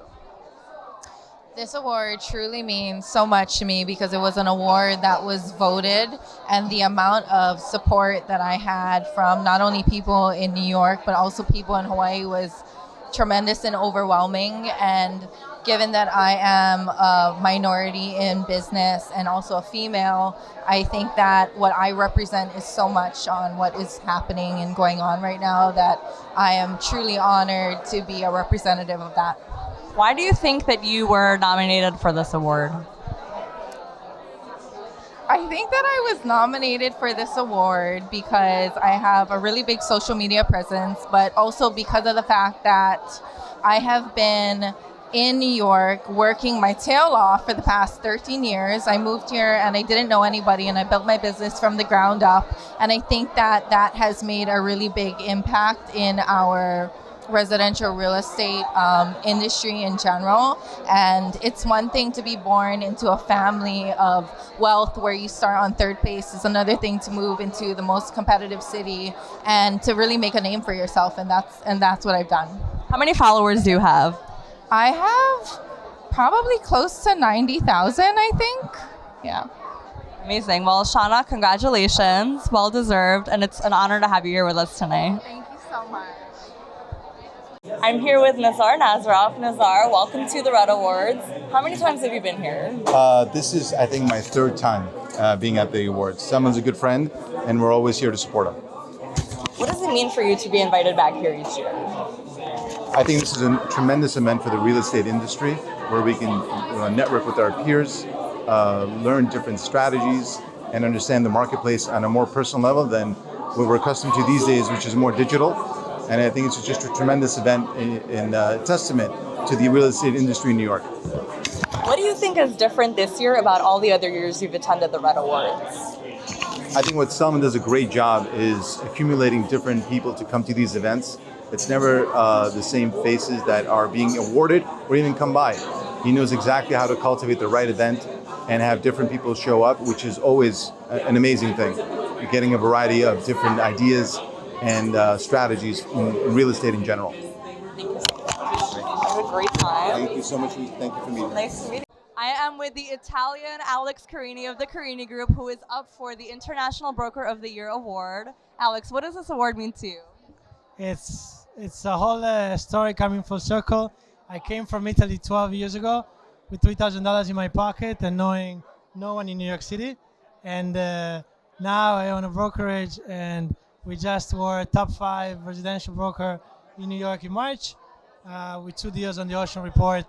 This award truly means so much to me because it was an award that was voted, and the amount of support that I had from not only people in New York but also people in Hawaii was tremendous and overwhelming. And given that I am a minority in business and also a female, I think that what I represent is so much on what is happening and going on right now that I am truly honored to be a representative of that. Why do you think that you were nominated for this award? I think that I was nominated for this award because I have a really big social media presence, but also because of the fact that I have been in New York working my tail off for the past 13 years. I moved here and I didn't know anybody, and I built my business from the ground up. And I think that that has made a really big impact in our residential real estate industry in general. And it's one thing to be born into a family of wealth where you start on third base. It's another thing to move into the most competitive city and to really make a name for yourself. And that's what I've done. How many followers do you have? I have probably close to 90,000, I think. Yeah. Amazing. Well, Shauna, congratulations. Well deserved. And it's an honor to have you here with us tonight. Thank you so much. I'm here with Nazar Nazarov. Nazar, welcome to the Red Awards. How many times have you been here? This is, I think, my third time being at the awards. Someone's a good friend, and we're always here to support him. What does it mean for you to be invited back here each year? I think this is a tremendous event for the real estate industry, where we can network with our peers, learn different strategies, and understand the marketplace on a more personal level than what we're accustomed to these days, which is more digital. And I think it's just a tremendous event and testament to the real estate industry in New York. What do you think is different this year about all the other years you've attended the Red Awards? I think what Selman does a great job is accumulating different people to come to these events. It's never the same faces that are being awarded or even come by. He knows exactly how to cultivate the right event and have different people show up, which is always an amazing thing. You're getting a variety of different ideas and strategies in real estate in general. Have a great time. Thank you so much. Thank you for meeting. Nice to meet you. I am with the Italian Alex Carini of the Carini Group, who is up for the International Broker of the Year award. Alex, what does this award mean to you? It's a whole story coming full circle. I came from Italy 12 years ago with $3,000 in my pocket and knowing no one in New York City. And now I own a brokerage, and we just were top 5 residential broker in New York in March with 2 deals on the Ocean Report.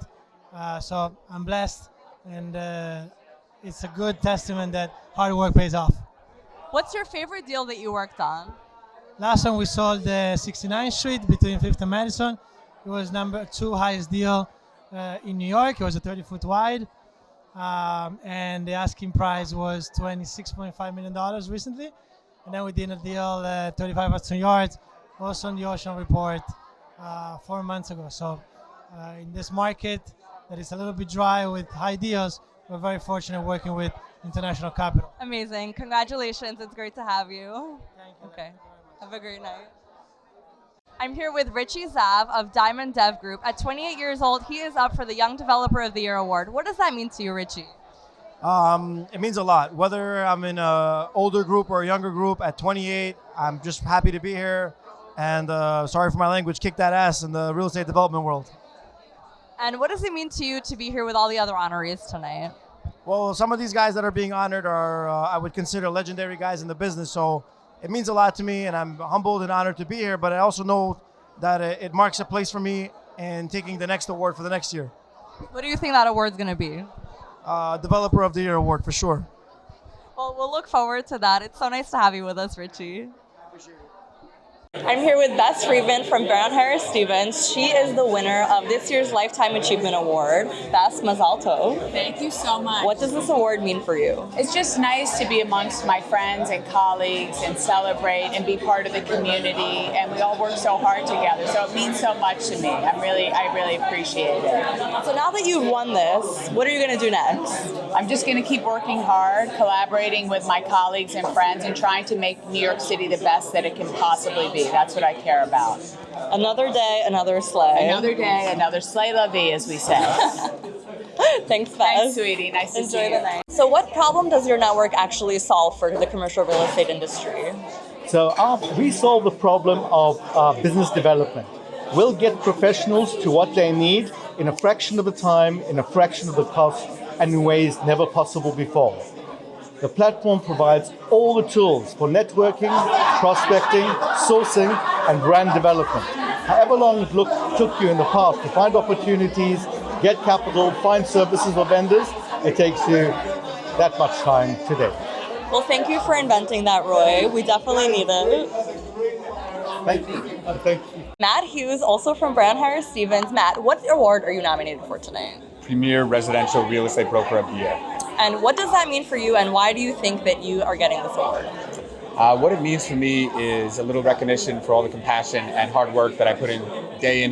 So I'm blessed, and it's a good testament that hard work pays off. What's your favorite deal that you worked on? Last one we sold 69th Street between 5th and Madison. It was number 2 highest deal in New York. It was a 30-foot wide. And the asking price was $26.5 million recently. And then we did a deal 35 Hudson Yards, also on the Ocean Report 4 months ago. So in this market that is a little bit dry with high deals, we're very fortunate working with International Capital. Amazing. Congratulations. It's great to have you. Thank you. Okay. Have a great night. I'm here with Richie Zav of Diamond Dev Group. At 28 years old, he is up for the Young Developer of the Year award. What does that mean to you, Richie? It means a lot. Whether I'm in an older group or a younger group, at 28, I'm just happy to be here. And sorry for my language, kick that ass in the real estate development world. And what does it mean to you to be here with all the other honorees tonight? Well, some of these guys that are being honored are, I would consider legendary guys in the business. So it means a lot to me, and I'm humbled and honored to be here. But I also know that it marks a place for me in taking the next award for the next year. What do you think that award's going to be? Developer of the Year award, for sure. Well, we'll look forward to that. It's so nice to have you with us, Richie. I'm here with Bess Friedman from Brown Harris Stevens. She is the winner of this year's Lifetime Achievement Award. Bess, mazal tov. Thank you so much. What does this award mean for you? It's just nice to be amongst my friends and colleagues and celebrate and be part of the community. And we all work so hard together. So it means so much to me. I really appreciate it. So now that you've won this, what are you going to do next? I'm just going to keep working hard, collaborating with my colleagues and friends, and trying to make New York City the best that it can possibly be. That's what I care about. Another day, another sleigh. Another day, another sleigh la vie, as we say. Thanks, Beth. Thanks, sweetie. Nice to see Enjoy you. the night. So what problem does your network actually solve for the commercial real estate industry? So we solve the problem of business development. We'll get professionals to what they need in a fraction of the time, in a fraction of the cost, and in ways never possible before. The platform provides all the tools for networking, prospecting, sourcing, and brand development. However long it took you in the past to find opportunities, get capital, find services or vendors, it takes you that much time today. Well, thank you for inventing that, Roy. We definitely need it. Thank you. Thank you. Matt Hughes, also from Brown Harris Stevens. Matt, what award are you nominated for tonight? Premier Residential Real Estate Broker of the Year. And what does that mean for you, and why do you think that you are getting this award? What it means for me is a little recognition for all the compassion and hard work that I put in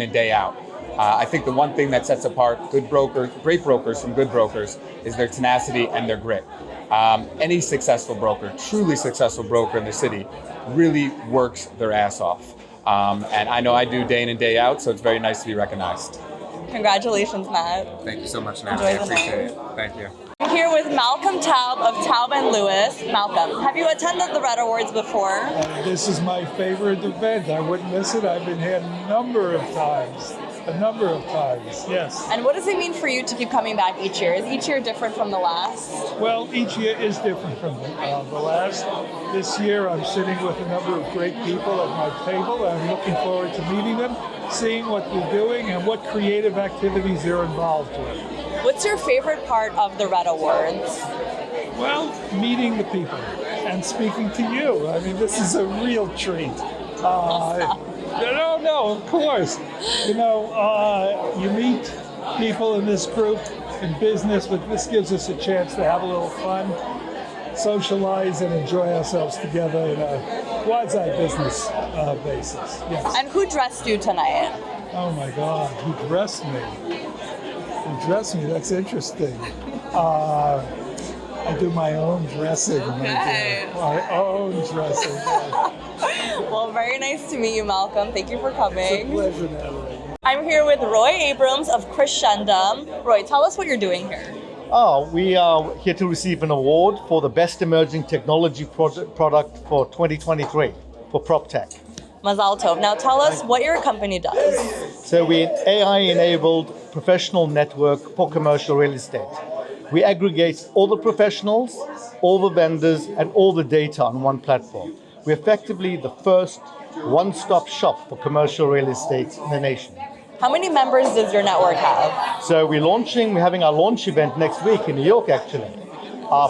and day out. I think the one thing that sets apart great brokers from good brokers is their tenacity and their grit. Any successful broker, truly successful broker in the city, really works their ass off. And I know I do day in and day out, so it's very nice to be recognized. Congratulations, Matt. Thank you so much, Natalie. I Enjoy the appreciate night. it. Thank you. I'm here with Malcolm Taub of Taub & Lewis. Malcolm, have you attended the Red Awards before? This is my favorite event. I wouldn't miss it. I've been here a number of times, yes. And what does it mean for you to keep coming back each year? Is each year different from the last? Well, each year is different from the last. This year I'm sitting with a number of great people at my table. I'm looking forward to meeting them, seeing what they're doing and what creative activities they're involved with. What's your favorite part of the Red Awards? Well, meeting the people and speaking to you. I mean, this is a real treat. No, of course. You know, you meet people in this group in business, but this gives us a chance to have a little fun, socialize, and enjoy ourselves together in a quasi-business basis. Yes. And who dressed you tonight? Oh my God, who dressed me? Who dressed me? That's interesting. I do my own dressing. Okay. My own dressing. Well, very nice to meet you, Malcolm. Thank you for coming. It's a pleasure, Natalie. I'm here with Roy Abrams of Crescendum. Roy, tell us what you're doing here. We are here to receive an award for the Best Emerging Technology Product for 2023 for PropTech. Mazal Tov. Now tell us what your company does. So we're an AI-enabled professional network for commercial real estate. We aggregate all the professionals, all the vendors, and all the data on one platform. We're effectively the first one-stop shop for commercial real estate in the nation. How many members does your network have? So we're having our launch event next week in New York, actually,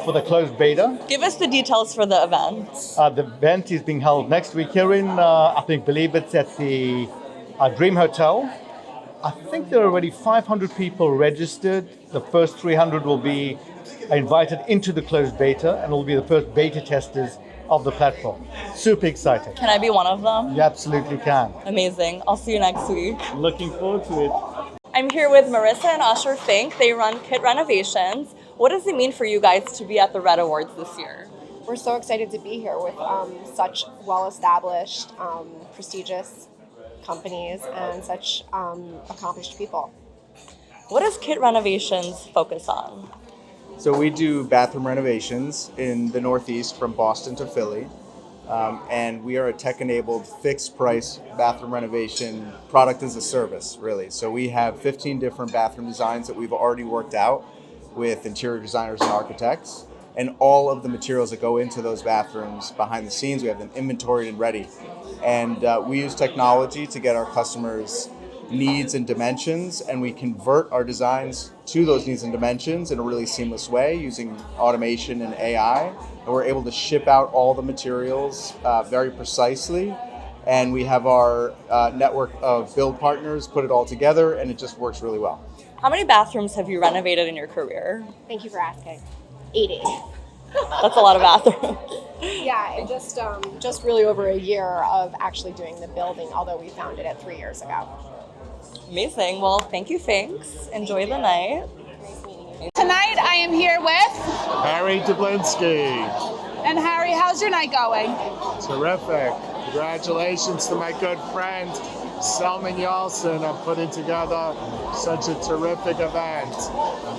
for the closed beta. Give us the details for the event. The event is being held next week here in, believe it's at the Dream Hotel. I think there are already 500 people registered. The first 300 will be invited into the closed beta and will be the first beta testers of the platform. Super exciting. Can I be one of them? You absolutely can. Amazing. I'll see you next week. Looking forward to it. I'm here with Marissa and Asher Fink. They run Kit Renovations. What does it mean for you guys to be at the Red Awards this year? We're so excited to be here with such well-established, prestigious companies and such accomplished people. What does Kit Renovations focus on? So we do bathroom renovations in the Northeast from Boston to Philly. And we are a tech-enabled fixed-price bathroom renovation product as a service, really. So we have 15 different bathroom designs that we've already worked out with interior designers and architects. And all of the materials that go into those bathrooms behind the scenes, we have them inventoried and ready. And we use technology to get our customers' needs and dimensions, and we convert our designs to those needs and dimensions in a really seamless way using automation and AI. And we're able to ship out all the materials very precisely. And we have our network of build partners put it all together, and it just works really well. How many bathrooms have you renovated in your career? Thank you for asking. 80. That's a lot of bathrooms. Yeah, and just really over a year of actually doing the building, although we founded it 3 years ago. Amazing. Well, thank you, thanks. Enjoy the night. Tonight I am here with Harry Dublinsky. And Harry, how's your night going? Terrific. Congratulations to my good friend Selman Yalson on putting together such a terrific event.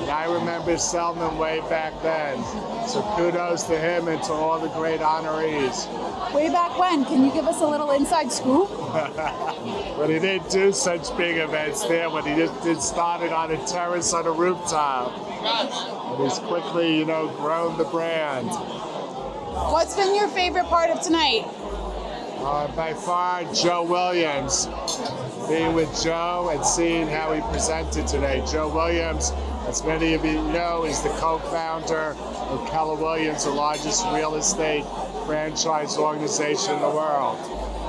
And I remember Selman way back then. So kudos to him and to all the great honorees. Way back when? Can you give us a little inside scoop? But he didn't do such big events there, but he just did start it on a terrace on a rooftop. And he's quickly, grown the brand. What's been your favorite part of tonight? By far, Joe Williams. Being with Joe and seeing how he presented today. Joe Williams, as many of you know, is the co-founder of Keller Williams, the largest real estate franchise organization in the world.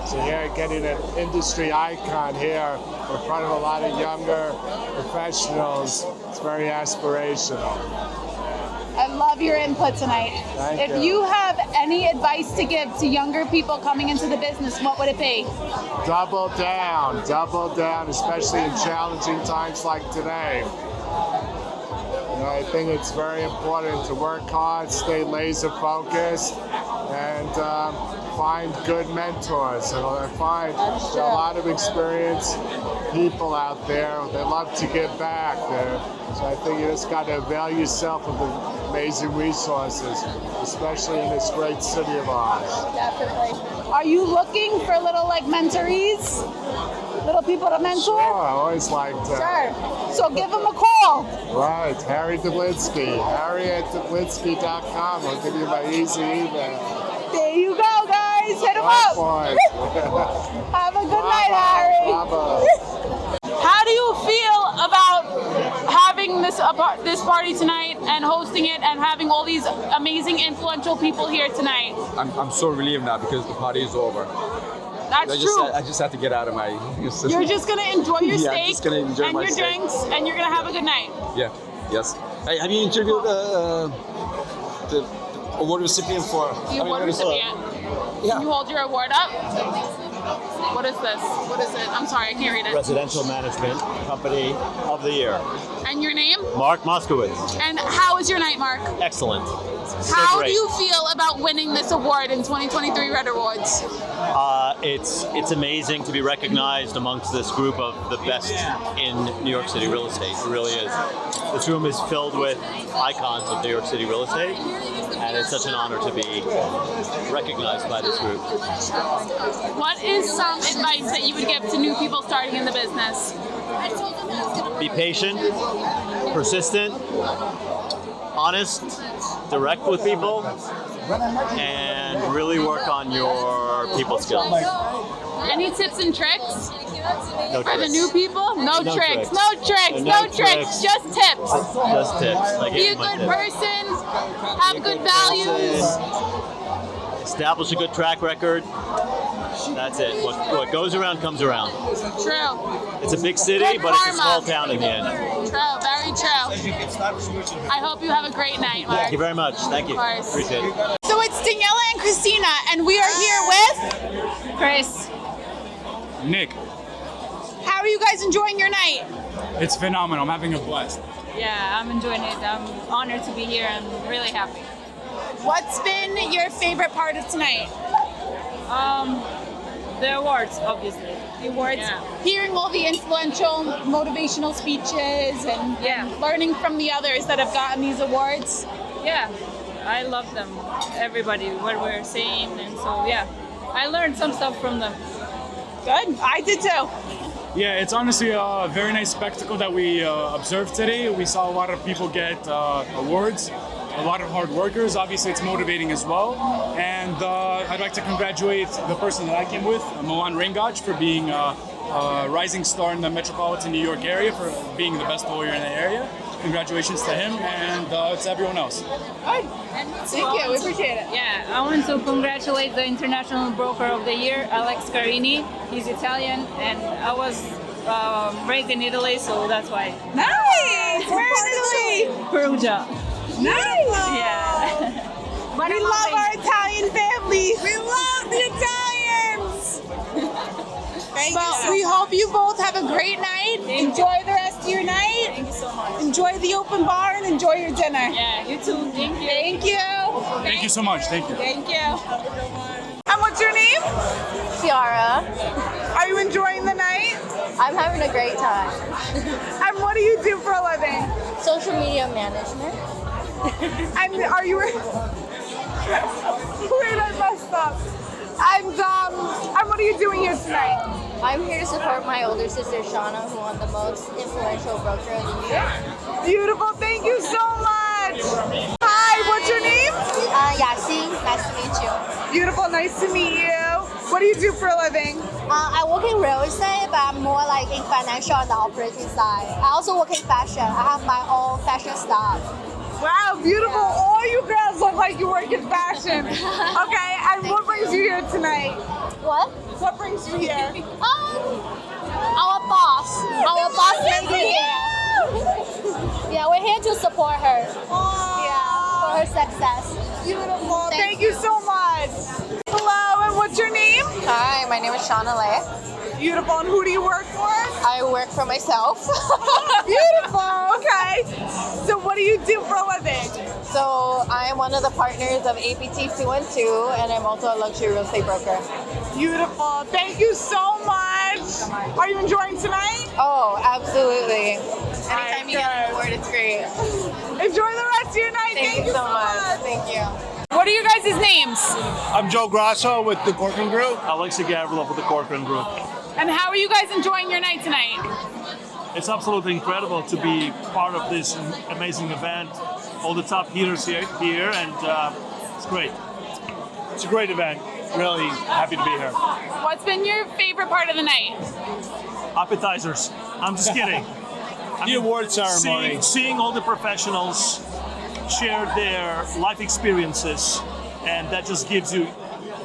So here, getting an industry icon here in front of a lot of younger professionals, it's very aspirational. I love your input tonight. Thank If you have any advice to give to younger people coming into the business, what would it be? Double down, especially in challenging times like today. I think it's very important to work hard, stay laser focused, and find good mentors. And I find there are a lot of experienced people out there. They love to give back. So I think you just got to avail yourself of the amazing resources, especially in this great city of ours. Definitely. Are you looking for little mentorees? Little people to mentor? Sure, I always like that. Sure. So give them a call. Right, Harry Dublinsky, harry@dublinsky.com. I'll give you my easy email. There you go, guys. Hit them up. Have a good night, Harry. How do you feel about having this party tonight and hosting it and having all these amazing influential people here tonight? I'm so relieved now because the party is over. That's true. I just have to get out of my system. You're just going to enjoy your Yeah, I'm steak just gonna enjoy and my your steak. drinks, and you're going to have a good night. Yeah, yes. Hey, have you interviewed the award recipient for... The award recipient. Can you hold your award up? What is this? What is it? I'm sorry, I can't read it. Residential Management Company of the Year. And your name? Mark Moskowitz. And how was your night, Mark? Excellent. So How great. do you feel about winning this award in 2023 Red Awards? It's amazing to be recognized amongst this group of the best in New York City real estate. It really is. This room is filled with icons of New York City real estate, and it's such an honor to be recognized by this group. What is some advice that you would give to new people starting in the business? Be patient, persistent, honest, direct with people, and really work on your people skills. Any tips and tricks? No For the tricks. new people? No No tricks. tricks. No tricks. No No tricks. tricks. Just tips. Just tips. Like Be a gave my good tips. person. Have good values. Establish a good track record. That's it. What goes around comes around. True. It's a big city, Good but it's a karma. small town in the end. True. Very true. I hope you have a great night, Mark. Thank you very much. Thank you. Of course. Appreciate it. So it's Daniela and Christina, and we are here with Chris. Nick, How are you guys enjoying your night? it's phenomenal. I'm having a blast. Yeah, I'm enjoying it. I'm honored to be here. I'm really happy. What's been your favorite part of tonight? The awards, obviously. The awards. Yeah. Hearing all the influential, motivational speeches and learning from the others that have gotten these awards. Yeah, I love them. Everybody, what we're saying, and so yeah, I learned some stuff from them. Good. I did too. Yeah, it's honestly a very nice spectacle that we observed today. We saw a lot of people get awards, a lot of hard workers. Obviously, it's motivating as well. And I'd like to congratulate the person that I came with, Mohan Ringaj, for being a rising star in the metropolitan New York area, for being the best lawyer in the area. Congratulations to him and to everyone else. Good. Thank you. We appreciate it. Yeah, I want to congratulate the International Broker of the Year, Alex Carini. He's Italian, and I was raised in Italy, so that's why. Nice. Where in Italy? Perugia. Nice. Yeah. We love our Italian family. We love the Italians. Well, we hope you both have a great night. Enjoy the rest of your night. Thank you so much. Enjoy the open bar and enjoy your dinner. Yeah, you too. Thank you. Thank you. Thank you so much. Thank you. Thank you. And what's your name? name? Ciara. Are you enjoying the night? I'm having a great time. And what do you do for a living? Social media management. And are you? Wait, I messed up. And what are you doing here tonight? I'm here to support my older sister Shauna, who won the most influential broker of the year. Beautiful. Thank you so much. Hi. What's your name? Yasin. Nice to meet you. Beautiful. Nice to meet you. What do you do for a living? I work in real estate, but I'm more like in financial and the operating side. I also work in fashion. I have my own fashion style. Wow, beautiful. All you girls look like you work in fashion. Okay, and what brings you here tonight? What? What brings you here? Our boss. Our boss lady here. Yeah, we're here to support her. Yeah, for her success. Beautiful. Thank you so much. Hello, and what's your name? Hi, my name is Shauna Lay. Beautiful. And who do you work for? I work for myself. Beautiful. Okay. So what do you do for a living? So I am one of the partners of APT 212, and I'm also a luxury real estate broker. Beautiful. Thank you so much. Are you enjoying tonight? Oh, absolutely. Anytime you get an award, it's great. Enjoy the rest of your night. Thank you so much. Thank you. What are your guys' names? I'm Joe Grasso with the Corcoran Group. Alexi Gavrilov with the Corcoran Group. And how are you guys enjoying your night tonight? It's absolutely incredible to be part of this amazing event. All the top heaters here and it's great. It's a great event. Really happy to be here. What's been your favorite part of the night? Appetizers. I'm just kidding. The award ceremony. Seeing all the professionals share their life experiences, and that just gives you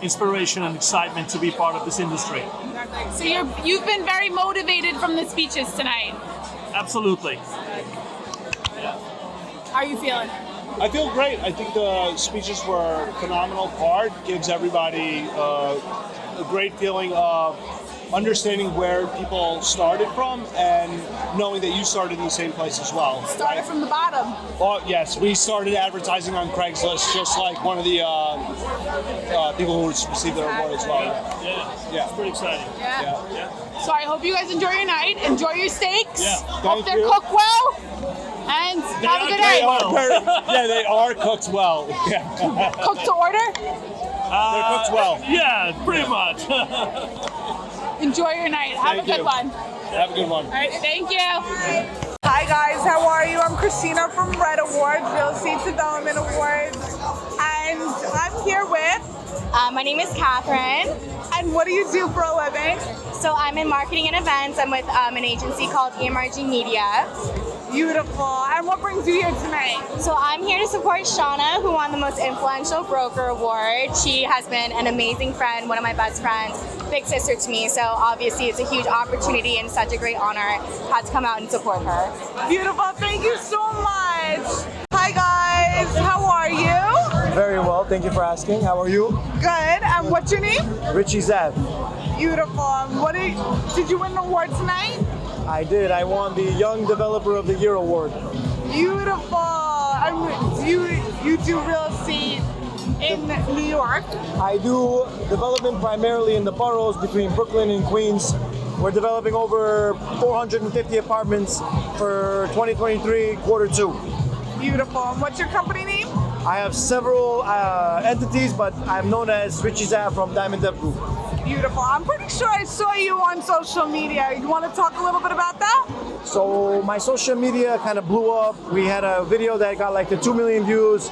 inspiration and excitement to be part of this industry. So you've been very motivated from the speeches tonight. Absolutely. How are you feeling? I feel great. I think the speeches were a phenomenal part. Gives everybody a great feeling of understanding where people started from and knowing that you started in the same place as well. Started from the bottom. Well, yes, we started advertising on Craigslist just like one of the people who received their award as well. Yeah, it's pretty exciting. Yeah. So I hope you guys enjoy your night. Enjoy your steaks. Yeah. Hope they're cooked well. And have a good night. They are cooked well. Yeah. Cooked to order? They're cooked well. Yeah, pretty much. Enjoy your night. Have a good one. Have a good one. All right, thank you. Hi guys, how are you? I'm Christina from Red Awards, Real Estate Development Awards, and I'm here with... My name is Catherine. And what do you do for a living? So I'm in marketing and events. I'm with an agency called EMRG Media. Beautiful. And what brings you here tonight? So I'm here to support Shauna, who won the most influential broker award. She has been an amazing friend, one of my best friends, big sister to me. So obviously it's a huge opportunity and such a great honor. Had to come out and support her. Beautiful. Thank you so much. Hi guys. How are you? Very well. Thank you for asking. How are you? Good. And what's your name? Richie Zav. Beautiful. Did you win an award tonight? I did. I won the Young Developer of the Year award. Beautiful. You do real estate in New York? I do development primarily in the boroughs between Brooklyn and Queens. We're developing over 450 apartments for 2023 Q2. Beautiful. And what's your company name? I have several entities, but I'm known as Richie Zav from Diamond Dev Group. Beautiful. I'm pretty sure I saw you on social media. You want to talk a little bit about that? So my social media kind of blew up. We had a video that got like the 2 million views,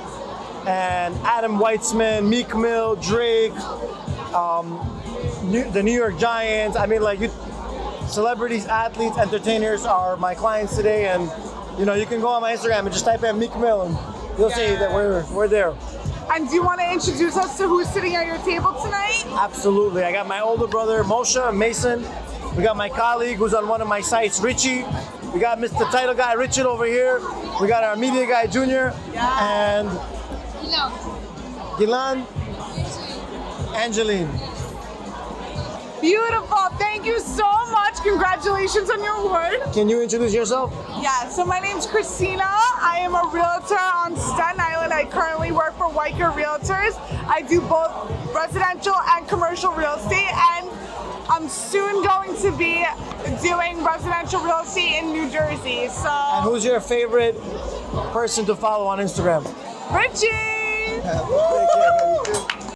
and Adam Weitzman, Meek Mill, Drake, the New York Giants. I mean, like celebrities, athletes, entertainers are my clients today, and you can go on my Instagram and just type in Meek Mill, and you'll see that we're there. And do you want to introduce us to who's sitting at your table tonight? Absolutely. I got my older brother, Moshe Mason. We got my colleague who's on one of my sites, Richie. We got Mr. Title Guy, Richard, over here. We got our media guy, Junior. And Gilan, Angeline. Beautiful. Thank you so much. Congratulations on your award. Can you introduce yourself? Yeah, so my name's Christina. I am a realtor on Staten Island. I currently work for Weicker Realtors. I do both residential and commercial real estate, and I'm soon going to be doing residential real estate in New Jersey. So. And who's your favorite person to follow on Instagram? Richie!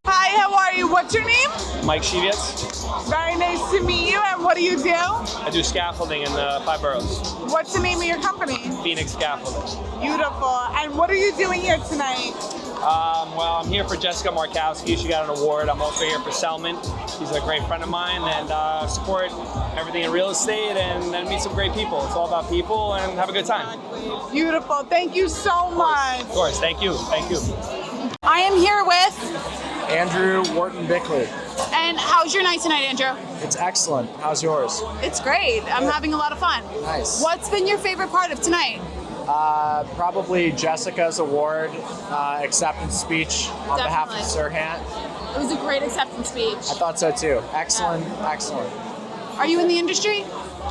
Hi, how are you? What's your name? Mike Shevitz. Very nice to meet you. And what do you do? I do scaffolding in the 5 boroughs. What's the name of your company? Phoenix Scaffolding. Beautiful. And what are you doing here tonight? Well, I'm here for Jessica Markowski. She got an award. I'm also here for Selman. He's a great friend of mine, and support everything in real estate and meet some great people. It's all about people and have a good time. Beautiful. Thank you so much. Of course. Thank you. Thank you. I am here with. Andrew Wharton Bickley. And how's your night tonight, Andrew? It's excellent. How's yours? It's great. I'm having a lot of fun. Nice. What's been your favorite part of tonight? Probably Jessica's award acceptance speech on behalf of Sirhan. It was a great acceptance speech. I thought so too. Excellent, excellent. Are you in the industry?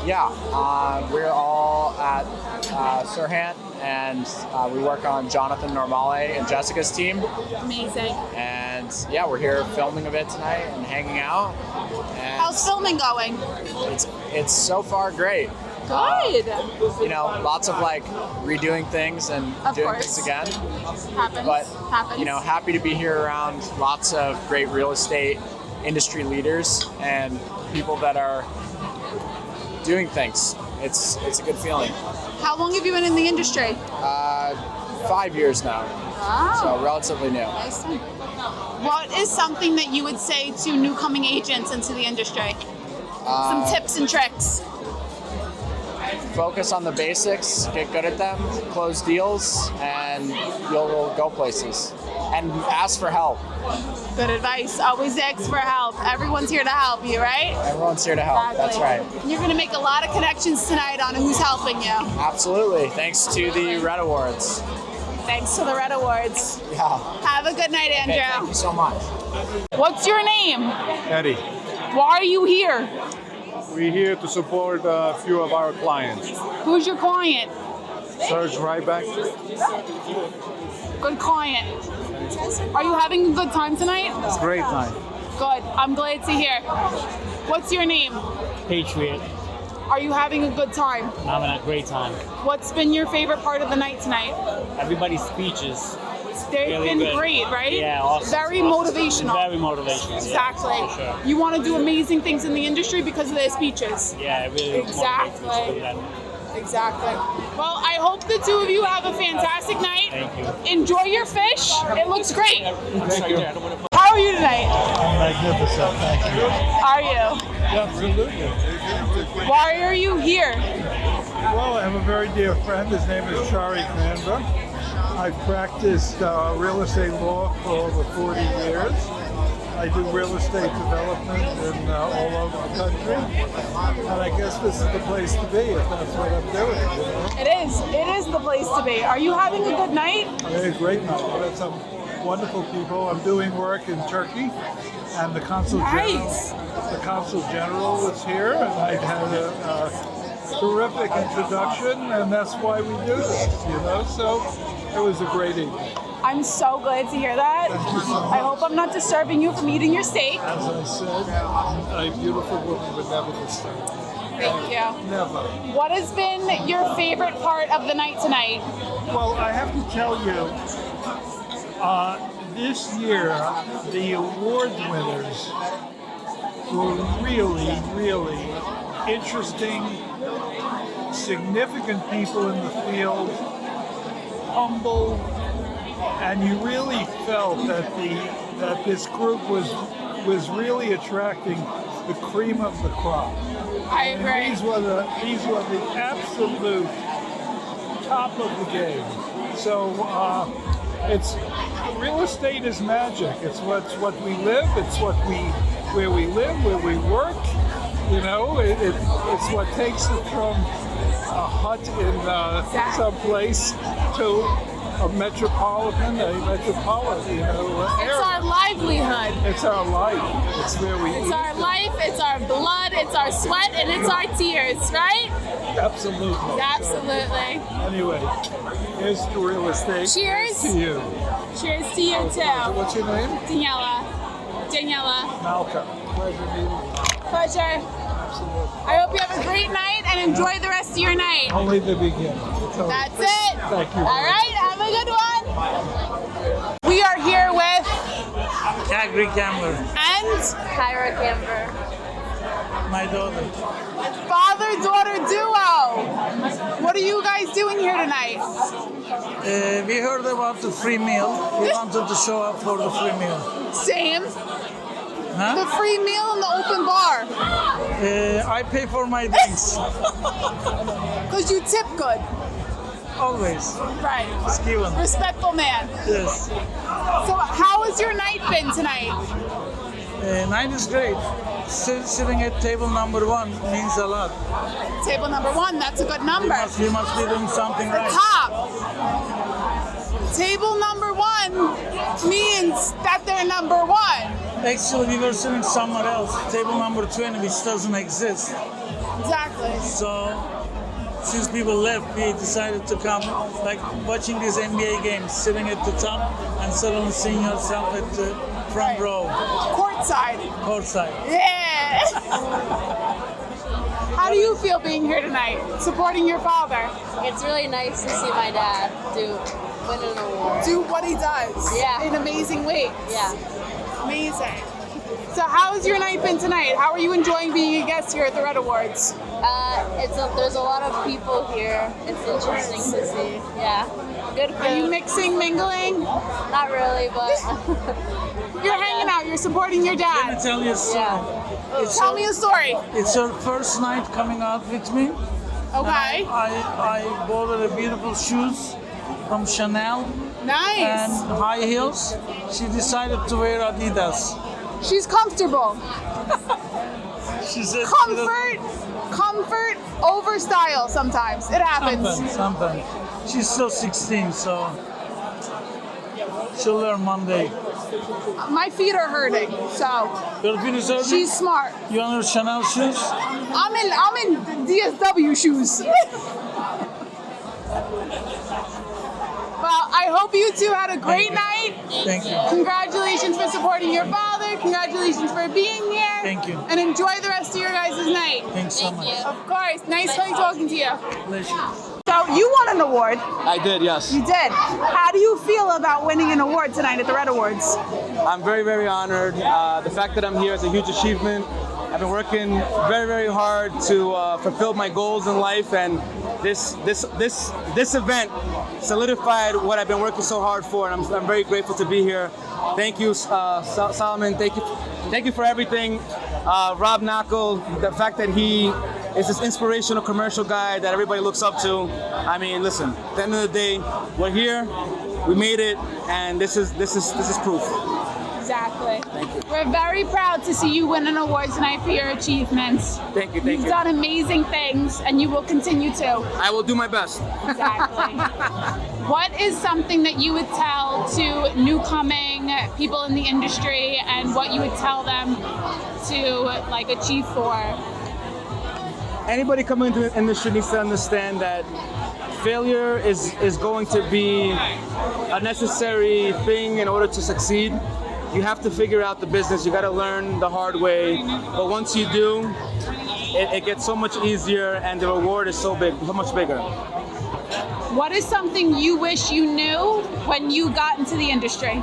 Yeah, we're all at Sirhan, and we work on Jonathan Normale and Jessica's team. Amazing. And yeah, we're here filming a bit tonight and hanging out. And How's filming going? It's so far great. Good. You know, lots of like redoing things and Of doing course. things again. Happens. But Happens. you know, happy to be here around lots of great real estate industry leaders and people that are doing things. It's a good feeling. How long have you been in the industry? 5 years now. Wow. So relatively new. Nice. What is something that you would say to new coming agents into the industry? Some tips and tricks. Focus on the basics, get good at them, close deals, and you'll go places. And ask for help. Good advice. Always ask for help. Everyone's here to help you, right? Everyone's here to help. That's right. You're going to make a lot of connections tonight on who's helping you. Absolutely. Thanks to the Red Awards. Thanks to the Red Awards. Yeah. Have a good night, Andrew. Okay, thank you so much. What's your name? Eddie. Why are you here? We're here to support a few of our clients. Who's your client? Serge Ryback. Good client. Are you having a good time tonight? It's a great time. Good. I'm glad to hear. What's your name? Patriot. Are you having a good time? I'm having a great time. What's been your favorite part of the night tonight? Everybody's speeches. They've really been good. great, right? Yeah, awesome. Very Awesome. motivational. Very motivational. Exactly. Yeah, for sure. You want to do amazing things in the industry because of their speeches. Yeah, it really Exactly. motivates me to do that. Exactly. Well, I hope the two of you have a fantastic night. Thank you. Enjoy your fish. It looks great. Thank you. How are you tonight? I'm magnificent, thank you. Are you? Absolutely. Why are you here? Well, I have a very dear friend. His name is Shari Kanda. I've practiced real estate law for over 40 years. I do real estate development in all over the country. And I guess this is the place to be if that's what I'm doing. You know? It is. It is the place to be. Are you having a good night? I had a great night. I met some wonderful people. I'm doing work in Turkey, and the consul general was here, and I had a terrific introduction, and that's why we do this. You know, so it was a great evening. I'm so glad to hear that. I hope I'm not disturbing you from eating your steak. As I said, a beautiful woman would never disturb me. Thank you. Never. What has been your favorite part of the night tonight? Well, I have to tell you, this year, the award winners were really, really interesting, significant people in the field, humble, and you really felt that this group was really attracting the cream of the crop. I agree. And these were the absolute top of the game. So it's real estate is magic. It's what we live. It's where we live, where we work. You know, it's what takes it from a hut in some place to a metropolitan area. It's our livelihood. It's our life. It's where we It's eat. our life, it's our blood, it's our sweat, and it's our tears, right? Absolutely. Absolutely. Anyway, here's to real estate. Cheers. To you. Cheers to you too. What's your name? Daniela. Malcolm. Pleasure meeting you. Pleasure. I hope you have a great night and enjoy the rest of your night. Only the beginning. That's it. Thank you. All right, have a good one. We are here with Kagri Camber, and Kyra Camber. my daughter. Father-daughter duo. What are you guys doing here tonight? We heard about the free meal. We wanted to show up for the free meal. Same. Huh? The free meal in the open bar. I pay for my drinks. Because you tip good. Always. Right. It's given. Respectful man. Yes. So how has your night been tonight? Night is great. Sitting at table number 1 means a lot. Table number 1, that's a good number. You must be doing something The right. top. Table number 1 means that they're number 1. Actually, we were sitting somewhere else. Table number 20, which doesn't exist. Exactly. So, since people left, we decided to come, like watching these NBA games, sitting at the top and suddenly seeing yourself at the front row. Courtside. Courtside. Yeah. How do you feel being here tonight, supporting your father? It's really nice to see my dad win an award. Do what he does. Yeah. In amazing ways. Yeah. Amazing. So how's your night been tonight? How are you enjoying being a guest here at the Red Awards? There's a lot of people here. It's interesting to see. Yeah. Good food. Are you mixing, mingling? Not really, but you're hanging out. You're supporting your dad. Let me tell you a story. Yeah. Tell me a story. It's her first night coming out with me. Okay. I bought her beautiful shoes from Chanel. Nice. And high heels. She decided to wear Adidas. She's comfortable. She said comfort over style sometimes. It happens. Sometimes. She's still 16, so she'll learn Monday. My feet are hurting, so Your feet is hurting? she's smart. You want her Chanel shoes? I'm in DSW shoes. Well, I hope you two had a great night. Thank you. Congratulations for supporting your father. Congratulations for being here. Thank you. And enjoy the rest of your guys' night. Thanks so much. Of course. Nice talking to you. Pleasure. So you won an award. I did, yes. You did. How do you feel about winning an award tonight at the Red Awards? I'm very, very honored. The fact that I'm here is a huge achievement. I've been working very, very hard to fulfill my goals in life, and this event solidified what I've been working so hard for, and I'm very grateful to be here. Thank you, Solomon. Thank you for everything. Rob Knuckle, the fact that he is this inspirational commercial guy that everybody looks up to. I mean, listen. At the end of the day, we're here. We made it, and this is proof. Exactly. We're very proud to see you win an award tonight for your achievements. Thank you. You've done amazing things, and you will continue to. I will do my best. Exactly. What is something that you would tell to new-coming people in the industry, and what you would tell them to achieve for? Anybody coming into the industry needs to understand that failure is going to be a necessary thing in order to succeed. You have to figure out the business. You got to learn the hard way. But once you do, it gets so much easier, and the reward is so much bigger. What is something you wish you knew when you got into the industry?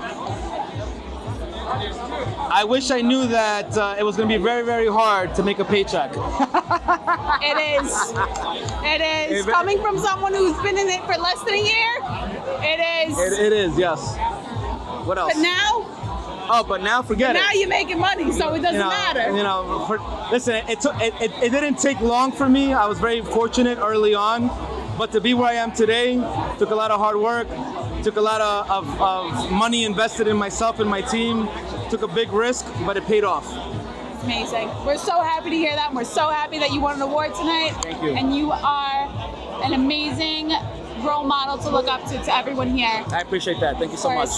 I wish I knew that it was going to be very, very hard to make a paycheck. It is. It is. Coming from someone who's been in it for less than a year, it is. It is, yes. What else? But now? Oh, but now forget it. Now you're making money, so it doesn't matter. Listen, it didn't take long for me. I was very fortunate early on, but to be where I am today took a lot of hard work, took a lot of money invested in myself and my team, took a big risk, but it paid off. It's amazing. We're so happy to hear that, and we're so happy that you won an award tonight. Thank you. And you are an amazing role model to look up to everyone here. I appreciate that. Thank you so much.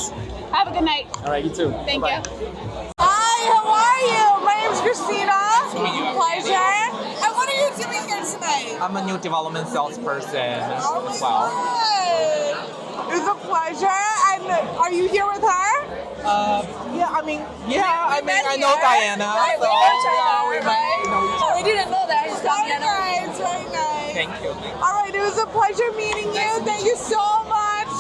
Have a good night. All right, you too. Thank Bye-bye. you. Hi, how are you? My name's Christina. Pleasure. And what are you doing here tonight? I'm a new development salesperson. Oh my Wow. God. It's a pleasure. And are you here with her? Yeah, I mean, I know here. Diana. Right, So, we might know each other. we didn't know that. It's very nice, very nice. Thank you. All right, it was a pleasure meeting you. Thank you so much.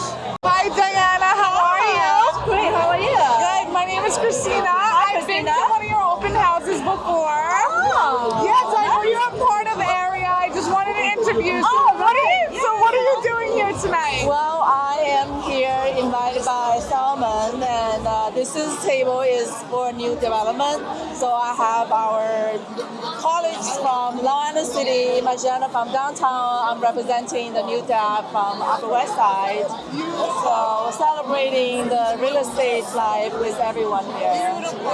Hi, Diana. How are you? Great. How are you? Good. My name is Christina. I've been to one of your open houses before. Oh. Yes, I know you're a part of the area. I just wanted to interview you. So what are you doing here tonight? Well, I am here invited by Salmon, and this table is for new development. So I have our colleagues from Long Island City, Magenta from downtown. I'm representing the new dev from Upper West Side. So celebrating the real estate life with everyone here. Beautiful.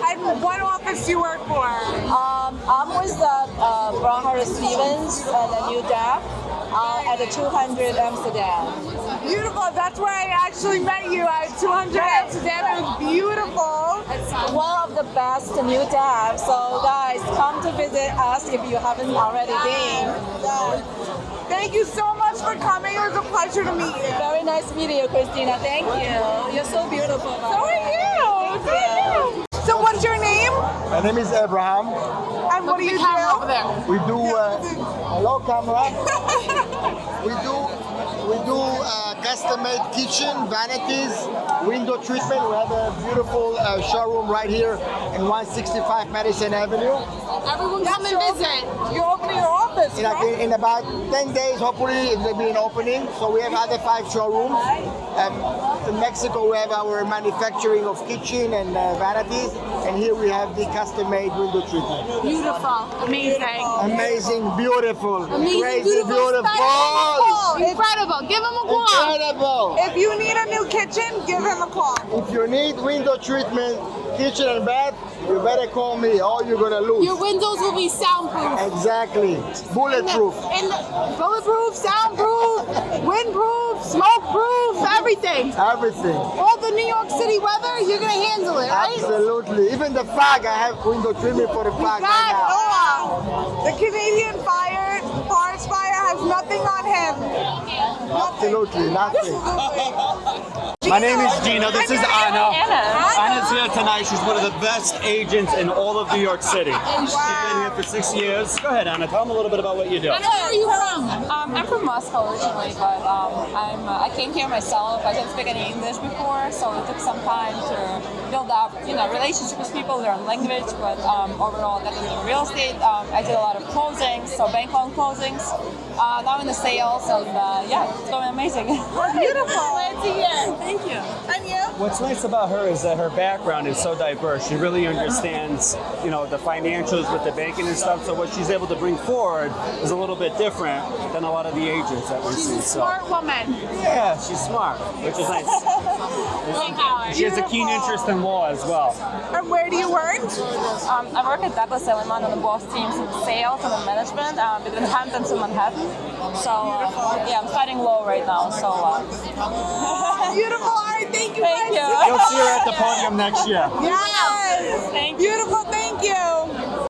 And what office do you work for? I'm with Brown Harris Stevens and the new dev at the 200 Amsterdam. Beautiful. That's where I actually met you at 200 Amsterdam. It was beautiful. It's one of the best new devs. So guys, come to visit us if you haven't already been. Thank you so much for coming. It was a pleasure to meet you. Very nice meeting you, Christina. Thank you. You're so beautiful. So are you. Thank you. So what's your name? My name is Abraham. And what do you do? Over there. We do hello camera. we do custom-made kitchen, vanities, window treatment. We have a beautiful showroom right here in 165 Madison Avenue. Everyone come and visit. You're opening your office, right? In about 10 days, hopefully, it will be an opening. So we have other 5 showrooms. In Mexico, we have our manufacturing of kitchen and vanities. And here we have the custom-made window treatment. Beautiful. Amazing. Amazing, beautiful, Amazing, crazy, beautiful. Incredible. Give him a call. Incredible. If you need a new kitchen, give him a call. If you need window treatment, kitchen and bath, you better call me or you're gonna lose. Your windows will be soundproof. Exactly. Bulletproof. Bulletproof, soundproof, windproof, smokeproof, everything. Everything. All the New York City weather, you're gonna handle it, right? Absolutely. Even the fog, I have window treatment for the fog right now. The Canadian forest fire has nothing on him. Absolutely, nothing. My name is Gino. This is Anna. Anna. Anna's here tonight. She's one of the best agents in all of New York City. She's been here for 6 years. Go ahead, Anna. Tell them a little bit about what you do. Where are you from? I'm from Moscow originally, but I came here myself. I didn't speak any English before, so it took some time to build up, relationships with people, learn language. But overall, definitely in real estate, I did a lot of closings, so bank loan closings. Now in the sales, and it's going amazing. Beautiful. Glad to hear. Thank you. And you? What's nice about her is that her background is so diverse. She really understands, the financials with the banking and stuff. So what she's able to bring forward is a little bit different than a lot of the agents that we She's see. a smart woman. Yeah, she's smart, which is nice. She has a keen interest in law as well. And where do you work? I work at Douglas Elliman on the boss teams in sales and in management between Hampton and Manhattan. So I'm studying law right now. So beautiful. All right, thank you. Thank you. You'll see her at the podium next year. Yes. Thank you. Beautiful. Thank you.